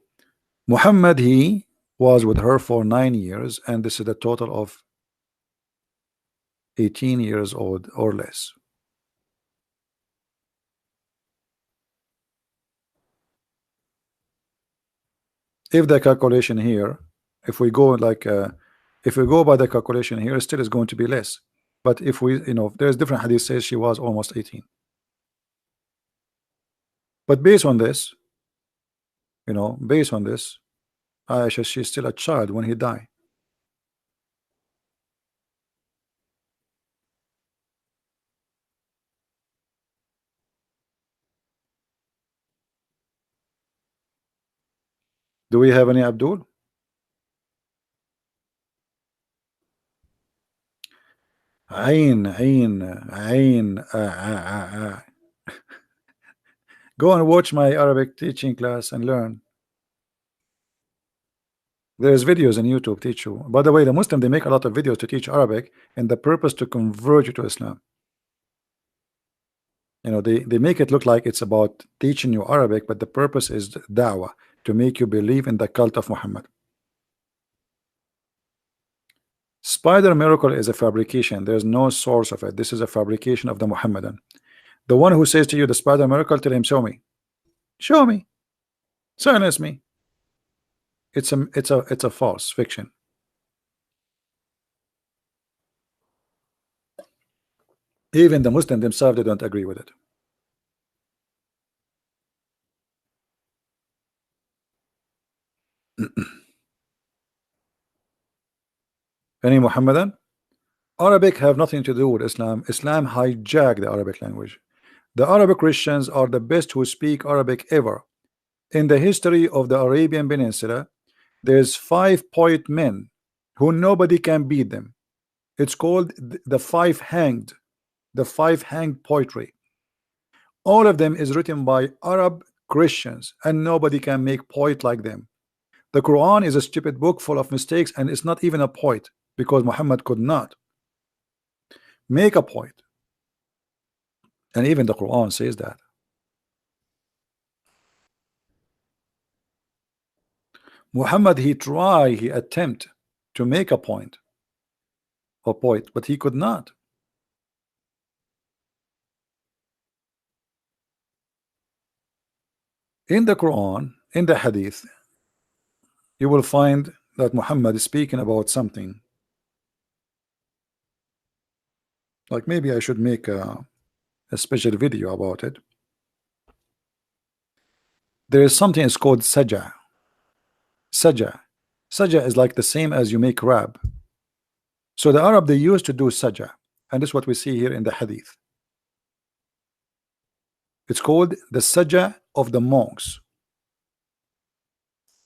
Muhammad, he was with her for 9 years, and this is a total of 18 years old or less. If the calculation here, if we go like if we go by the calculation here, still is going to be less. But if we, there's different hadith says she was almost 18. But based on this, based on this, Aisha, she's still a child when he died. Do we have any Abdul? Ain. Go and watch my Arabic teaching class and learn. There's videos on YouTube teach you. By the way, the Muslim, they make a lot of videos to teach Arabic, and the purpose to convert you to Islam. They make it look like it's about teaching you Arabic, but the purpose is da'wah, to make you believe in the cult of Muhammad. Spider miracle is a fabrication. There's no source of it. This is a fabrication of the Muhammadan. The one who says to you the spider miracle, tell him, show me. Show me. Silence me. It's a false fiction. Even the Muslim themselves, they don't agree with it. Any Muhammadan? Arabic have nothing to do with Islam. Islam hijacked the Arabic language. The Arabic Christians are the best who speak Arabic ever. In the history of the Arabian Peninsula, there's 5 poet men who nobody can beat them. It's called the five hanged poetry. All of them is written by Arab Christians, and nobody can make poet like them. The Quran is a stupid book full of mistakes, and it's not even a poet, because Muhammad could not make a poet. And even the Quran says that. Muhammad, he attempt to make a point or poet, but he could not. In the Quran, in the Hadith, you will find that Muhammad is speaking about something. Like maybe I should make a special video about it. There is something it's called Sajah. Sajah. Sajah is like the same as you make rab. So the Arab, they used to do Sajah, and this is what we see here in the Hadith. It's called the Sajah of the monks.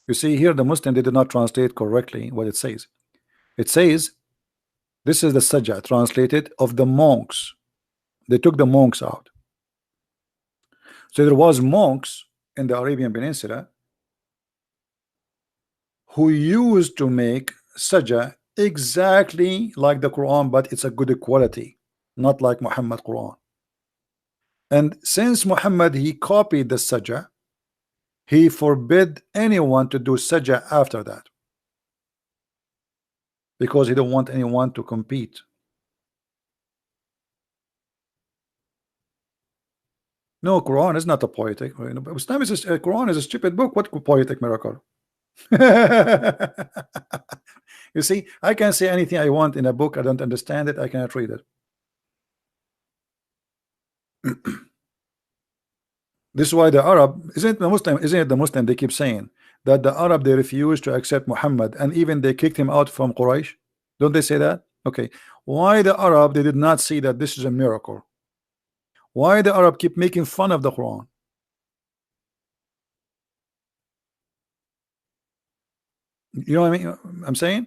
You see here the Muslim, they did not translate correctly what it says. It says this is the Sajah translated of the monks. They took the monks out. So there was monks in the Arabian Peninsula who used to make Sajah exactly like the Quran, but it's a good quality, not like Muhammad Quran. And since Muhammad, he copied the Sajah, he forbid anyone to do Sajah after that, because he don't want anyone to compete. No, Quran is not a poetic. Islam is Quran is a stupid book. What poetic miracle? You see, I can say anything I want in a book. I don't understand it. I cannot read it. This is why the Arab isn't the Muslim, isn't it the Muslim? They keep saying that the Arab they refuse to accept Muhammad and even they kicked him out from Quraysh. Don't they say that? Okay. Why the Arab they did not see that this is a miracle? Why the Arab keep making fun of the Quran? You know what I mean? I'm saying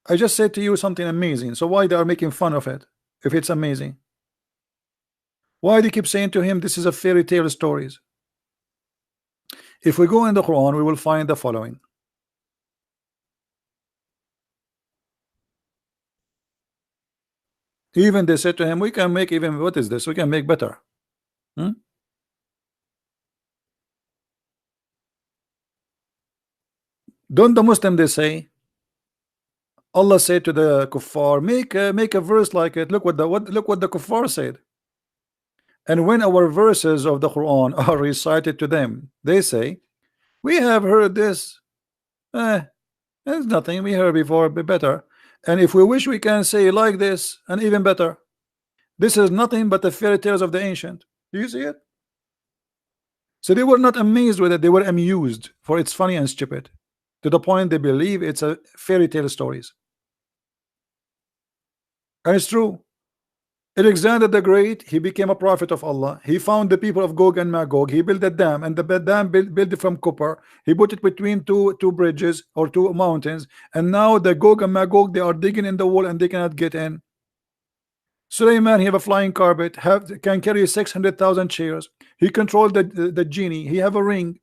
I just said to you something amazing. So why they are making fun of it if it's amazing? Why do you keep saying to him this is a fairy tale stories? If we go in the Quran, we will find the following. Even they said to him, we can make even what is this? We can make better. Hmm? Don't the Muslim they say Allah said to the kuffar, make a verse like it. Look what the kuffar said. And when our verses of the Quran are recited to them, they say, we have heard this. There's nothing we heard before, be better. And if we wish, we can say like this and even better. This is nothing but the fairy tales of the ancient. Do you see it? So they were not amazed with it, they were amused, for it's funny and stupid, to the point they believe it's a fairy tale stories. And it's true. Alexander the Great, he became a prophet of Allah. He found the people of Gog and Magog. He built a dam, and the dam built it from copper. He put it between two bridges or two mountains, and now the Gog and Magog they are digging in the wall and they cannot get in. Suleiman, he have a flying carpet, can carry 600,000 chairs. He controlled the genie. He have a ring.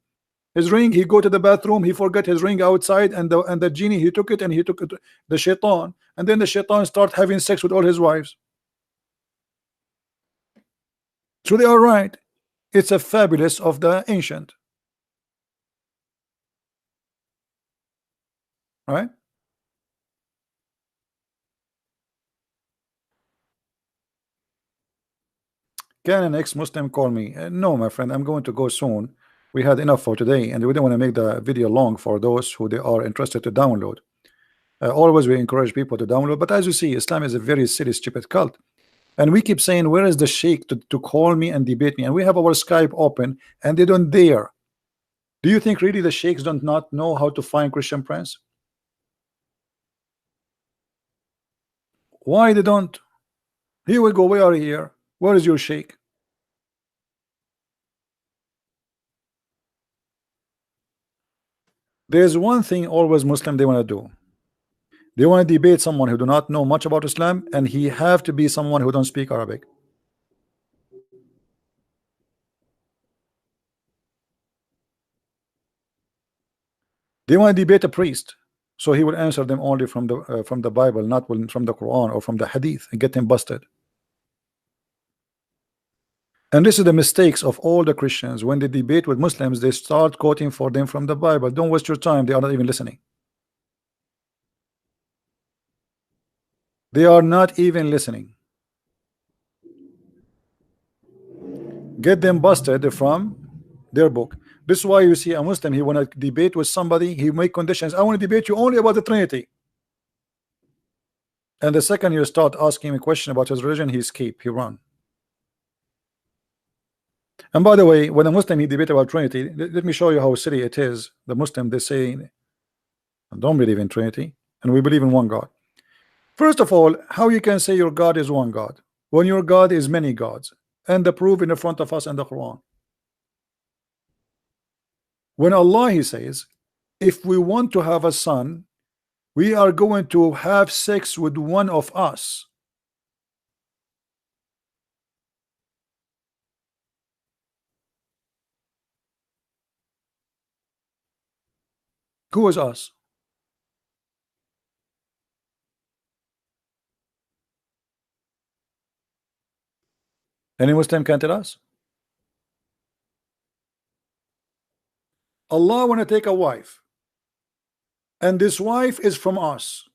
His ring, he go to the bathroom, he forgot his ring outside, and the genie he took it and he took it the shaitan, and then the shaitan start having sex with all his wives. So they are right. It's a fabulous of the ancient, right? Can an ex-Muslim call me? No, my friend, I'm going to go soon. We had enough for today, and we don't want to make the video long for those who they are interested to download. Always we encourage people to download, but as you see, Islam is a very silly, stupid cult. And we keep saying, where is the sheikh to call me and debate me? And we have our Skype open, and they don't dare. Do you think really the sheikhs don't not know how to find Christian Prince? Why they don't? Here we go. We are here. Where is your sheikh? There's one thing always Muslim they want to do. They want to debate someone who do not know much about Islam, and he have to be someone who don't speak Arabic. They want to debate a priest, so he will answer them only from the Bible, not from the Quran or from the Hadith, and get him busted. And this is the mistakes of all the Christians. When they debate with Muslims, they start quoting for them from the Bible. Don't waste your time. They are not even listening. They are not even listening. Get them busted from their book. This is why you see a Muslim, he want to debate with somebody, he make conditions. I want to debate you only about the Trinity. And the second you start asking him a question about his religion, he escape, he run. And by the way, when a Muslim he debate about Trinity, let me show you how silly it is. The Muslim they say, don't believe in Trinity, and we believe in one God. First of all, how you can say your God is one God when your God is many gods? And the proof in front of us in the Quran. When Allah he says, if we want to have a son, we are going to have sex with one of us. Who is us? Any Muslim can tell us? Allah want to take a wife, and this wife is from us.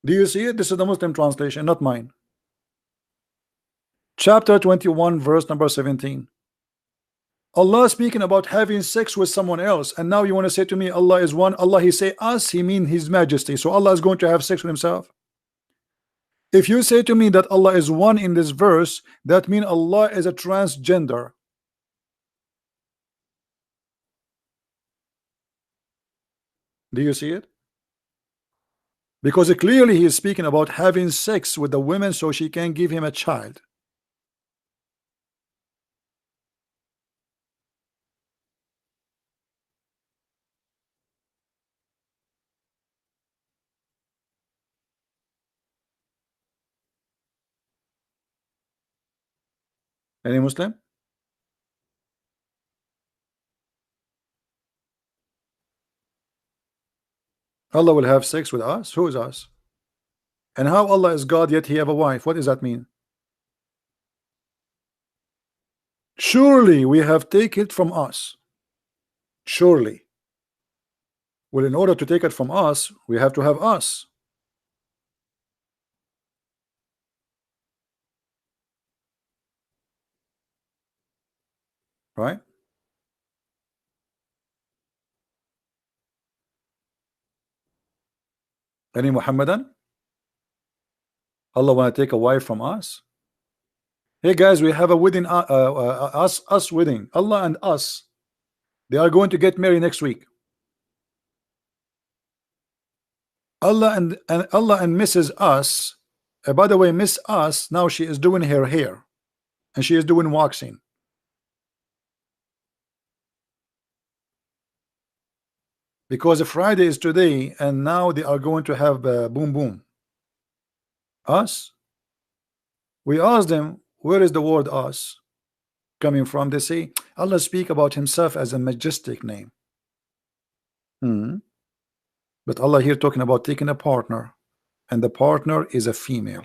Do you see it? This is the Muslim translation, not mine. Chapter 21, verse number 17. Allah speaking about having sex with someone else, and now you want to say to me Allah is one. Allah, he say us, he mean his majesty. So Allah is going to have sex with himself. If you say to me that Allah is one in this verse, that means Allah is a transgender. Do you see it? Because clearly he is speaking about having sex with the women so she can give him a child. Any Muslim? Allah will have sex with us? Who is us? And how Allah is God yet he have a wife? What does that mean? Surely we have taken it from us. Surely. Well, in order to take it from us, we have to have us. Right? Any Muhammadan? Allah want to take a wife from us? Hey guys, we have a wedding, us wedding. Allah and us. They are going to get married next week. Allah and Allah and Mrs. Us. By the way, Miss Us now she is doing her hair, and she is doing waxing. Because Friday is today, and now they are going to have boom boom. Us. We asked them, where is the word us coming from? They say Allah speak about himself as a majestic name. But Allah here talking about taking a partner, and the partner is a female.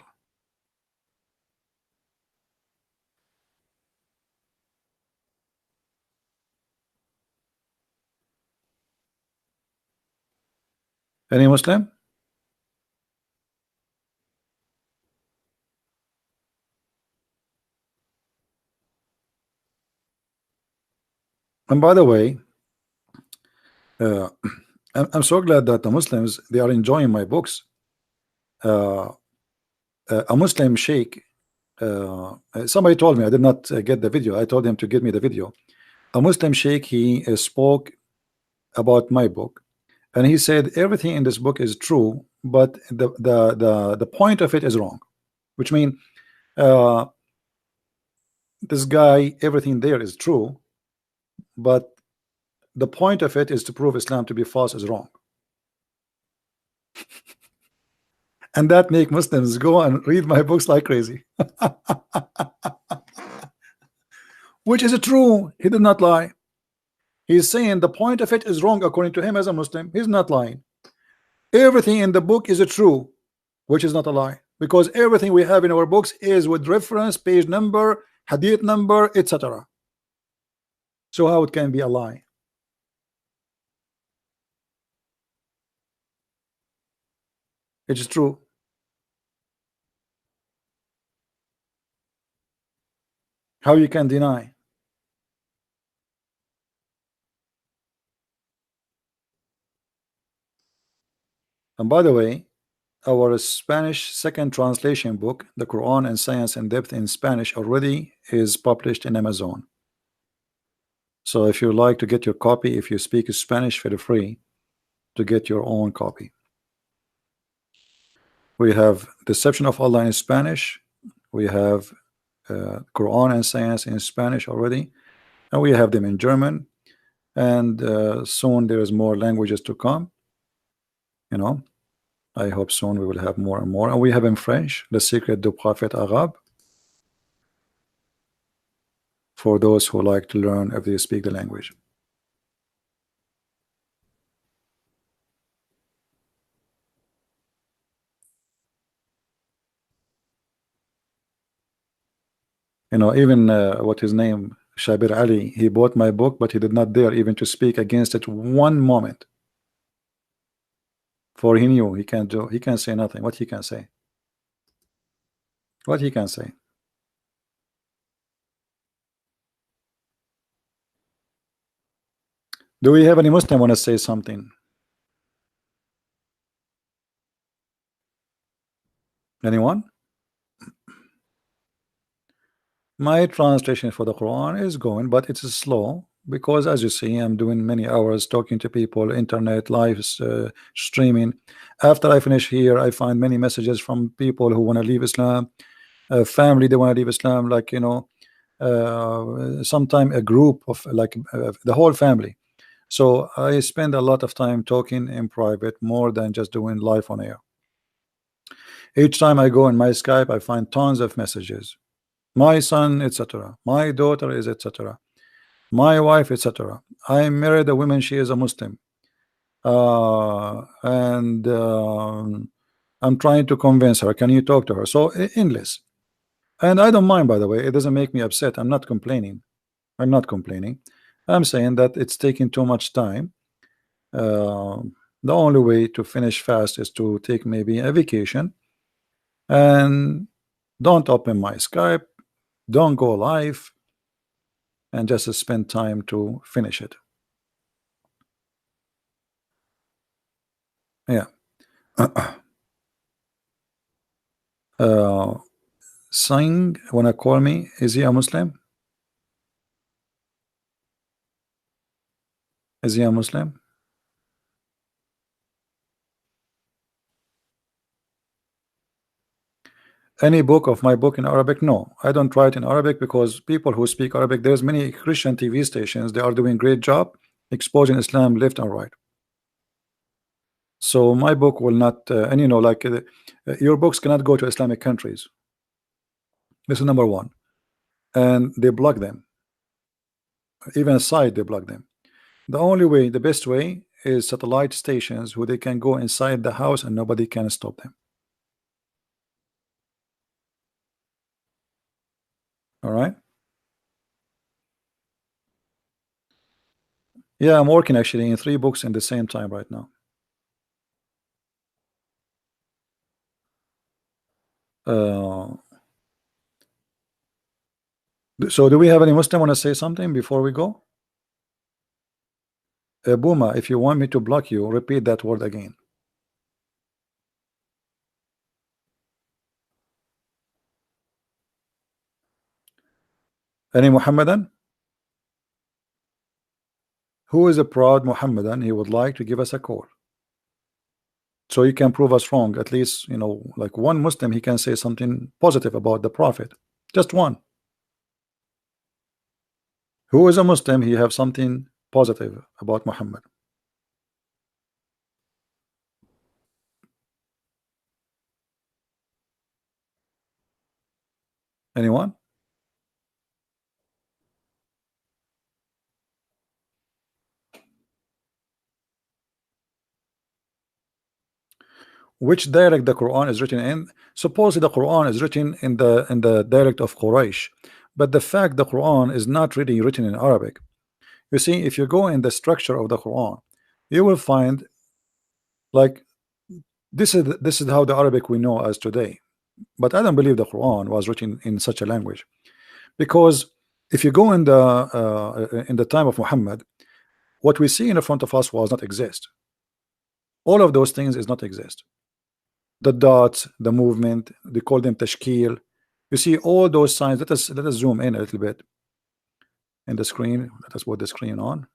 Any Muslim? And by the way, uh, I'm so glad that the Muslims they are enjoying my books. A Muslim sheikh, somebody told me, I did not get the video. I told him to give me the video. A Muslim sheikh, he spoke about my book, and he said everything in this book is true, but the point of it is wrong. Which means this guy, everything there is true, but the point of it is to prove Islam to be false is wrong. And that make Muslims go and read my books like crazy. Which is true. He did not lie. He's saying the point of it is wrong according to him as a Muslim. He's not lying. Everything in the book is true, which is not a lie, because everything we have in our books is with reference, page number, hadith number, etc. So how it can be a lie? It is true. How you can deny? And by the way, our Spanish second translation book, the Quran and Science in Depth in Spanish, already is published in Amazon. So if you like to get your copy, if you speak Spanish, feel free to get your own copy. We have Deception of Allah in Spanish. We have Quran and Science in Spanish already, and we have them in German. And soon there is more languages to come. You know, I hope soon we will have more and more. And we have in French, Le Secret du Prophète Arabe, for those who like to learn if they speak the language. You know, even what his name, Shabir Ali, he bought my book, but he did not dare even to speak against it one moment. For he knew he can't do, he can't say nothing. What he can say? What he can say? Do we have any Muslim want to say something? Anyone? My translation for the Quran is going, but it's slow because, as you see, I'm doing many hours talking to people, internet, live streaming. After I finish here, I find many messages from people who want to leave Islam, family they want to leave Islam, like sometime a group of the whole family. So I spend a lot of time talking in private more than just doing live on air. Each time I go in my Skype, I find tons of messages. My son, etc. My daughter is etc. My wife, etc. I married a woman, she is a Muslim. And I'm trying to convince her. Can you talk to her? So endless. And I don't mind, by the way. It doesn't make me upset. I'm not complaining. I'm not complaining. I'm saying that it's taking too much time. Uh, the only way to finish fast is to take maybe a vacation and don't open my Skype, don't go live, and just spend time to finish it. Yeah. uh, Singh wanna call me? Is he a Muslim? Is he a Muslim? Any book of my book in Arabic? No, I don't write in Arabic because people who speak Arabic, there's many Christian TV stations, they are doing great job exposing Islam left and right. So my book will not, and like your books cannot go to Islamic countries. This is number one, and they block them. Even aside, they block them. The only way, the best way, is satellite stations who they can go inside the house and nobody can stop them. All right. Yeah, I'm working actually in 3 books in the same time right now. Uh, so do we have any Muslim want to say something before we go? Boomer, if you want me to block you, repeat that word again. Any Muhammadan? Who is a proud Muhammadan? He would like to give us a call. So you can prove us wrong. At least, like one Muslim, he can say something positive about the Prophet. Just one. Who is a Muslim? He have something positive about Muhammad. Anyone? Which dialect the Quran is written in? Supposedly the Quran is written in the dialect of Quraysh, but the fact the Quran is not really written in Arabic. You see, if you go in the structure of the Quran, you will find like this is how the Arabic we know as today. But I don't believe the Quran was written in such a language, because if you go in the time of Muhammad, what we see in front of us was not exist. All of those things is not exist. The dots, the movement, they call them tashkil. You see all those signs. Let us zoom in a little bit in the screen. Let us put the screen on.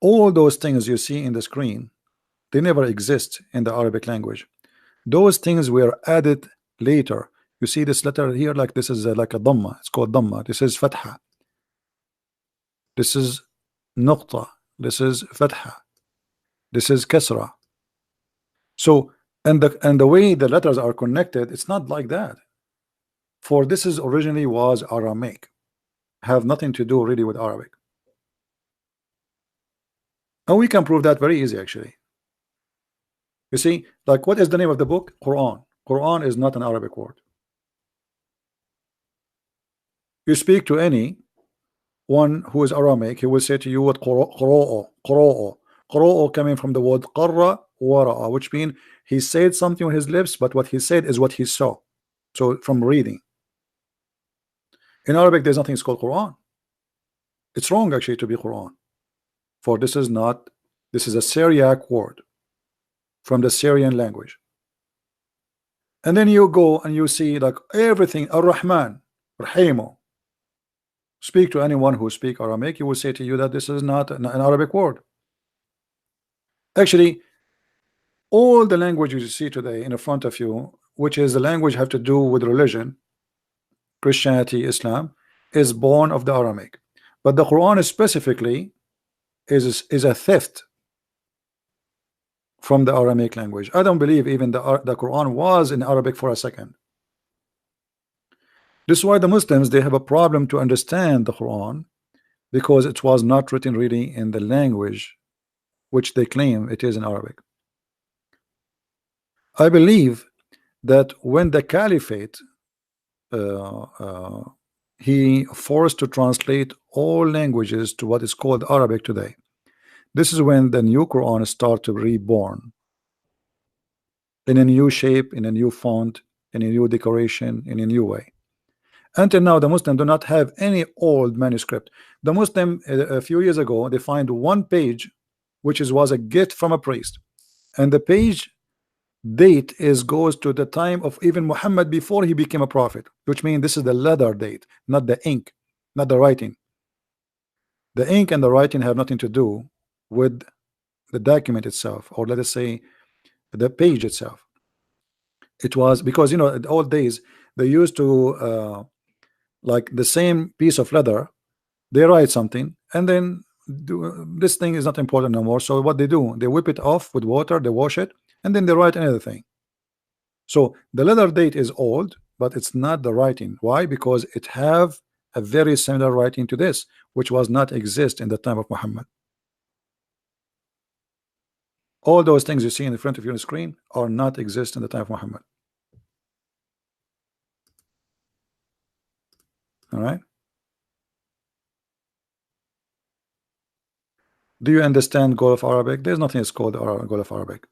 All those things you see in the screen, they never exist in the Arabic language. Those things were added later. You see this letter here, like this is like a dhamma. It's called dhamma. This is fatha. This is nuqta. This is fatha. This is kasra. So and the way the letters are connected, it's not like that. For this is originally was Aramaic, have nothing to do really with Arabic. And we can prove that very easy actually. You see, like what is the name of the book? Quran. Quran is not an Arabic word. You speak to any one who is Aramaic, he will say to you what qura'o coming from the word qarra wara'a, which means he said something with his lips, but what he said is what he saw. So from reading. In Arabic, there's nothing called Quran. It's wrong actually to be Quran. For this is not, this is a Syriac word from the Syrian language. And then you go and you see like everything, Ar-Rahman, Rahimu. Speak to anyone who speak Aramaic, he will say to you that this is not an Arabic word. Actually, all the languages you see today in front of you, which is the language have to do with religion, Christianity, Islam, is born of the Aramaic. But the Quran specifically is a theft from the Aramaic language. I don't believe even the Quran was in Arabic for a second. This is why the Muslims, they have a problem to understand the Quran, because it was not written really in the language which they claim it is in Arabic. I believe that when the Caliphate uh, uh, he forced to translate all languages to what is called Arabic today, this is when the new Quran started to reborn in a new shape, in a new font, in a new decoration, in a new way. Until now, the Muslim do not have any old manuscript. The Muslim, a few years ago, they find one page which was a gift from a priest, and the page date is goes to the time of even Muhammad before he became a prophet, which means this is the letter date, not the ink, not the writing. The ink and the writing have nothing to do with the document itself, or let us say the page itself. It was because, you know, in the old days they used to like the same piece of leather, they write something and then this thing is not important no more. So what they do, they whip it off with water, they wash it, and then they write another thing. So the letter date is old, but it's not the writing. Why? Because it have a very similar writing to this, which was not exist in the time of Muhammad. All those things you see in the front of your screen are not exist in the time of Muhammad. All right. Do you understand Gulf Arabic? There's nothing is called Gulf Arabic.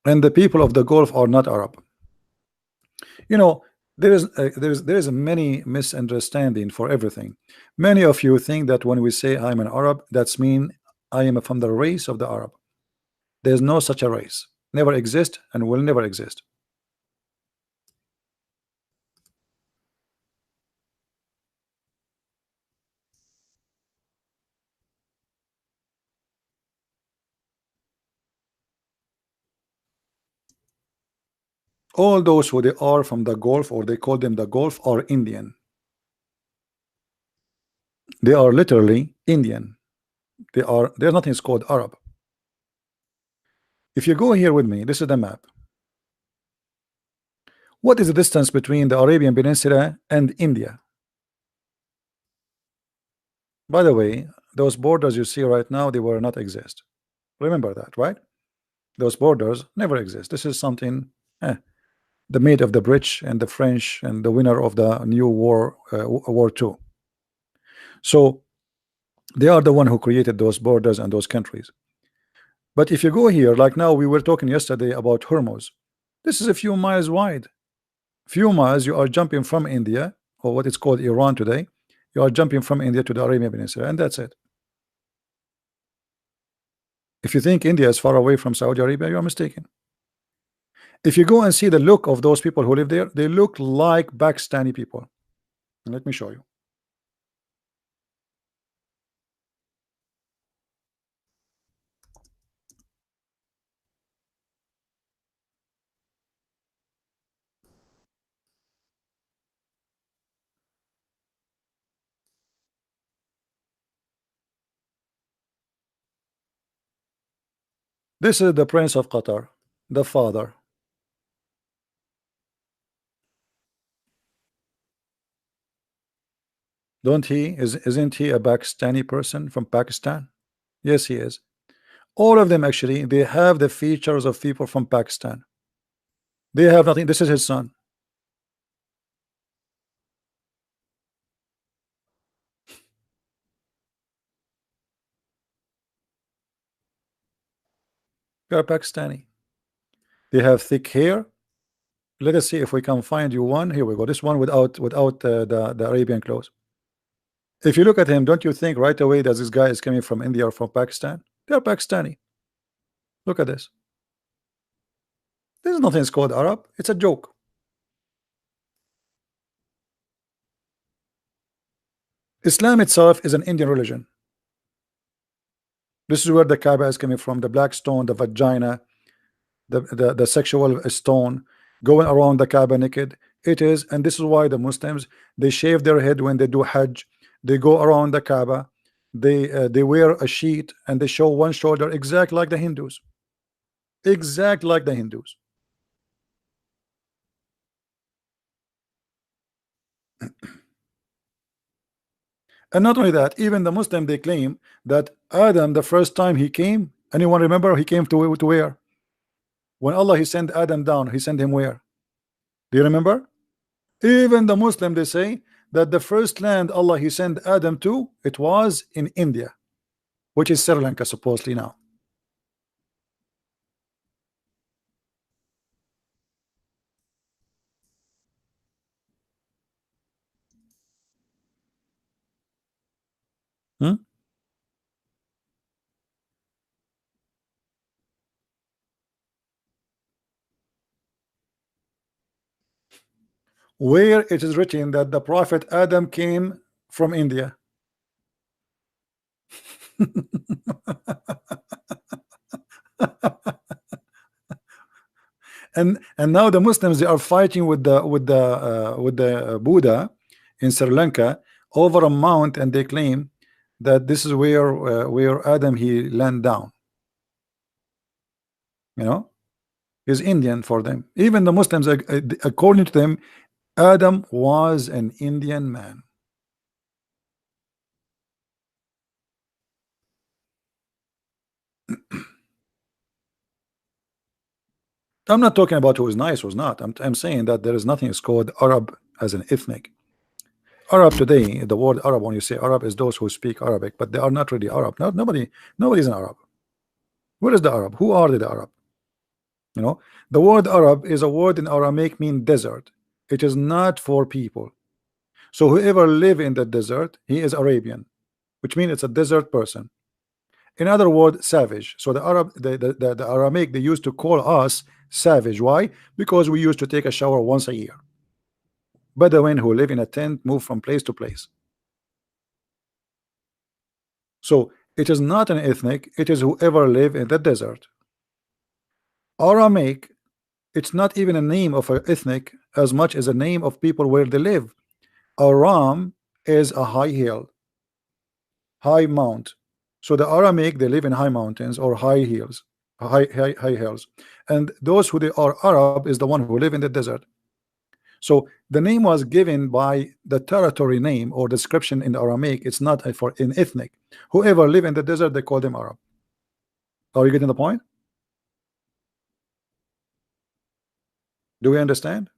And the people of the Gulf are not Arab. You know, there is a many misunderstanding for everything. Many of you think that when we say I'm an Arab, that's mean I am from the race of the Arab. There's no such a race. Never exist and will never exist. All those who they are from the Gulf, or they call them the Gulf, are Indian. They are literally Indian. There's nothing is called Arab. If you go here with me, this is the map. What is the distance between the Arabian Peninsula and India? By the way, those borders you see right now, they were not exist. Remember that, right? Those borders never exist. This is something the made of the British and the French and the winner of the new war, War II. So they are the one who created those borders and those countries. But if you go here, like now, we were talking yesterday about Hormuz. This is a few miles wide. Few miles, you are jumping from India, or what is called Iran today. You are jumping from India to the Arabian Peninsula, and that's it. If you think India is far away from Saudi Arabia, you are mistaken. If you go and see the look of those people who live there, they look like Pakistani people. And let me show you. This is the Prince of Qatar, the father. Isn't he a Pakistani person from Pakistan? Yes, he is. All of them actually, they have the features of people from Pakistan. They have nothing. This is his son. They are Pakistani. They have thick hair. Let us see if we can find you one. Here we go. This one without the Arabian clothes. If you look at him, don't you think right away that this guy is coming from India or from Pakistan? They're Pakistani. Look at this. This is nothing called Arab. It's a joke. Islam itself is an Indian religion. This is where the Kaaba is coming from. The black stone, the vagina, the sexual stone going around the Kaaba naked. It is, and this is why the Muslims, they shave their head when they do Hajj. They go around the Kaaba. They wear a sheet and they show one shoulder, exact like the Hindus. Exact like the Hindus. And not only that, even the Muslim, they claim that Adam, the first time he came, anyone remember he came to where? When Allah he sent Adam down, he sent him where? Do you remember? Even the Muslim, they say that the first land Allah he sent Adam to, it was in India, which is Sri Lanka supposedly now. Hmm? Where it is written that the Prophet Adam came from India. And now the Muslims, they are fighting with the Buddha in Sri Lanka over a mount, and they claim that this is where Adam he land down. You know, is Indian for them. Even the Muslims, according to them, Adam was an Indian man. I'm not talking about who is nice, who's not. I'm saying that there is nothing is called Arab as an ethnic. Arab today, the word Arab, when you say Arab, is those who speak Arabic, but they are not really Arab. Nobody is an Arab. Where is the Arab? Who are the Arab? You know, the word Arab is a word in Aramaic mean desert. It is not for people. So whoever live in the desert, he is Arabian, which means it's a desert person. In other words, savage. So the Arab, the Aramaic, they used to call us savage. Why? Because we used to take a shower once a year. Bedouin who live in a tent, move from place to place. So it is not an ethnic, it is whoever live in the desert. Aramaic, it's not even a name of an ethnic as much as a name of people where they live. Aram is a high hill, high mount. So the Aramaic, they live in high mountains or high hills, high hills. And those who they are Arab is the one who live in the desert. So the name was given by the territory name or description in Aramaic. It's not for an ethnic. Whoever live in the desert, they call them Arab. Are you getting the point? Do we understand?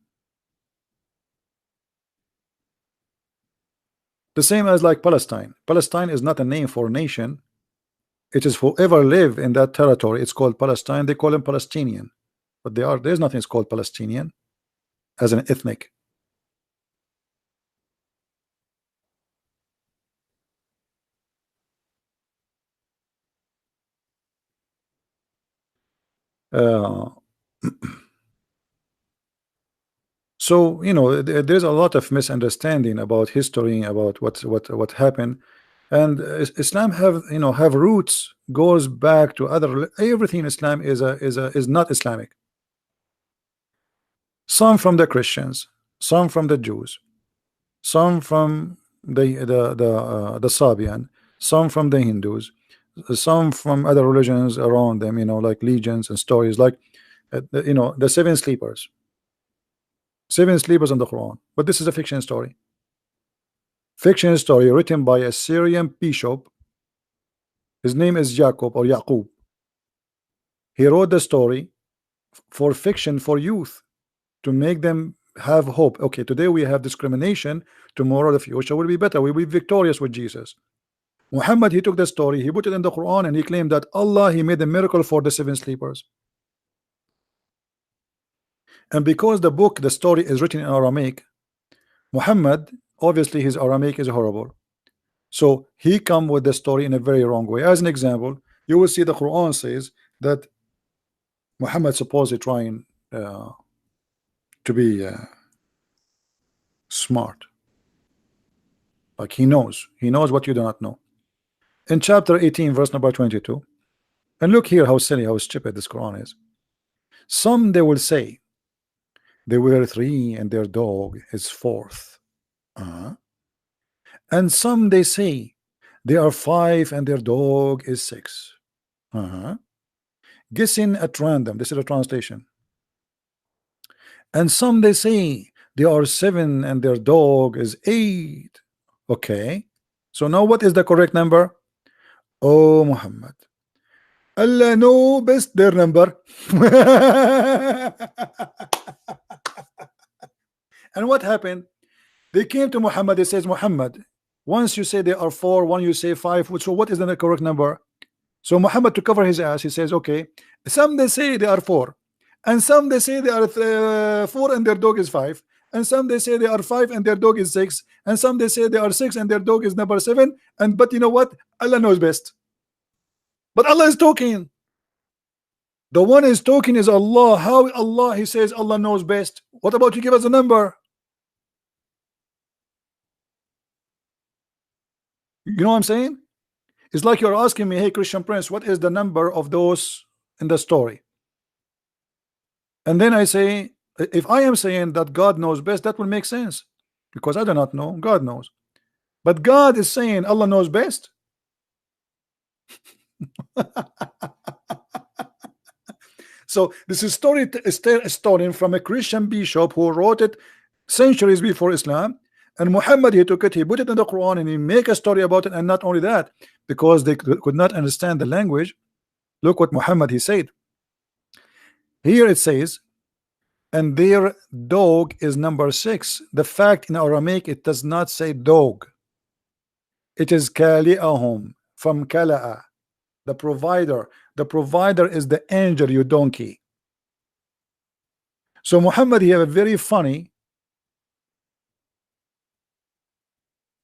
The same as like Palestine. Palestine is not a name for a nation. It is whoever live in that territory. It's called Palestine. They call them Palestinian, but there's nothing called Palestinian as an ethnic. Uh, so you know, there's a lot of misunderstanding about history, about what happened, and Islam have have roots goes back to other. Everything in Islam is not Islamic. Some from the Christians, some from the Jews, some from the Sabian, some from the Hindus, some from other religions around them, like legends and stories, like the seven sleepers in the Quran. But this is a fiction story written by a Syrian bishop. His name is Jacob or Yaqub. He wrote the story for fiction for youth to make them have hope. Okay, today we have discrimination, tomorrow the future will be better, we'll be victorious with Jesus. Muhammad, he took the story, he put it in the Quran, and he claimed that Allah he made a miracle for the seven sleepers. And because the book, the story is written in Aramaic, Muhammad, obviously his Aramaic is horrible. So he come with the story in a very wrong way. As an example, you will see the Quran says that Muhammad supposedly trying to be smart. Like he knows what you do not know. In chapter 18, verse number 22, and look here how silly, how stupid this Quran is. Some they will say they were three and their dog is fourth. And some they say they are five and their dog is six. Guessing at random. This is a translation. And some they say they are seven and their dog is eight. Okay. So now what is the correct number? Oh Muhammad. Allah know best their number. And what happened? They came to Muhammad. They says, Muhammad, once you say they are four, one you say five. So what is the correct number? So Muhammad, to cover his ass, he says, okay, some they say they are four, and some they say they are four and their dog is five, and some they say they are five and their dog is six, and some they say they are six and their dog is number seven. And but you know what? Allah knows best. But Allah is talking. The one is talking is Allah. How Allah? He says Allah knows best. What about you give us a number? You know what I'm saying? It's like you're asking me, hey Christian Prince, what is the number of those in the story? And then I say, if I am saying that God knows best, that will make sense, because I do not know, God knows. But God is saying Allah knows best. So this is a story from a Christian bishop who wrote it centuries before Islam. And Muhammad, he took it, he put it in the Quran, and he make a story about it. And not only that, because they could not understand the language, look what Muhammad he said. Here it says, and their dog is number six. The fact in Aramaic, it does not say dog. It is kali'ahum, from kala'a, the provider. The provider is the angel, you donkey. So Muhammad, he have a very funny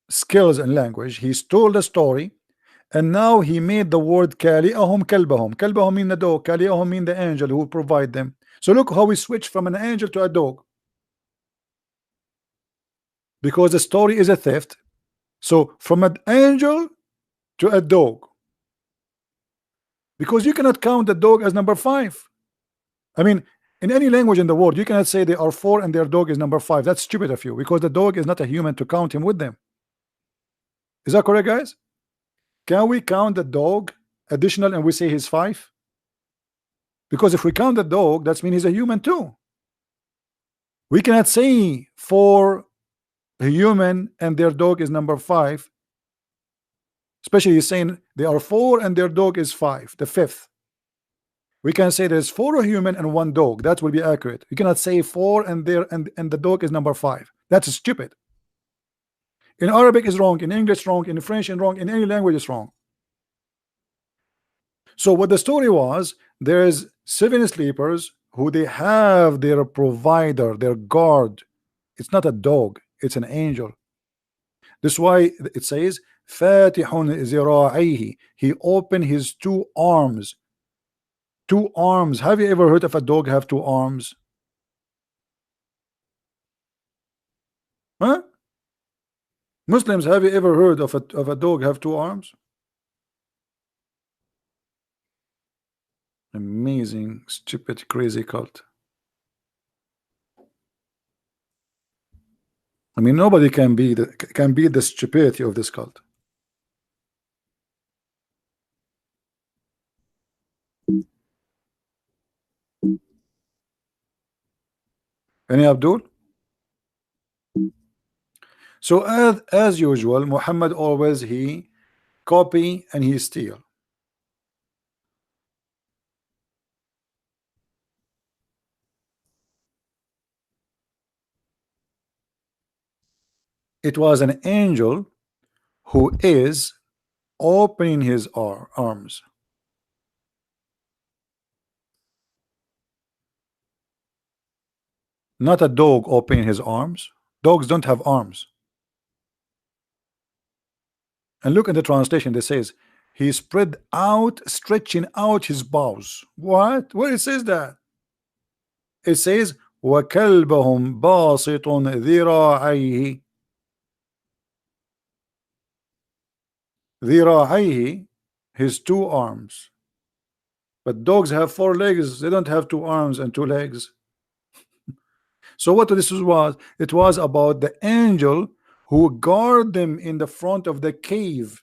skills in language. He stole the story, and now he made the word kali'ahum kalbahum. Kalbahum mean the dog, kali'ahum mean the angel who provide them. So look how we switch from an angel to a dog, because the story is a theft. So from an angel to a dog, because you cannot count the dog as number five. I mean, in any language in the world, you cannot say they are four and their dog is number five. That's stupid of you, because the dog is not a human to count him with them. Is that correct, guys? Can we count the dog additional and we say he's five? Because if we count the dog, that means he's a human too. We cannot say for a human and their dog is number five, especially he's saying they are four and their dog is five, the fifth. We can say there's four human and one dog. That will be accurate. You cannot say four and the dog is number five. That's stupid. In Arabic is wrong, in English wrong, in French is wrong, in any language is wrong. So what the story was, there's seven sleepers who they have their provider, their guard. It's not a dog, it's an angel. That's why it says Fatihun zira'ihi. He opened his two arms. Two arms. Have you ever heard of a dog have two arms? Huh? Muslims, have you ever heard of a dog have two arms? Amazing, stupid, crazy cult. I mean, nobody can beat the stupidity of this cult. Any Abdul? So as usual, Muhammad always he copy and he steal. It was an angel who is opening his arms. not a dog opening his arms. Dogs don't have arms. And look in the translation, it says he spread out, stretching out his paws. What? Where it says that? It says وَكَلْبَهُمْ بَاسِطٌ ذِرَاعَيْهِ. ذِرَاعَيْهِ, his two arms. But dogs have four legs. They don't have two arms and two legs. So what this was? It was about the angel who guard them in the front of the cave,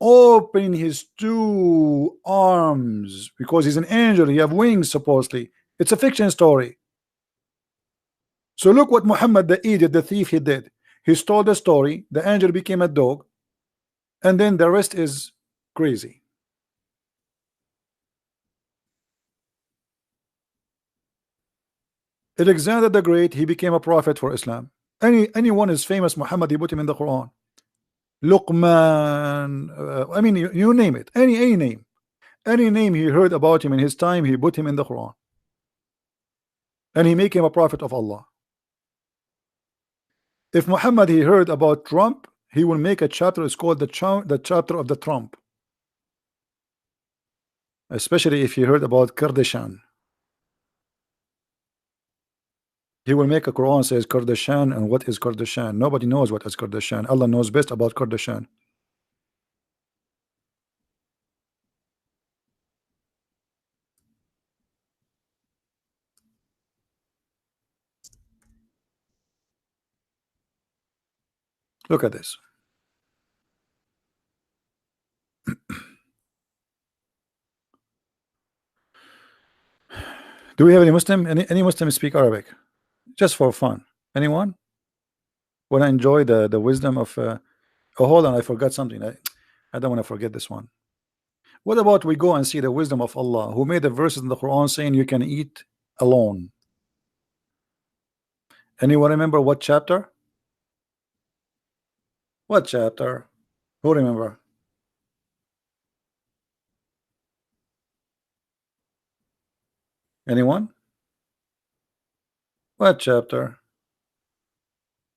opening his two arms because he's an angel. He have wings supposedly. It's a fiction story. So look what Muhammad the idiot, the thief, he did. He stole the story. The angel became a dog, and then the rest is crazy. Alexander the Great, he became a prophet for Islam. Anyone is famous, Muhammad, he put him in the Quran. Luqman, I mean, you name it, any name he heard about him in his time, he put him in the Quran, and he made him a prophet of Allah. If Muhammad he heard about Trump, he will make a chapter. It's called the chapter of the Trump. Especially if he heard about Kardashian, he will make a Quran says Kardashian. And what is Kardashian? Nobody knows what is Kardashian. Allah knows best about Kardashian. Look at this. Do we have any Muslim? Any Muslim speak Arabic? Just for fun. Anyone? Want to enjoy the wisdom of? Oh, hold on, I forgot something. I don't want to forget this one. What about we go and see the wisdom of Allah, who made the verses in the Quran saying you can eat alone? Anyone remember what chapter? What chapter? Who remember? Anyone? What chapter?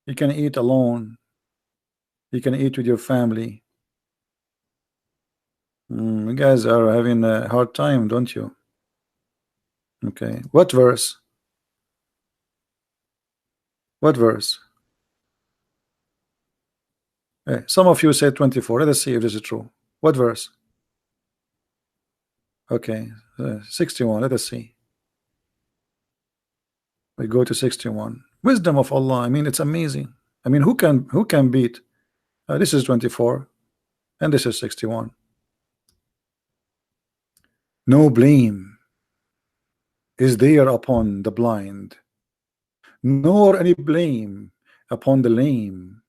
You can eat alone. You can eat with your family. You guys are having a hard time, don't you? Okay. What verse? What verse? Some of you said 24. Let us see if this is true. What verse? Okay. 61. Let us see. We go to 61. Wisdom of Allah. I mean, it's amazing. I mean, who can beat? This is 24, and this is 61. No blame is there upon the blind, nor any blame upon the lame,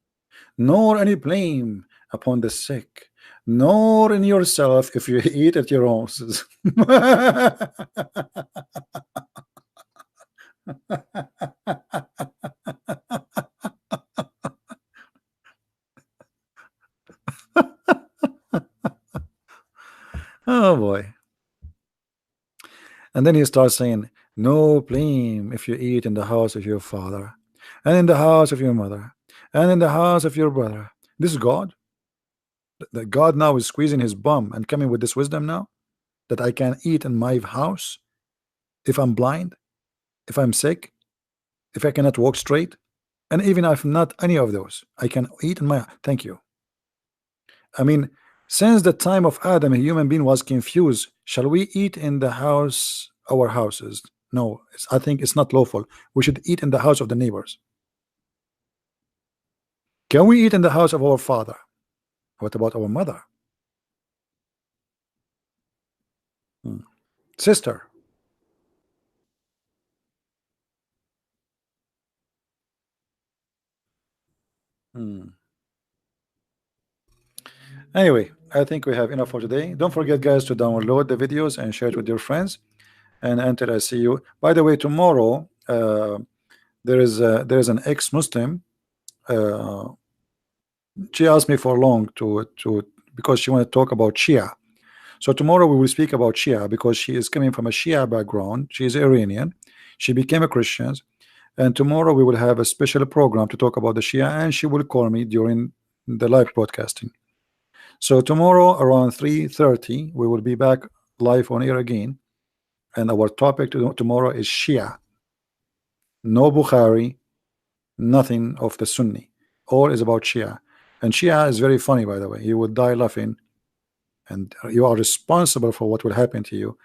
nor any blame upon the sick, nor in yourself if you eat at your houses. Oh boy. And then he starts saying, no blame if you eat in the house of your father, and in the house of your mother, and in the house of your brother. This is God. That God now is squeezing his bum and coming with this wisdom now, that I can eat in my house if I'm blind, if I'm sick, if I cannot walk straight, and even if not any of those, I can eat in my. Thank you. I mean, since the time of Adam, a human being was confused. Shall we eat in the house, our houses? No, I think it's not lawful. We should eat in the house of the neighbors. Can we eat in the house of our father? What about our mother? Sister? Anyway, I think we have enough for today. Don't forget, guys, to download the videos and share it with your friends. And until I see you. By the way, tomorrow there is an ex-Muslim. She asked me for long to because she wanted to talk about Shia. So tomorrow we will speak about Shia because she is coming from a Shia background. She is Iranian. She became a Christian. And tomorrow we will have a special program to talk about the Shia, and she will call me during the live broadcasting. So tomorrow around 3:30 we will be back live on air again, and our topic tomorrow is Shia. No Bukhari, nothing of the Sunni. All is about Shia. And Shia is very funny, by the way. You would die laughing, and you are responsible for what will happen to you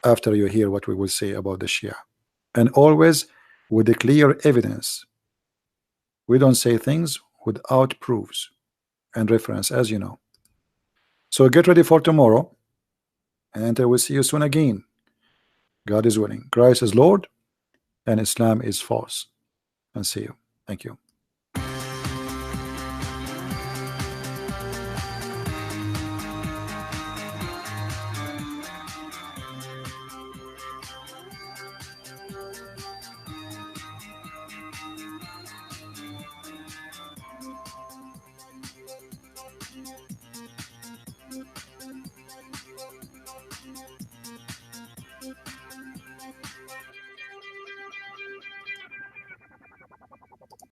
after you hear what we will say about the Shia. And always with the clear evidence. We don't say things without proofs and reference, as you know. So get ready for tomorrow, and I will see you soon again. God is willing. Christ is Lord, and Islam is false. And see you. Thank you.